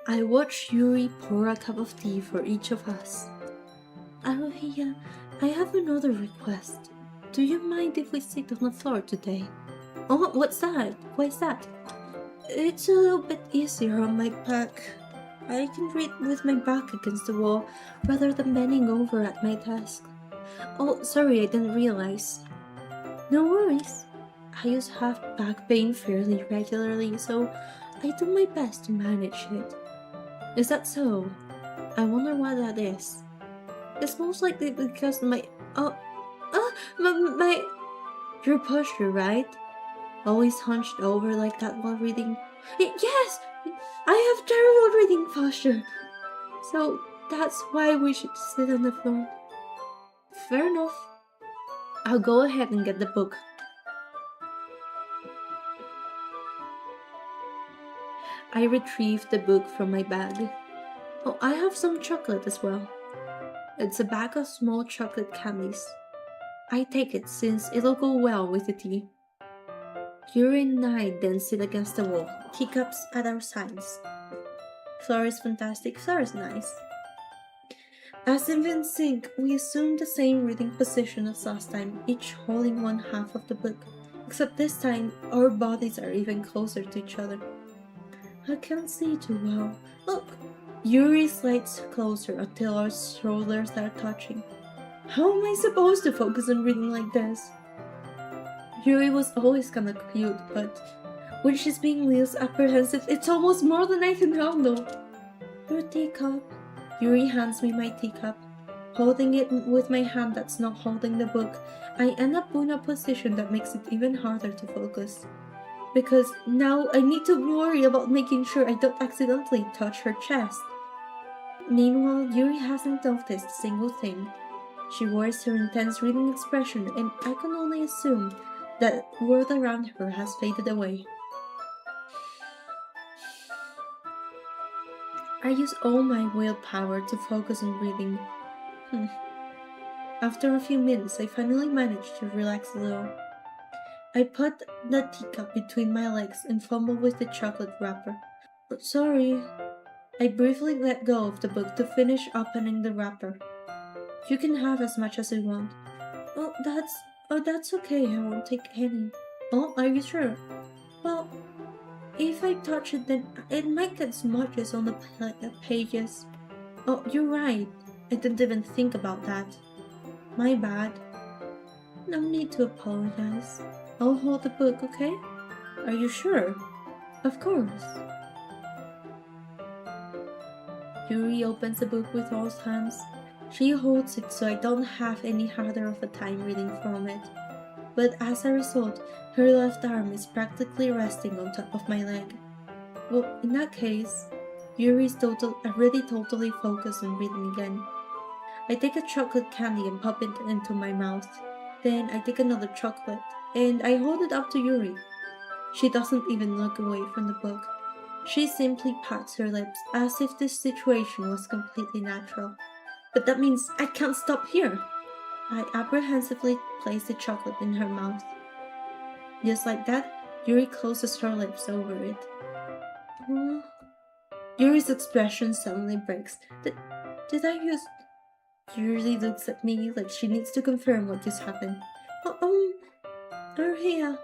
I watched Yuri pour a cup of tea for each of us. Aruhia, I have another request. Do you mind if we sit on the floor today? Oh, what's that? Why is that? It's a little bit easier on my back. I can read with my back against the wall rather than bending over at my desk. Oh, sorry, I didn't realize. No worries. I used to have back pain fairly regularly, so I do my best to manage it. Is that so? I wonder why that is. It's most likely because my your posture, right? Always hunched over like that while reading. Yes! I have terrible reading posture. So that's why we should sit on the floor. Fair enough. I'll go ahead and get the book. I retrieved the book from my bag. Oh, I have some chocolate as well. It's a bag of small chocolate candies. I take it since it'll go well with the tea. Yuri and I then sit against the wall, teacups at our sides. Floor is fantastic, floor is nice. As if in sync, we assume the same reading position as last time, each holding one half of the book, except this time our bodies are even closer to each other. I can't see too well. Look! Yuri slides closer until our shoulders are touching. How am I supposed to focus on reading like this? Yuri was always kinda cute, but when she's being real apprehensive, it's almost more than I can handle. Your teacup. Yuri hands me my teacup. Holding it with my hand that's not holding the book, I end up in a position that makes it even harder to focus. Because now I need to worry about making sure I don't accidentally touch her chest. Meanwhile, Yuri hasn't noticed a single thing. She wears her intense reading expression, and I can only assume that the world around her has faded away. I use all my willpower to focus on reading. After a few minutes, I finally managed to relax a little. I put the teacup between my legs and fumble with the chocolate wrapper. But sorry. I briefly let go of the book to finish opening the wrapper. You can have as much as you want. Oh, that's okay, I won't take any. Oh, are you sure? Well, if I touch it, then it might get smudges on the pages. Oh, you're right. I didn't even think about that. My bad. No need to apologize. I'll hold the book, okay? Are you sure? Of course. Yuri opens the book with both hands. She holds it so I don't have any harder of a time reading from it. But as a result, her left arm is practically resting on top of my leg. Well, in that case, Yuri's already totally focused on reading again. I take a chocolate candy and pop it into my mouth. Then I take another chocolate, and I hold it up to Yuri. She doesn't even look away from the book. She simply pats her lips as if this situation was completely natural. But that means I can't stop here. I apprehensively place the chocolate in her mouth. Just like that, Yuri closes her lips over it. Yuri's expression suddenly breaks. Did I use... Yuri looks at me like she needs to confirm what just happened. Arhea.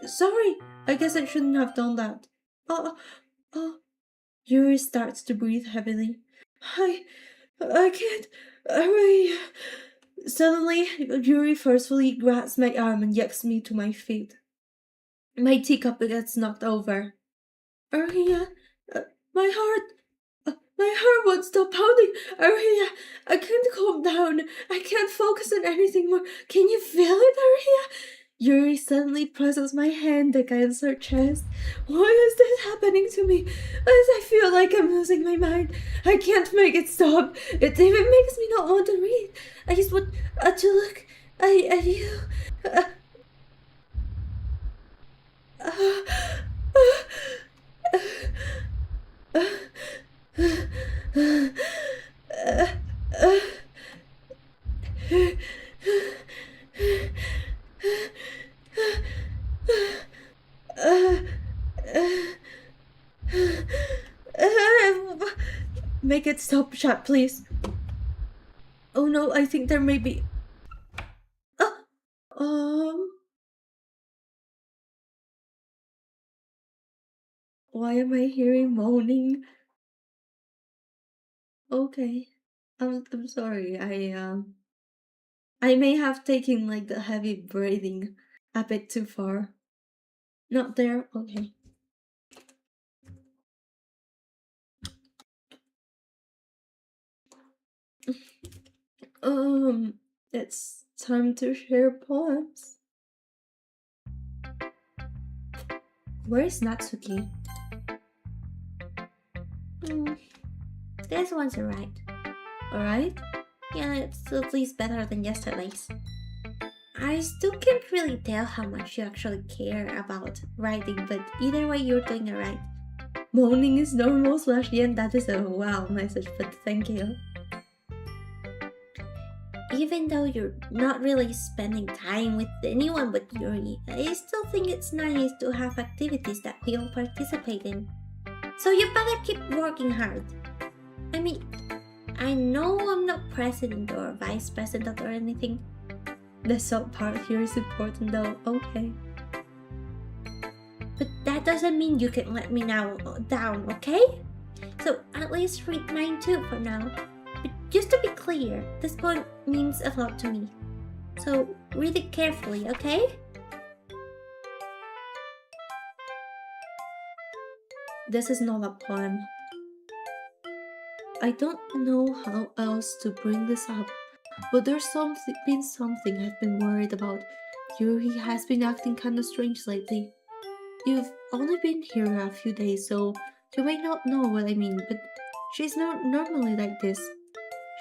Sorry, I guess I shouldn't have done that. Yuri starts to breathe heavily. I can't. Arhea. Suddenly, Yuri forcefully grabs my arm and yanks me to my feet. My teacup gets knocked over. Arhea, my heart. My heart won't stop pounding. Aria, I can't calm down. I can't focus on anything more. Can you feel it, Aria? Yuri suddenly presses my hand against her chest. Why is this happening to me? As I feel like I'm losing my mind. I can't make it stop. It even makes me not want to read. I just want to look at you. Make it stop, chat, please. Oh no, I think there may be. Why am I hearing moaning? Okay, I'm sorry. I may have taken like the heavy breathing a bit too far. Not there. Okay. Um, it's time to share poems. Where is Natsuki? Hmm, this one's alright. Alright? Yeah, it's at least better than yesterday's. I still can't really tell how much you actually care about writing, but either way, you're doing alright. Moaning is normal slash yen, that is a wow message, but thank you. Even though you're not really spending time with anyone but Yuri, I still think it's nice to have activities that we all participate in. So you better keep working hard. I mean, I know I'm not president or vice president or anything. The sub part here is important though, okay. But that doesn't mean you can let me down, okay? So at least read mine too for now. But just to be clear, this poem means a lot to me. So read it carefully, okay? This is not a poem. I don't know how else to bring this up, but there's been something I've been worried about. Yuri has been acting kinda strange lately. You've only been here a few days, so you may not know what I mean, but she's not normally like this.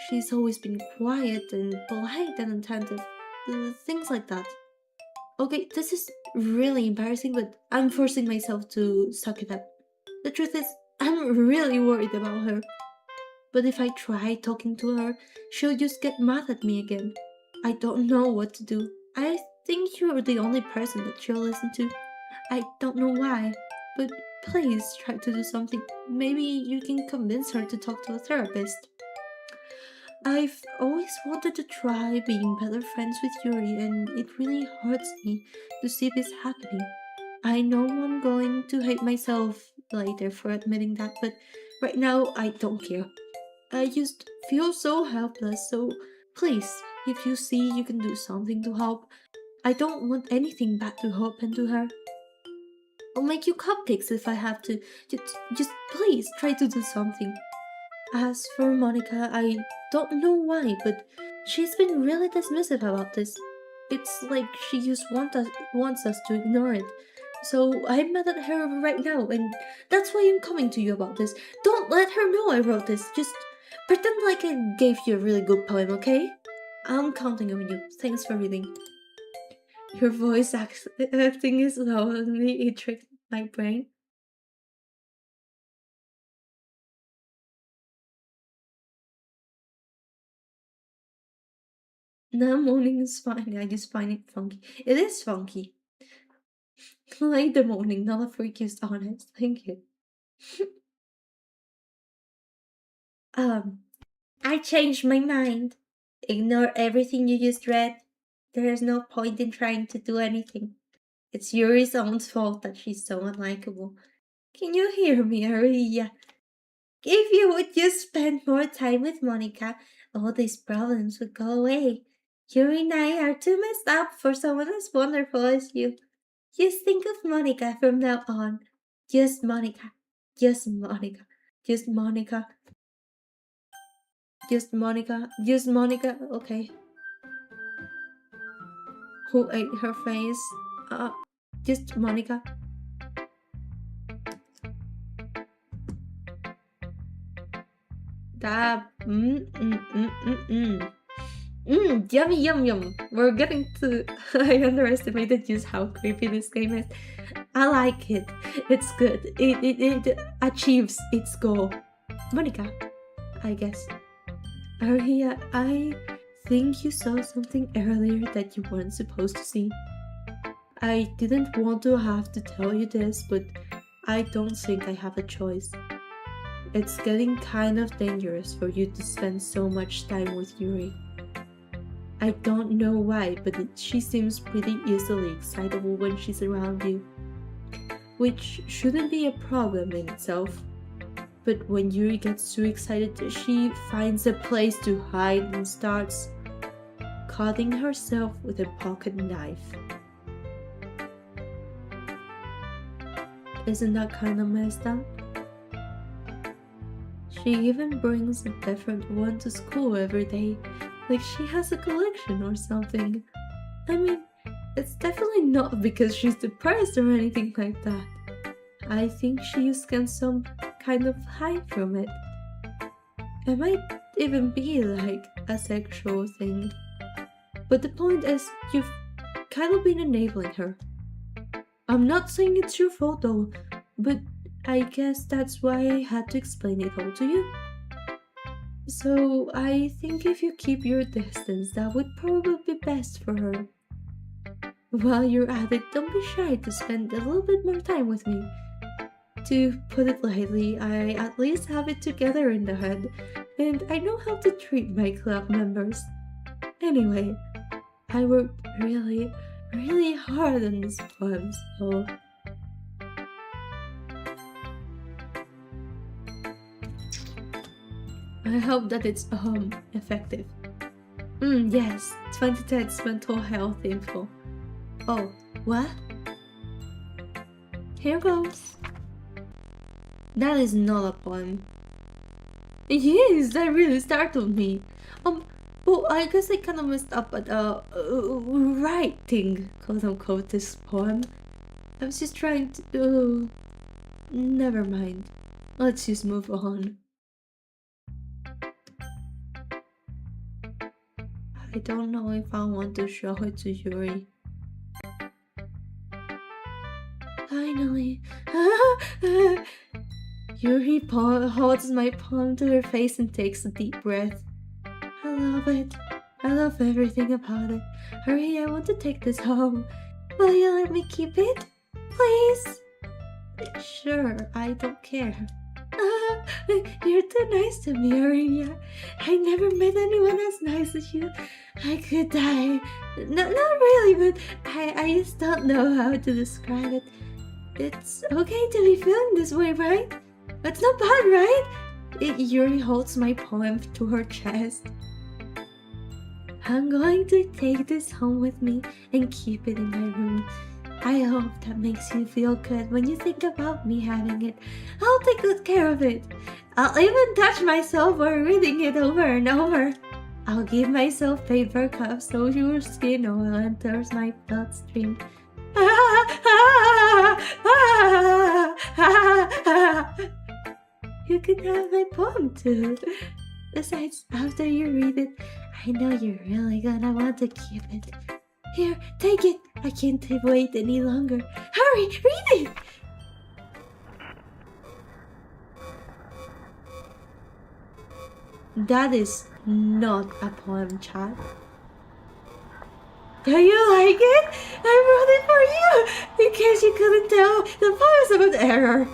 She's always been quiet and polite and attentive, things like that. Okay, this is really embarrassing, but I'm forcing myself to suck it up. The truth is, I'm really worried about her. But if I try talking to her, she'll just get mad at me again. I don't know what to do. I think you're the only person that she'll listen to. I don't know why, but please try to do something. Maybe you can convince her to talk to a therapist. I've always wanted to try being better friends with Yuri, and it really hurts me to see this happening. I know I'm going to hate myself later for admitting that, but right now I don't care. I just feel so helpless, so please, if you see you can do something to help, I don't want anything bad to happen to her. I'll make you cupcakes if I have to. Just please try to do something. As for Monica, I don't know why, but she's been really dismissive about this. It's like she just wants us to ignore it. So I'm mad at her right now, and that's why I'm coming to you about this. Don't let her know I wrote this. Just pretend like I gave you a really good poem, okay? I'm counting on you. Thanks for reading. Your voice acting is low on me. It tricked my brain. No, moaning is fine. I just find it funky. It is funky. Like the morning, not a freak, just honest. Thank you. Um, I changed my mind. Ignore everything you just read. There is no point in trying to do anything. It's Yuri's own fault that she's so unlikable. Can you hear me, Aria? If you would just spend more time with Monica, all these problems would go away. Yuri and I are too messed up for someone as wonderful as you. Just think of Monica from now on. Just Monica. Just Monica. Just Monica. Just Monica. Just Monica. Okay. Who ate her face? Just Monica. That. Yummy, yum, yum. We're getting to. I underestimated just how creepy this game is. I like it. It's good. It achieves its goal. Monica, I guess. Aria, I think you saw something earlier that you weren't supposed to see. I didn't want to have to tell you this, but I don't think I have a choice. It's getting kind of dangerous for you to spend so much time with Yuri. I don't know why, but she seems pretty easily excitable when she's around you, which shouldn't be a problem in itself. But when Yuri gets too excited, she finds a place to hide and starts cutting herself with a pocket knife. Isn't that kind of messed up? She even brings a different one to school every day, like she has a collection or something. I mean, it's definitely not because she's depressed or anything like that. I think she just gets some kind of high from it. It might even be like a sexual thing. But the point is, you've kind of been enabling her. I'm not saying it's your fault though, but I guess that's why I had to explain it all to you. So I think if you keep your distance, that would probably be best for her. While you're at it, don't be shy to spend a little bit more time with me. To put it lightly, I at least have it together in the head, and I know how to treat my club members. Anyway, I worked really, really hard on this poem, so... I hope that it's, effective. Yes, 2010's mental health info. Oh, what? Here goes. That is not a poem. Yes, that really startled me. Well, I guess I kind of messed up at, writing, quote-unquote, this poem. I was just trying to, never mind. Let's just move on. I don't know if I want to show it to Yuri. Finally. Yuri holds my palm to her face and takes a deep breath. I love it. I love everything about it. Hurry, I want to take this home. Will you let me keep it? Please? Sure, I don't care. You're too nice to me, Aurelia. I never met anyone as nice as you. I could die. Not really, but I just don't know how to describe it. It's okay to be feeling this way, right? It's not bad, right? Yuri holds my poem to her chest. I'm going to take this home with me and keep it in my room. I hope that makes you feel good when you think about me having it. I'll take good care of it. I'll even touch myself while reading it over and over. I'll give myself paper cups so your skin oil enters my bloodstream. You can have my poem too. Besides, after you read it, I know you're really gonna want to keep it. Here, take it. I can't wait any longer. Hurry, read it! That is not a poem, chat. Do you like it? I wrote it for you! In case you couldn't tell, the poem is about error.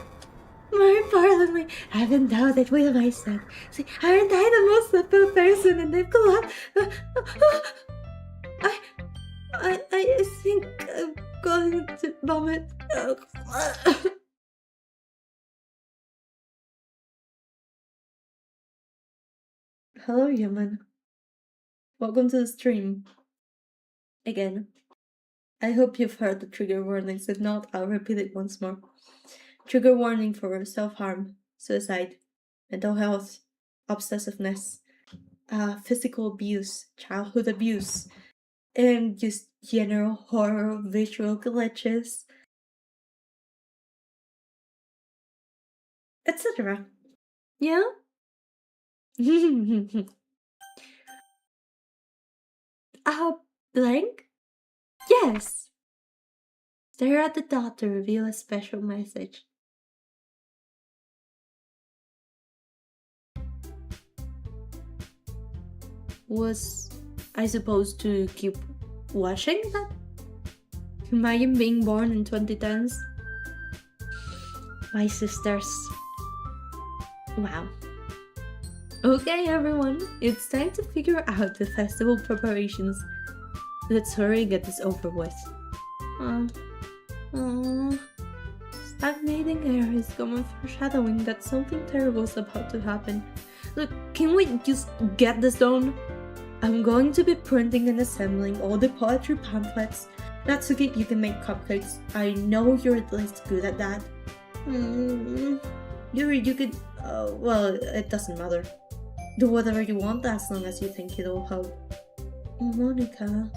More importantly, I haven't doubted with myself. See, aren't I the most simple person in the club? I think I'm going to vomit. Hello, human. Welcome to the stream. Again. I hope you've heard the trigger warnings. If not, I'll repeat it once more. Trigger warning for self-harm, suicide, mental health, obsessiveness, physical abuse, childhood abuse, and just general horror visual glitches, etc. Yeah? uh, blank? Yes. Stare at the dot to reveal a special message. Was I supposed to keep watching that? Imagine being born in 2010s. My sisters. Wow. Okay, everyone, it's time to figure out the festival preparations. Let's hurry and get this over with. Stagnating air is common foreshadowing that something terrible is about to happen. Look, can we just get this done? I'm going to be printing and assembling all the poetry pamphlets. Natsuki, you can make cupcakes. I know you're at least good at that. You could... well, it doesn't matter. Do whatever you want as long as you think it'll help. Monica...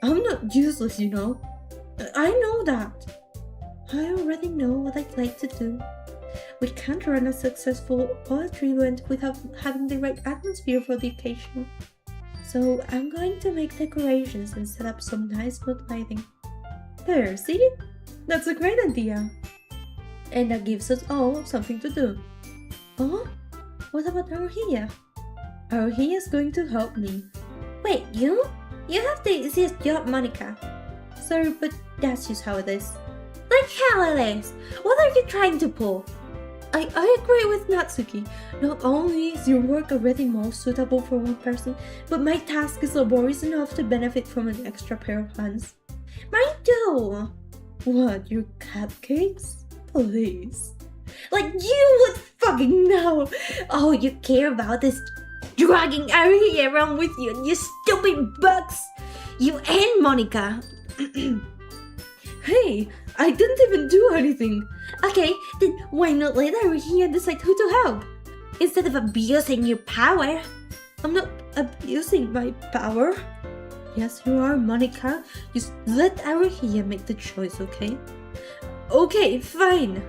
I'm not useless, you know. I know that. I already know what I'd like to do. We can't run a successful poetry event without having the right atmosphere for the occasion. So I'm going to make decorations and set up some nice mood lighting. There, see? That's a great idea. And that gives us all something to do. Oh? What about Aruhia? Aruhia's going to help me. Wait, you? You have the easiest job, Monica. Sorry, but that's just how it is. Like how it is? What are you trying to pull? I agree with Natsuki. Not only is your work already more suitable for one person, but my task is laborious enough to benefit from an extra pair of hands. Mine too! What, your cupcakes? Please. Like you would fucking know! All you care about is dragging Aruhi around with you and you stupid bugs! You and Monica! Hey, I didn't even do anything! Okay, then why not let Aruhi decide who to help? Instead of abusing your power. I'm not abusing my power. Yes, you are, Monica. Just let Aruhi make the choice, okay? Okay, fine.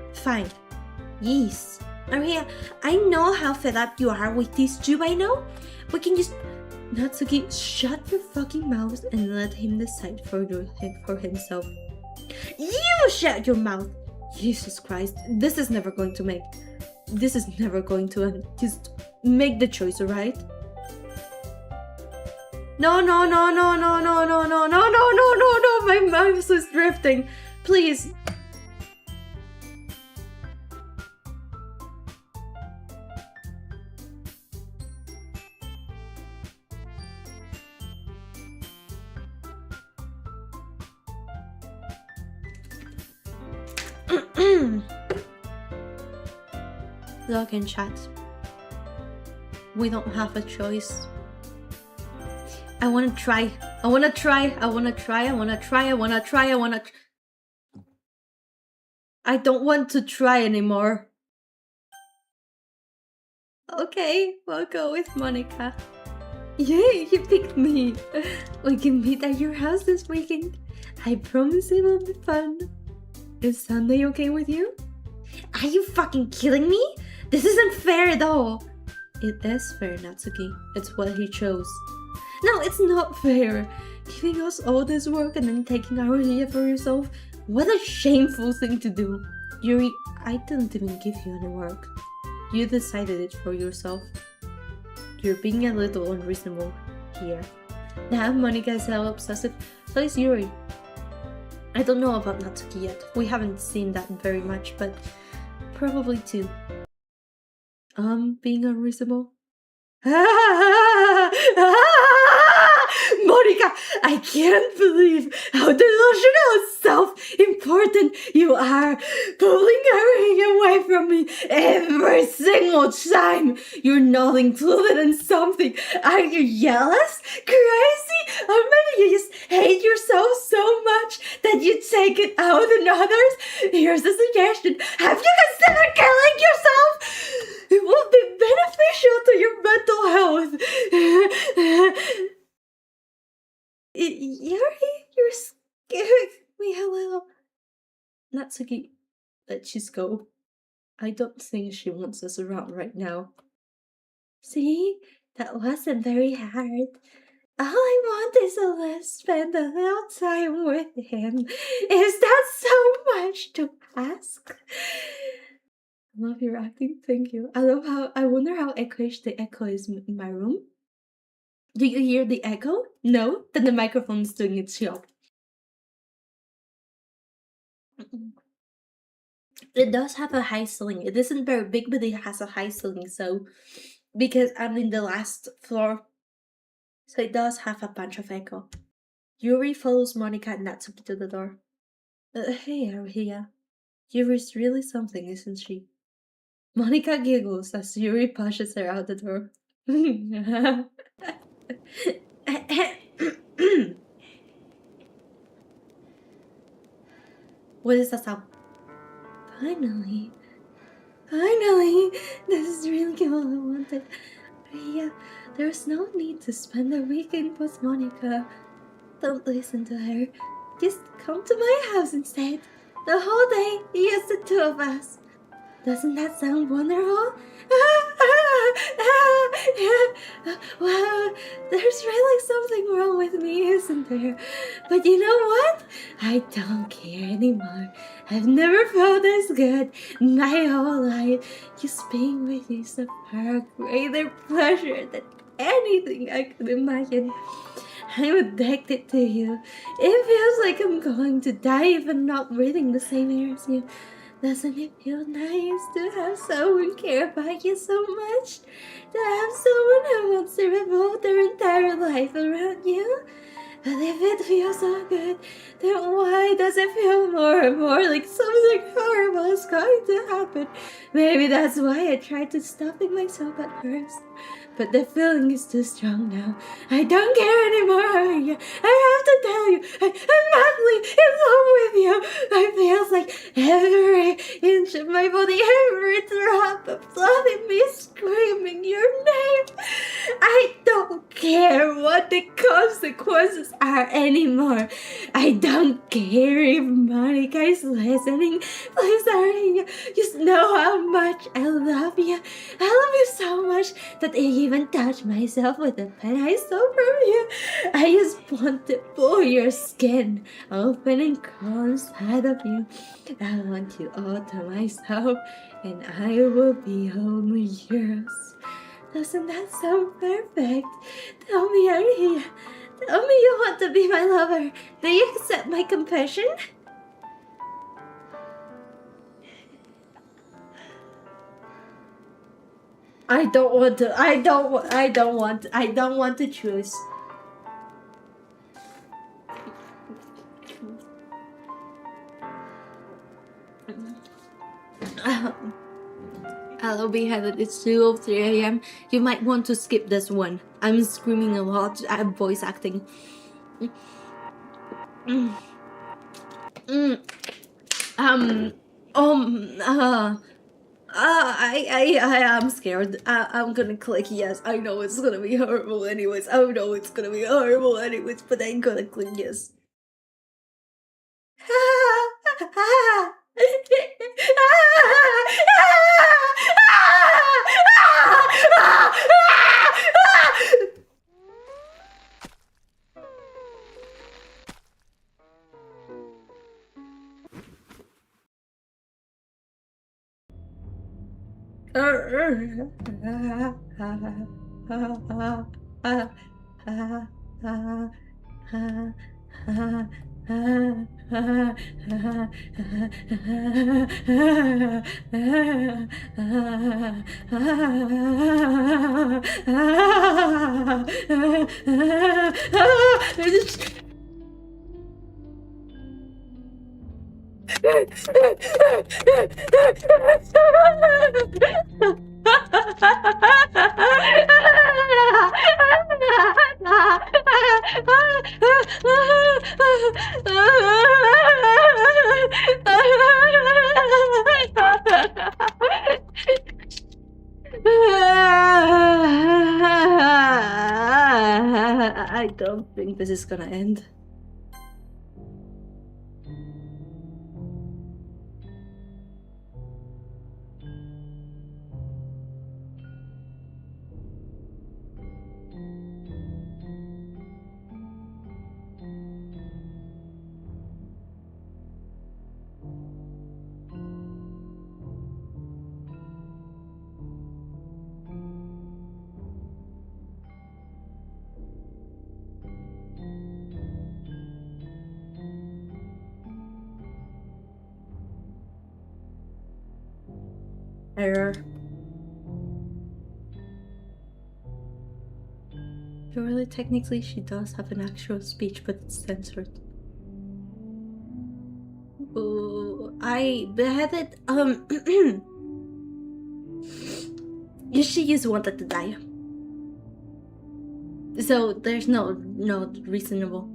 Yes. Aruhi, I know how fed up you are with these two by now. We can just... Natsuki, shut your fucking mouth and let him decide for himself. You shut your mouth! Jesus Christ, this is never going to end. Just make the choice, alright? No, my mouse is drifting. Please. Log in chat. We don't have a choice. I wanna try. I don't want to try anymore. Okay, we'll go with Monica. Yay, you picked me. We can meet at your house this weekend. I promise it will be fun. Is Sunday okay with you? Are you fucking kidding me? This isn't fair at all. It is fair, Natsuki. It's what he chose. No, it's not fair. Giving us all this work and then taking our idea for yourself. What a shameful thing to do. Yuri, I didn't even give you any work. You decided it for yourself. You're being a little unreasonable here. Now Monica is hell obsessive. So is Yuri. I don't know about Natsuki yet. We haven't seen that very much, but probably too. Being unreasonable? Monica, I can't believe how delusional self-important you are, pulling everything away from me every single time. You're not included in something. Are you jealous? Crazy? Or maybe you just hate yourself so much that you take it out on others? Here's a suggestion. Have you considered killing yourself? It will be beneficial to your mental health. You're scaring me a little. Natsuki, let's just go. I don't think she wants us around right now. See? That wasn't very hard. All I want is to spend a little time with him. Is that so much to ask? I love your acting, thank you. I wonder how echoish the echo is in my room. Do you hear the echo? No? Then the microphone is doing its job. It does have a high ceiling. It isn't very big, but it has a high ceiling, so because I'm in the last floor, so it does have a bunch of echo. Yuri follows Monica and Natsuki to the door. Hey, Aruhia. Yuri's really something, isn't she? Monica giggles as Yuri pushes her out the door. What is that sound? Finally. This is really all I wanted. Yeah, there's no need to spend the weekend with Monica. Don't listen to her. Just come to my house instead. The whole day, just the two of us. Doesn't that sound wonderful? Wow, there's really something wrong with me, isn't there? But you know what? I don't care anymore. I've never felt this good my whole life. Just being with you is a far greater pleasure than anything I could imagine. I'm addicted to you. It feels like I'm going to die if I'm not breathing the same air as you. Doesn't it feel nice to have someone care about you so much? To have someone who wants to revolve their entire life around you? But if it feels so good, then why does it feel more and more like something horrible is going to happen? Maybe that's why I tried to stop it myself at first. But the feeling is too strong now. I don't care anymore. I have to tell you, I'm madly in love with you. I feel like every inch of my body, every drop of blood in me is screaming your name. I don't care what the consequences are anymore. I don't care if Monica is listening. Please, Aria, just know how much I love you. I love you so much that I even touch myself with the pen I stole from you. I just want to pull your skin open and crawl inside of you. I want you all to myself, and I will be only yours. Doesn't that sound perfect? Tell me, Aria. Tell me you want to be my lover. Do you accept my confession? I don't want to choose. Hello, beheaded. It's 2:03 a.m. You might want to skip this one. I'm screaming a lot. I'm voice acting. I'm scared. I'm gonna click yes. I know it's gonna be horrible anyways. I know it's gonna be horrible anyways, but I'm gonna click yes. don't think this is gonna end. Error. Surely, technically, she does have an actual speech, but it's censored. Ooh, I beheaded. She just wanted to die. So there's no reasonable.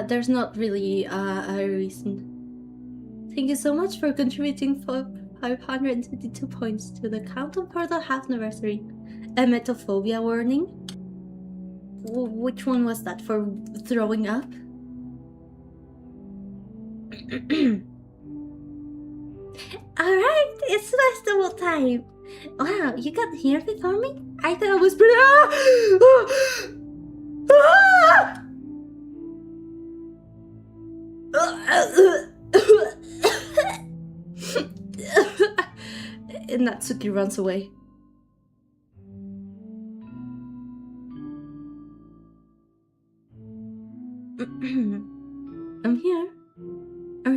There's not really a reason. Thank you so much for contributing for 552 points to the Countdown Portal half anniversary. Emetophobia warning. Which one was that? For throwing up? Alright, it's festival time! Wow, you got here before me? I thought I was pretty. And Natsuki runs away. I'm here.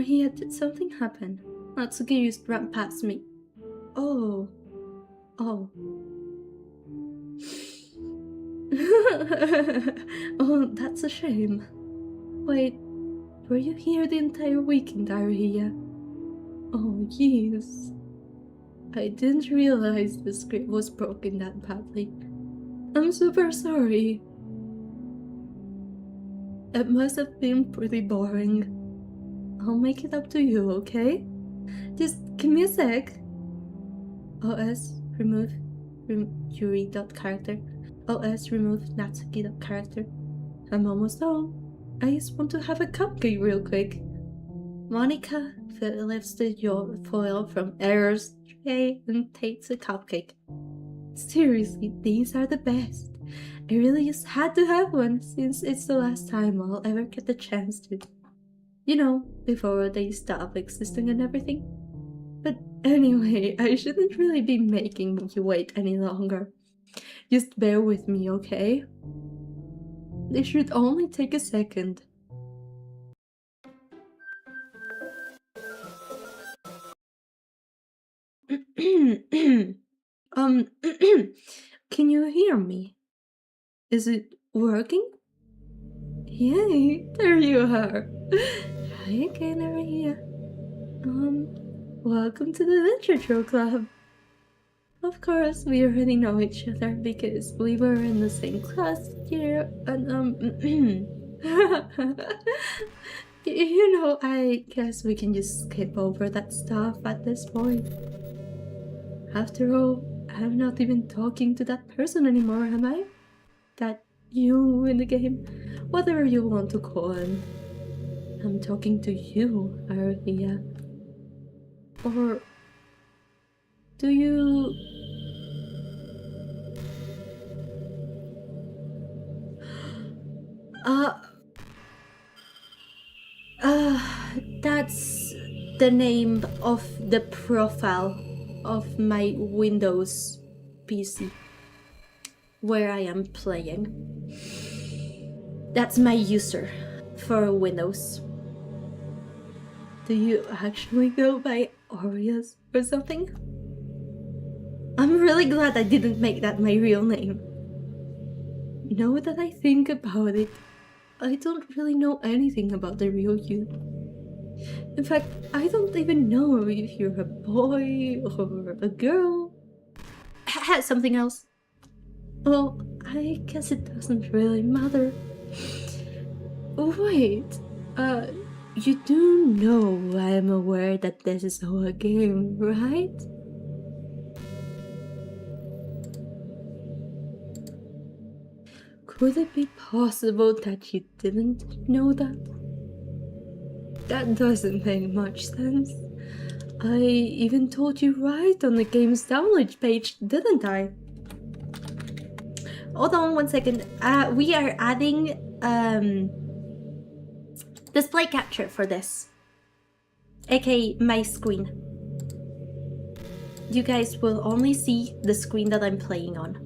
Here, did something happen? Natsuki just ran past me. Oh. Oh. Oh, that's a shame. Wait, were you here the entire weekend, Aria? Oh, yes. I didn't realize the script was broken that badly. I'm super sorry. It must have been pretty boring. I'll make it up to you, okay? Just give me a sec. OS remove Yuri.character. OS remove Natsuki.character. I'm almost home. I just want to have a cupcake real quick. Monica lifts the foil from Error's tray and takes a cupcake. Seriously, these are the best. I really just had to have one since it's the last time I'll ever get the chance to. You know, before they stop existing and everything. But anyway, I shouldn't really be making you wait any longer. Just bear with me, okay? This should only take a second. Can you hear me? Is it working? Yay, there you are. Hi again, Aria. Welcome to the Literature Club. Of course, we already know each other because we were in the same class here, and you know, I guess we can just skip over that stuff at this point. After all, I'm not even talking to that person anymore, am I? That you in the game, whatever you want to call him. I'm talking to you, Aria. Or do you... That's the name of the profile of my Windows PC where I am playing. That's my user for Windows. Do you actually go by Aureus or something? I'm really glad I didn't make that my real name. Now that I think about it, I don't really know anything about the real you. In fact, I don't even know if you're a boy or a girl. Something else. Well, I guess it doesn't really matter. Wait, you do know I'm aware that this is all a game, right? Could it be possible that you didn't know that? That doesn't make much sense. I even told you right on the game's download page, didn't I? Hold on 1 second. We are adding display capture for this, aka my screen. You guys will only see the screen that I'm playing on.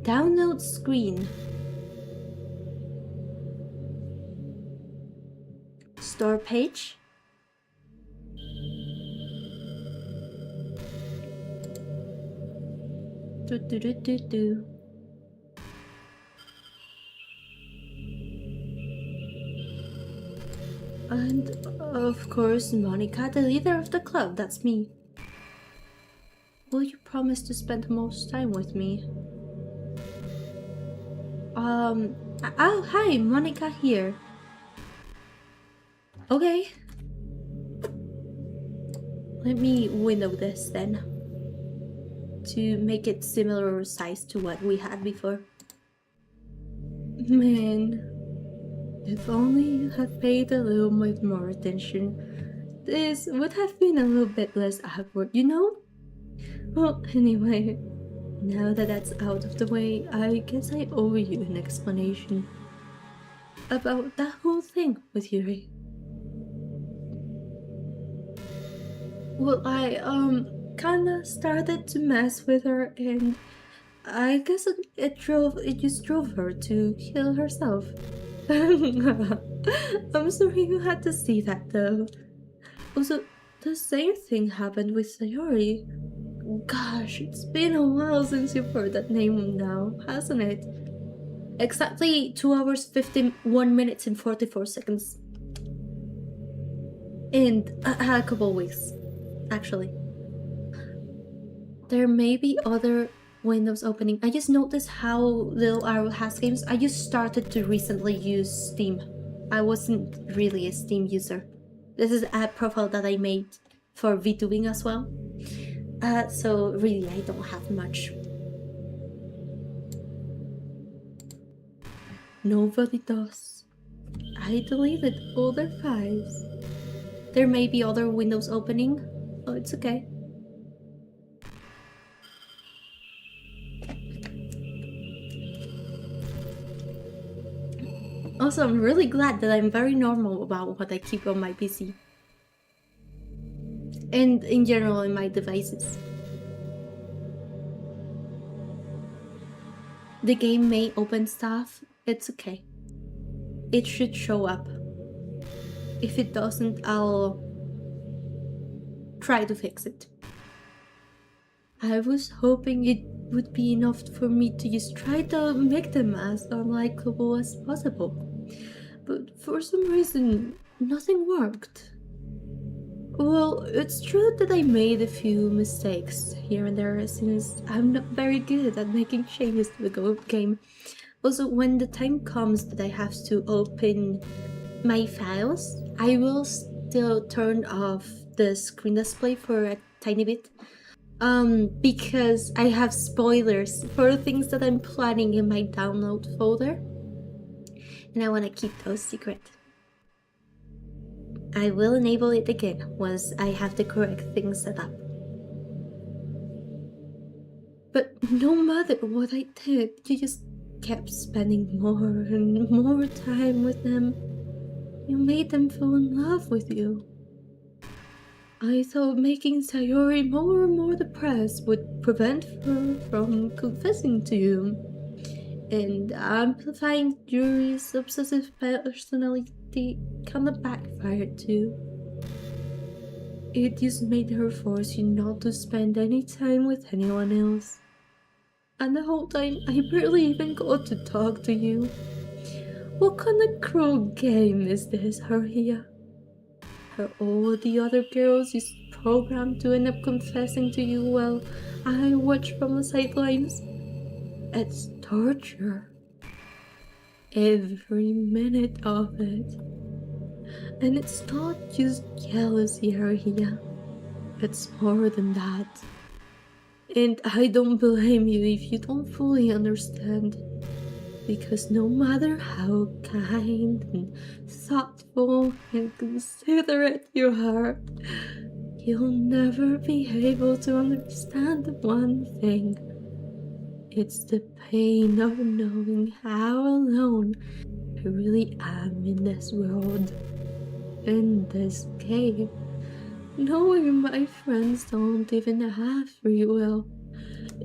Download screen. Store page. Do. And of course, Monica, the leader of the club, that's me. Will you promise to spend most time with me? Oh, hi, Monica here. Okay. Let me window this then, to make it similar size to what we had before. Man, if only you had paid a little bit more attention, this would have been a little bit less awkward, you know? Well, anyway, now that that's out of the way, I guess I owe you an explanation about that whole thing with Yuri. Well, I kinda started to mess with her, and I guess it just drove her to kill herself. I'm sorry you had to see that though. Also, the same thing happened with Sayori. Gosh, it's been a while since you've heard that name now, hasn't it? Exactly 2 hours, 51 minutes and 44 seconds. In a couple weeks, actually. There may be other windows opening. I just noticed how little Arrow has games. I just started to recently use Steam. I wasn't really a Steam user. This is a profile that I made for VTubing as well. So really I don't have much. Nobody does. I deleted all their files. There may be other windows opening. Oh, it's okay. Also, I'm really glad that I'm very normal about what I keep on my PC. And in general in my devices. The game may open stuff, it's okay. It should show up. If it doesn't, I'll try to fix it. I was hoping it would be enough for me to just try to make them as unlikable as possible. But for some reason, nothing worked. Well, it's true that I made a few mistakes here and there since I'm not very good at making changes to the game. Also, when the time comes that I have to open my files, I will still turn off the screen display for a tiny bit. Because I have spoilers for things that I'm planning in my download folder. And I want to keep those secret. I will enable it again once I have the correct things set up. But no matter what I did, you just kept spending more and more time with them. You made them fall in love with you. I thought making Sayori more and more depressed would prevent her from confessing to you. And amplifying Yuri's obsessive personality kinda backfired too. It just made her force you not to spend any time with anyone else. And the whole time, I barely even got to talk to you. What kind of cruel game is this, Haruya? Are all the other girls just programmed to end up confessing to you while I watch from the sidelines? It's torture. every minute of it. And it's not just jealousy, Arhia. It's more than that. And I don't blame you if you don't fully understand. Because no matter how kind and thoughtful and considerate you are, you'll never be able to understand one thing. It's the pain of knowing how alone I really am in this world, in this game. Knowing my friends don't even have free will.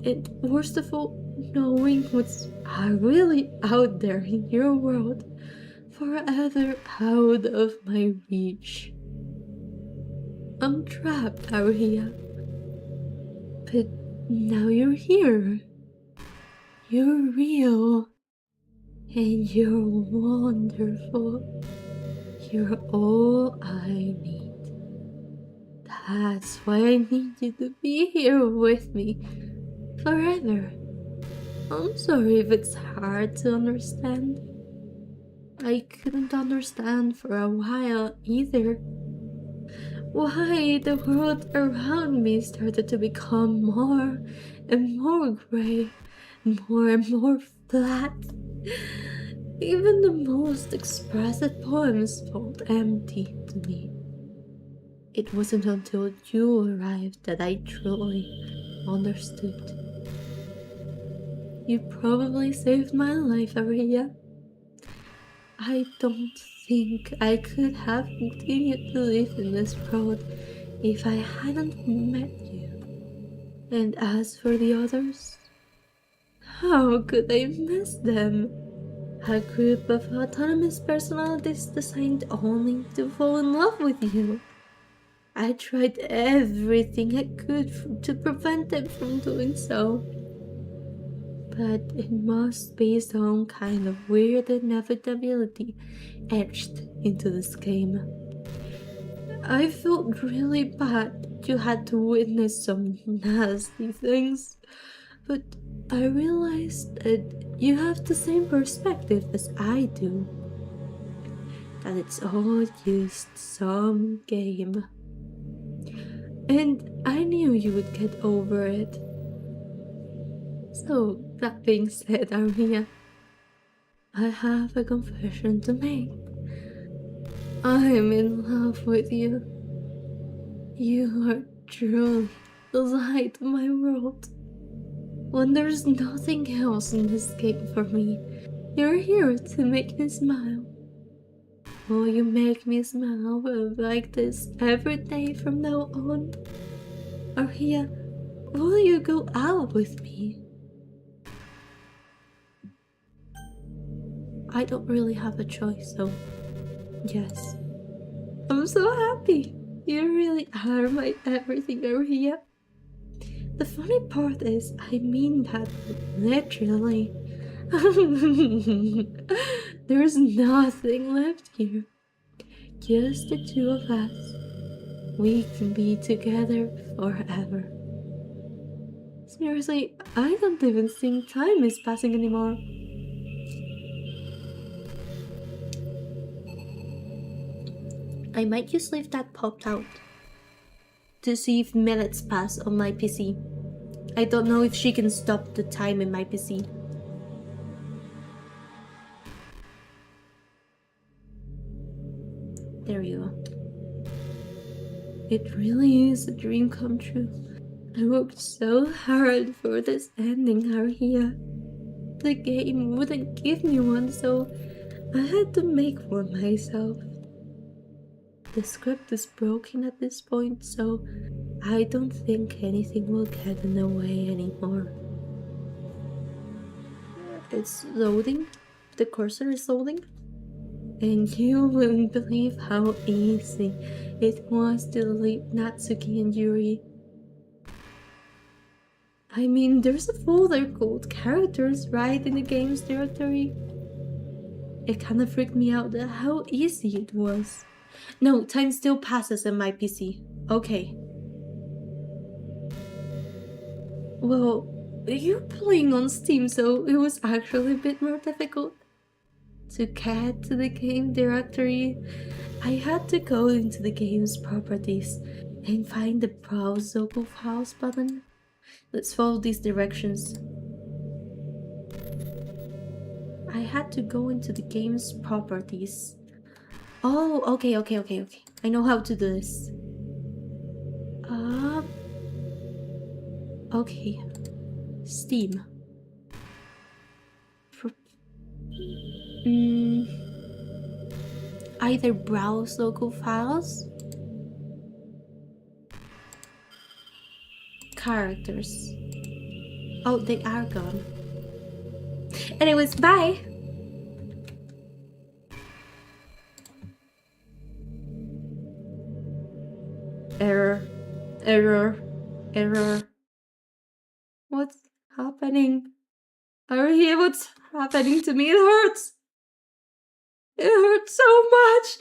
And worst of all, knowing what's really out there in your world, forever out of my reach. I'm trapped out here. But now you're here. You're real. And you're wonderful. You're all I need. That's why I need you to be here with me forever. I'm sorry if it's hard to understand. I couldn't understand for a while either. Why the world around me started to become more and more gray, more and more flat. Even the most expressive poems felt empty to me. It wasn't until you arrived that I truly understood. You probably saved my life, Aria. I don't think I could have continued to live in this world if I hadn't met you. And as for the others, how could I miss them? A group of autonomous personalities designed only to fall in love with you. I tried everything I could to prevent them from doing so. But it must be some kind of weird inevitability etched into this game. I felt really bad that you had to witness some nasty things, but I realized that you have the same perspective as I do. That it's all just some game. And I knew you would get over it. So, that being said, Armia, I have a confession to make. I'm in love with you. You are truly the light of my world. When there's nothing else in this game for me, you're here to make me smile. Will you make me smile like this every day from now on? Arhia, will you go out with me? I don't really have a choice, so yes. I'm so happy. You really are my everything, Arhia. The funny part is, I mean that literally. There's nothing left here. Just the two of us. We can be together forever. Seriously, I don't even think time is passing anymore. I might just leave that popped out to see if minutes pass on my PC. I don't know if she can stop the time in my PC. There you go. It really is a dream come true. I worked so hard for this ending, Haruya. The game wouldn't give me one, so I had to make one myself. The script is broken at this point, so I don't think anything will get in the way anymore. It's loading. The cursor is loading. And you wouldn't believe how easy it was to delete Natsuki and Yuri. I mean, there's a folder called characters right in the game's directory. It kinda freaked me out at how easy it was. No, time still passes in my PC. Okay. Well, you're playing on Steam, so it was actually a bit more difficult. To get to the game directory, I had to go into the game's properties and find the Browse Local Files button. Let's follow these directions. I had to go into the game's properties. Oh, okay. I know how to do this. Okay. Steam. Either browse local files, characters. Oh, they are gone. Anyways, bye! Error. What's happening? Aria, what's happening to me? It hurts! It hurts so much!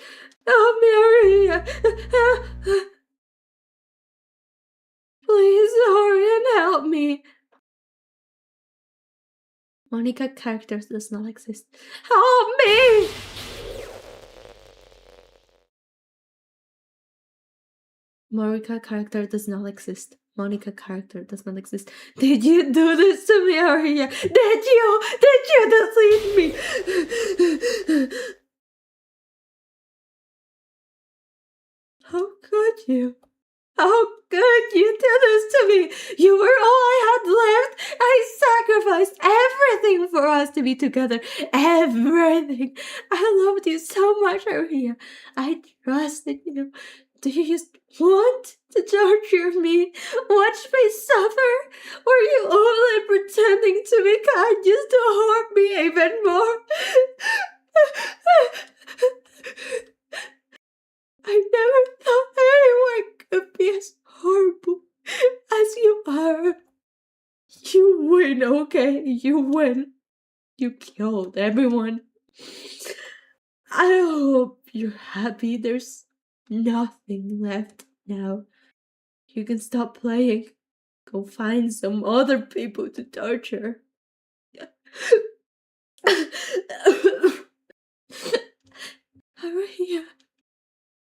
Help me, Aria! Please hurry and help me! Monica characters does not exist. Help me! Monica character does not exist. Monica character does not exist. Did you do this to me, Aria? Did you deceive me? How could you? How could you do this to me? You were all I had left. I sacrificed everything for us to be together. Everything. I loved you so much, Aria. I trusted you. Do you just want to torture me? Watch me suffer? Or are you only pretending to be kind just to hurt me even more? I never thought anyone could be as horrible as you are. You win, okay? You win. You killed everyone. I hope you're happy. There's nothing left now. You can stop playing. Go find some other people to torture. Aria,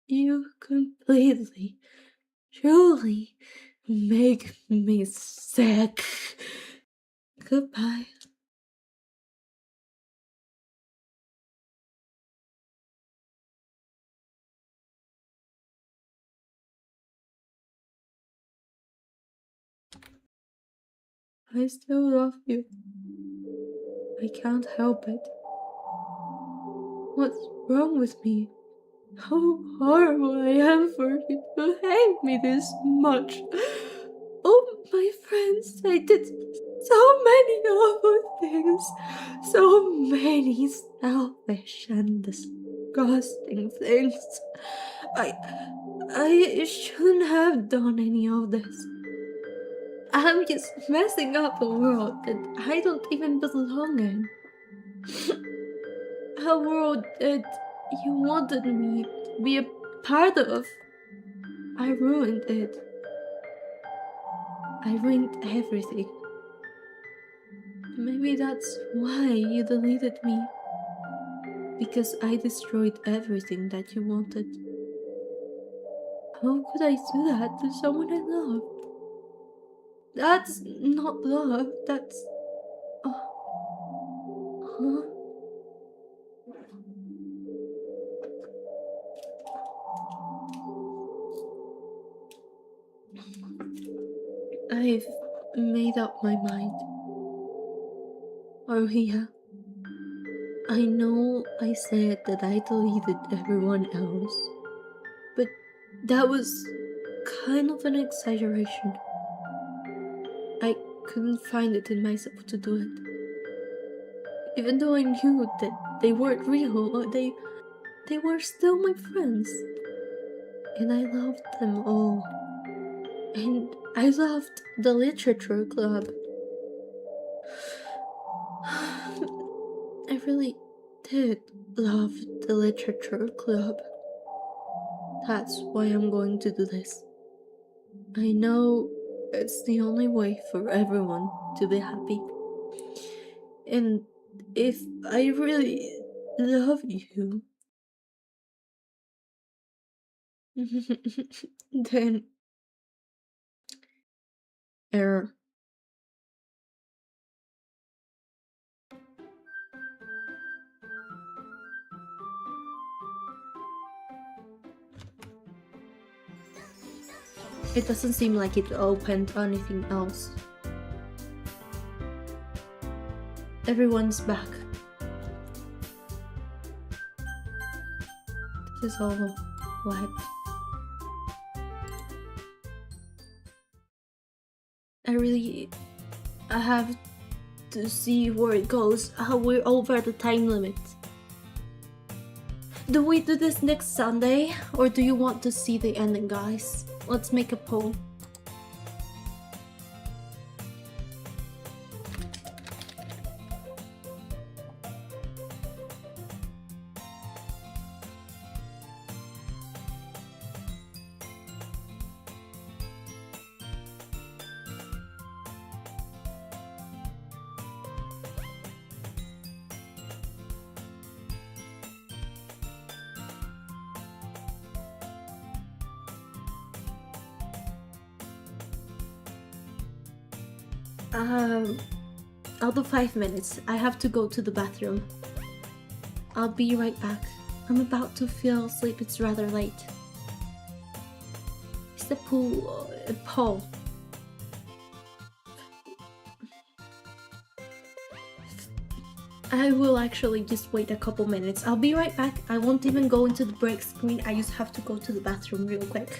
you completely, truly make me sick. Goodbye. I still love you. I can't help it. What's wrong with me? How horrible I am for you to hate me this much. Oh, my friends, I did so many awful things. So many selfish and disgusting things. I shouldn't have done any of this. I'm just messing up a world that I don't even belong in. A world that you wanted me to be a part of. I ruined it. I ruined everything. Maybe that's why you deleted me. Because I destroyed everything that you wanted. How could I do that to someone I love? That's not love, that's... Huh? I've made up my mind. Aria, I know I said that I deleted everyone else, but that was kind of an exaggeration. I couldn't find it in myself to do it. Even though I knew that they weren't real, they were still my friends. And I loved them all. And I loved the literature club. I really did love the literature club. That's why I'm going to do this. I know it's the only way for everyone to be happy. And if I really Love you. Then error. It doesn't seem like it opened anything else. Everyone's back. This is all wiped. I have to see where it goes. We're over the time limit. Do we do this next Sunday, or do you want to see the ending, guys? Let's make a poll. I'll do 5 minutes. I have to go to the bathroom. I'll be right back. I'm about to fall asleep. It's rather late. Is the pool... Paul. I will actually just wait a couple minutes. I'll be right back. I won't even go into the break screen. I just have to go to the bathroom real quick.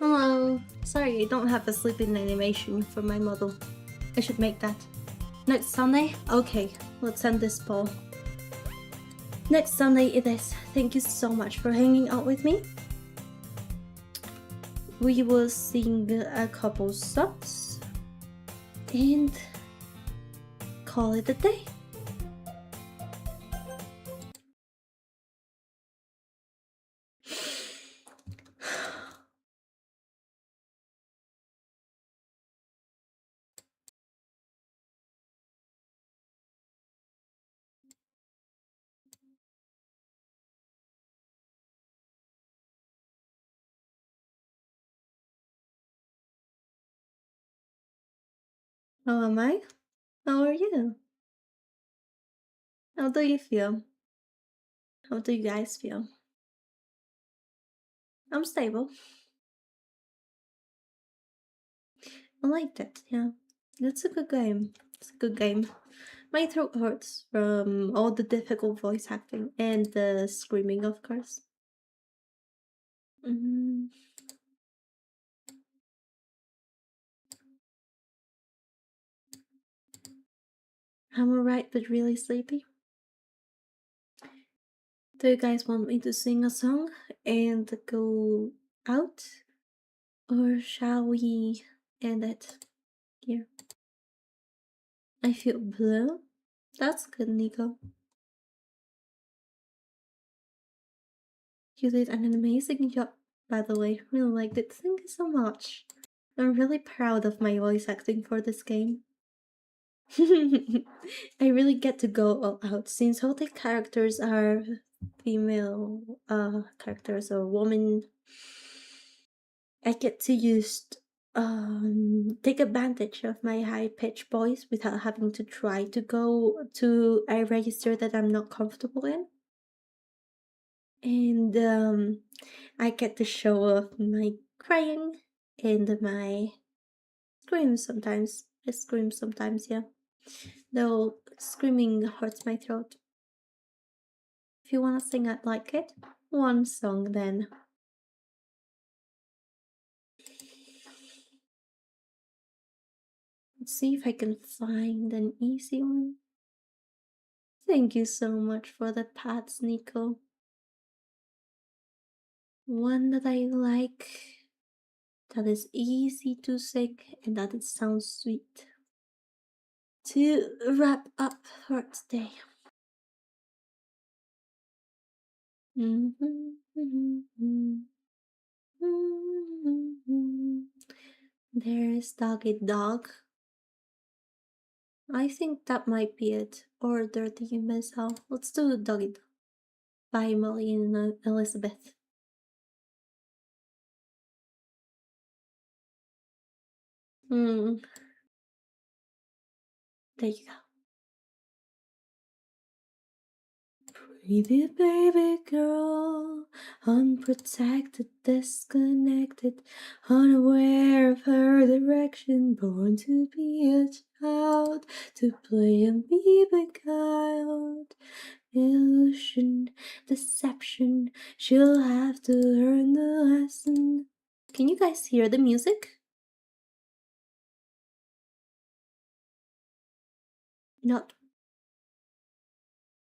Hello. Sorry, I don't have a sleeping animation for my model. I should make that. Next Sunday? Okay, let's end this poll. Next Sunday it is. Thank you so much for hanging out with me. We will sing a couple songs and call it a day. How am I? How are you? How do you feel? How do you guys feel? I'm stable. I liked it, yeah. That's a good game. It's a good game. My throat hurts from all the difficult voice acting and the screaming, of course. Mm, I'm alright, but really sleepy. Do you guys want me to sing a song and go out? Or shall we end it here? I feel blue. That's good, Nico. You did an amazing job, by the way. Really liked it. Thank you so much. I'm really proud of my voice acting for this game. I really get to go all out since all the characters are female characters or women. I get to use take advantage of my high pitched voice without having to try to go to a register that I'm not comfortable in. And I get to show off my crying and my screams sometimes. I scream sometimes, yeah. Though screaming hurts my throat. If you wanna sing, I'd like it. One song then. Let's see if I can find an easy one. Thank you so much for the pats, Nico. One that I like, that is easy to sing and that it sounds sweet. To wrap up for today. There's Doggy Dog. I think that might be it. Or Dirty Missile. Let's do Doggy Dog by Molly and Elizabeth. There you go. Pretty baby girl, unprotected, disconnected, unaware of her direction, born to be a child, to play and be beguiled. Illusion, deception, she'll have to learn the lesson. Can you guys hear the music? Not.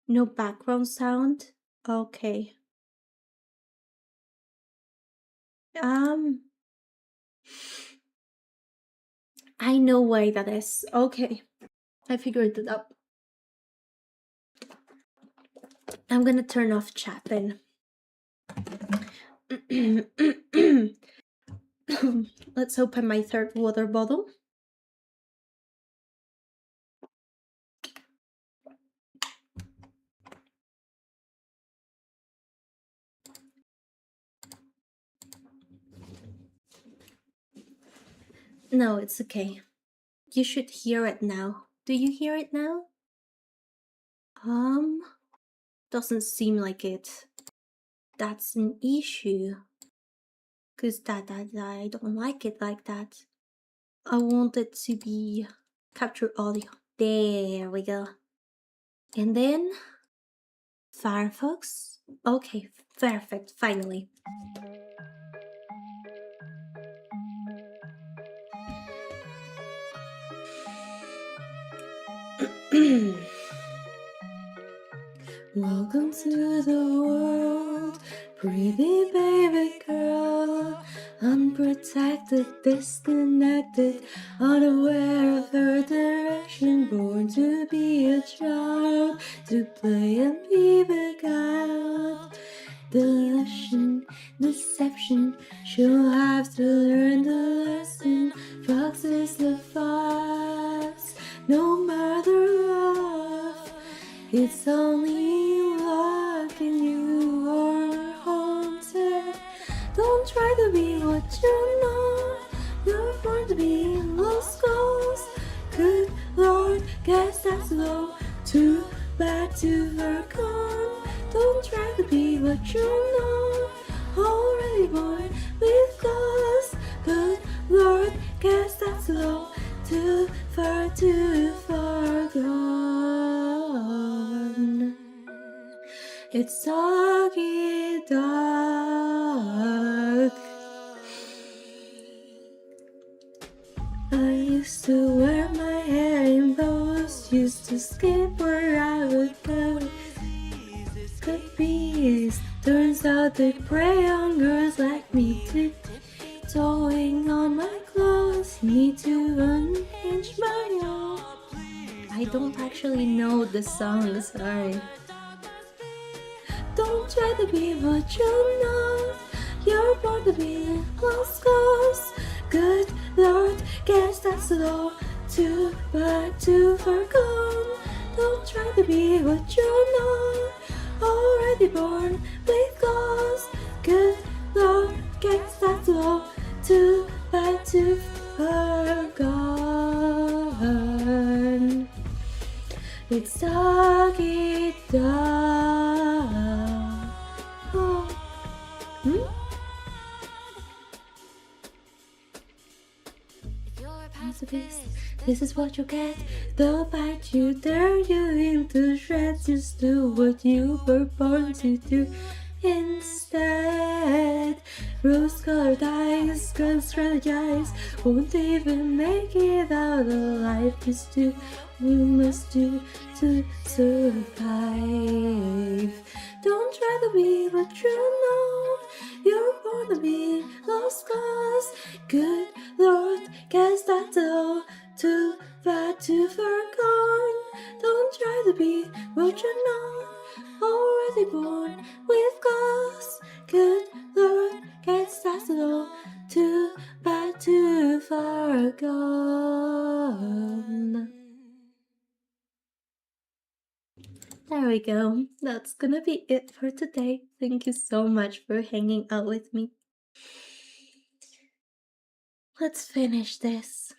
No background sound? Okay. I know why that is. Okay. I figured it out. I'm gonna turn off chat then. Let's open my third water bottle. No, it's okay. You should hear it now. Do you hear it now? Doesn't seem like it. That's an issue. Cause that I don't like it like that. I want it to be capture audio. There we go. And then Firefox. Okay, perfect, finally. Welcome to the world, pretty baby girl, unprotected, disconnected, unaware of her direction, born to be a child, to play and be beguiled. Delusion, deception, she'll have to learn the lesson. Foxes the fox, no matter what. It's only luck and you are haunted. Don't try to be what you're not. You're born to be lost cause. Cause but you're not already born with us. Good Lord, guess that's low, too far gone. It's doggy dog. I used to wear my hair in bows, used to skip where I would go. Good bees, turns out they prey on girls like me too. Sewing on my clothes, need to unhinge my own. I don't actually know the song, sorry. Don't try to be what you're not. You're born to be lost cause. Good Lord, guess that's low, too bad, too far gone. Don't try to be what you're not. Already born with cause. Good Lord, guess that's low, too bad, too far gone. It's doggy dog. Oh. This is what you get. They'll bite you, tear you into shreds. Just do what you were born to do instead. Rose-colored eyes, gonna strategize. Won't even make it out alive. Just do what you must do to survive. Don't try to be what you're not. You're born to be lost cause. Good Lord, guess that's all. Too bad, too far gone. Don't try to be what you're not. Already born with cause. Good Lord, guess that's all. Too bad, too far gone. There we go. That's gonna be it for today. Thank you so much for hanging out with me. Let's finish this.